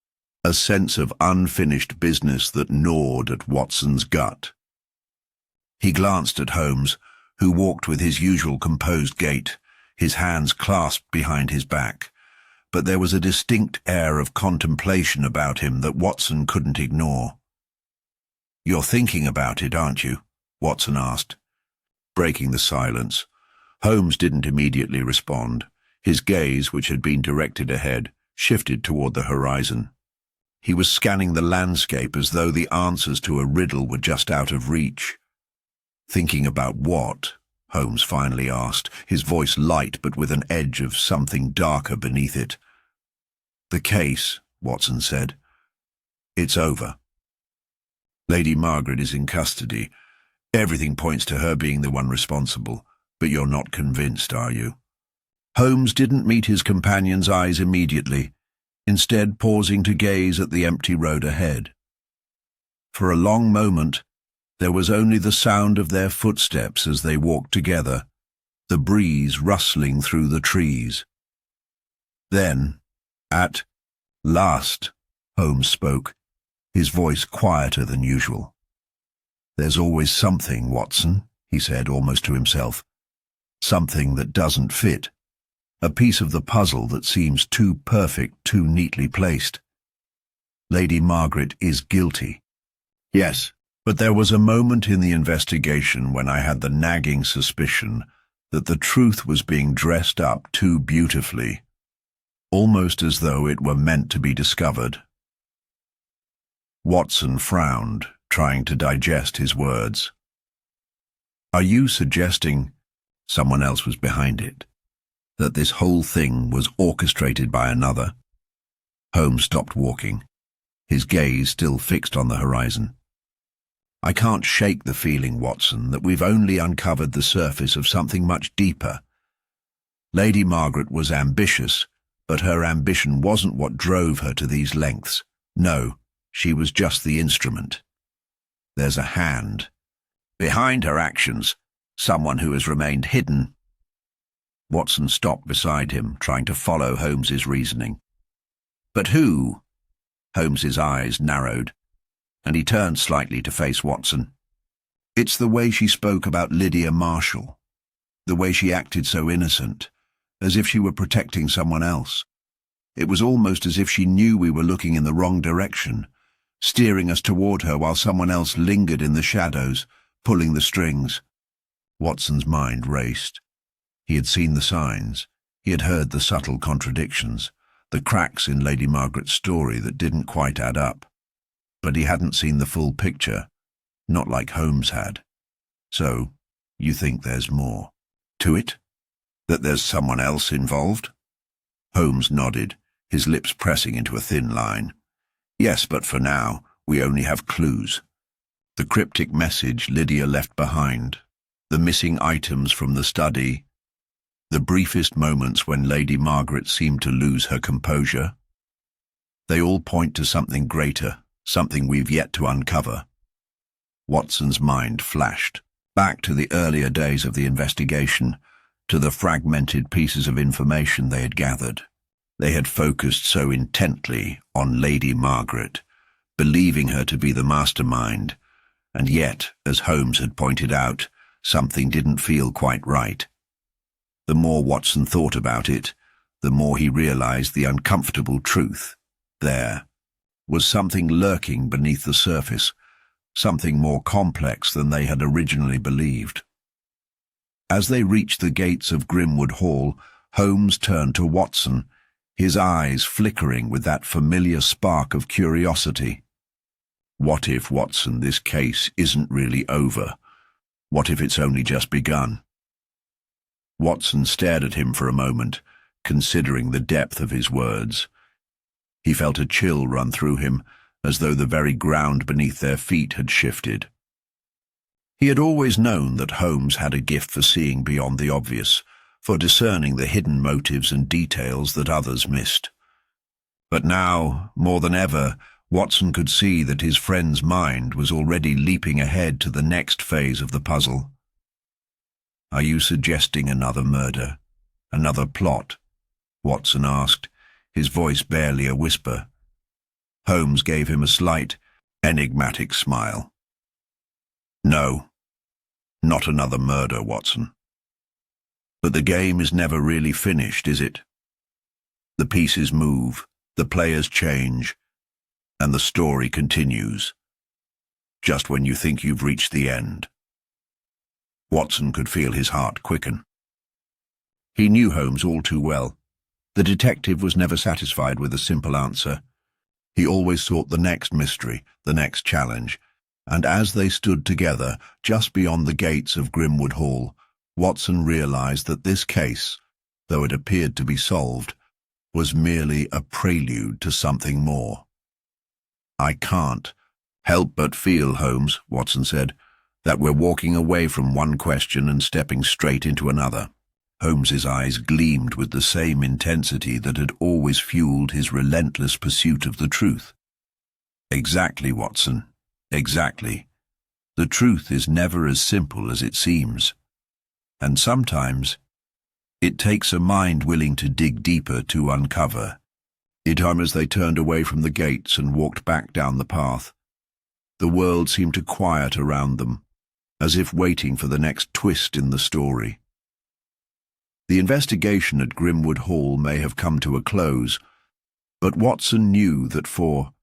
a sense of unfinished business that gnawed at Watson's gut. He glanced at Holmes, who walked with his usual composed gait, his hands clasped behind his back, but there was a distinct air of contemplation about him that Watson couldn't ignore. "You're thinking about it, aren't you?" Watson asked, breaking the silence. Holmes didn't immediately respond. His gaze, which had been directed ahead, shifted toward the horizon. He was scanning the landscape as though the answers to a riddle were just out of reach. "Thinking about what?" Holmes finally asked, his voice light but with an edge of something darker beneath it. "The case," Watson said. "It's over. Lady Margaret is in custody. Everything points to her being the one responsible, but you're not convinced, are you?" Holmes didn't meet his companion's eyes immediately, instead pausing to gaze at the empty road ahead. For a long moment, there was only the sound of their footsteps as they walked together, the breeze rustling through the trees. Then, at last, Holmes spoke, his voice quieter than usual. "There's always something, Watson," he said almost to himself. "Something that doesn't fit. A piece of the puzzle that seems too perfect, too neatly placed. Lady Margaret is guilty. Yes, but there was a moment in the investigation when I had the nagging suspicion that the truth was being dressed up too beautifully, almost as though it were meant to be discovered." Watson frowned, trying to digest his words. "Are you suggesting someone else was behind it?" that this whole thing was orchestrated by another. Holmes stopped walking, his gaze still fixed on the horizon. I can't shake the feeling, Watson, that we've only uncovered the surface of something much deeper. Lady Margaret was ambitious, but her ambition wasn't what drove her to these lengths. No, she was just the instrument. There's a hand. Behind her actions, someone who has remained hidden. Watson stopped beside him, trying to follow Holmes's reasoning. But who? Holmes's eyes narrowed, and he turned slightly to face Watson. It's the way she spoke about Lydia Marshall, the way she acted so innocent, as if she were protecting someone else. It was almost as if she knew we were looking in the wrong direction, steering us toward her while someone else lingered in the shadows, pulling the strings. Watson's mind raced. He had seen the signs. He had heard the subtle contradictions, the cracks in Lady Margaret's story that didn't quite add up. But he hadn't seen the full picture, not like Holmes had. So, you think there's more to it? That there's someone else involved? Holmes nodded, his lips pressing into a thin line. Yes, but for now, we only have clues. The cryptic message Lydia left behind, the missing items from the study, the briefest moments when Lady Margaret seemed to lose her composure. They all point to something greater, something we've yet to uncover. Watson's mind flashed, back to the earlier days of the investigation, to the fragmented pieces of information they had gathered. They had focused so intently on Lady Margaret, believing her to be the mastermind, and yet, as Holmes had pointed out, something didn't feel quite right. The more Watson thought about it, the more he realized the uncomfortable truth. There was something lurking beneath the surface, something more complex than they had originally believed. As they reached the gates of Grimwood Hall, Holmes turned to Watson, his eyes flickering with that familiar spark of curiosity. What if, Watson, this case isn't really over? What if it's only just begun? Watson stared at him for a moment, considering the depth of his words. He felt a chill run through him, as though the very ground beneath their feet had shifted. He had always known that Holmes had a gift for seeing beyond the obvious, for discerning the hidden motives and details that others missed. But now, more than ever, Watson could see that his friend's mind was already leaping ahead to the next phase of the puzzle. "Are you suggesting another murder? Another plot?" Watson asked, his voice barely a whisper. Holmes gave him a slight, enigmatic smile. "No, not another murder, Watson. But the game is never really finished, is it? The pieces move, the players change, and the story continues, just when you think you've reached the end." Watson could feel his heart quicken. He knew Holmes all too well. The detective was never satisfied with a simple answer. He always sought the next mystery, the next challenge, and as they stood together just beyond the gates of Grimwood Hall, Watson realized that this case, though it appeared to be solved, was merely a prelude to something more. "I can't help but feel, Holmes," Watson said, "that we're walking away from one question and stepping straight into another." Holmes's eyes gleamed with the same intensity that had always fueled his relentless pursuit of the truth. "Exactly, Watson, exactly. The truth is never as simple as it seems. And sometimes it takes a mind willing to dig deeper to uncover." As they turned away from the gates and walked back down the path, the world seemed to quiet around them, as if waiting for the next twist in the story. The investigation at Grimwood Hall may have come to a close, but Watson knew that for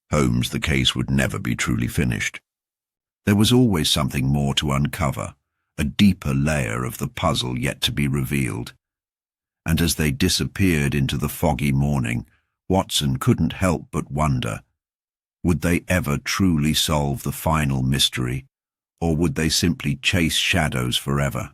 Holmes the case would never be truly finished. There was always something more to uncover, a deeper layer of the puzzle yet to be revealed. And as they disappeared into the foggy morning, Watson couldn't help but wonder, would they ever truly solve the final mystery, or would they simply chase shadows forever?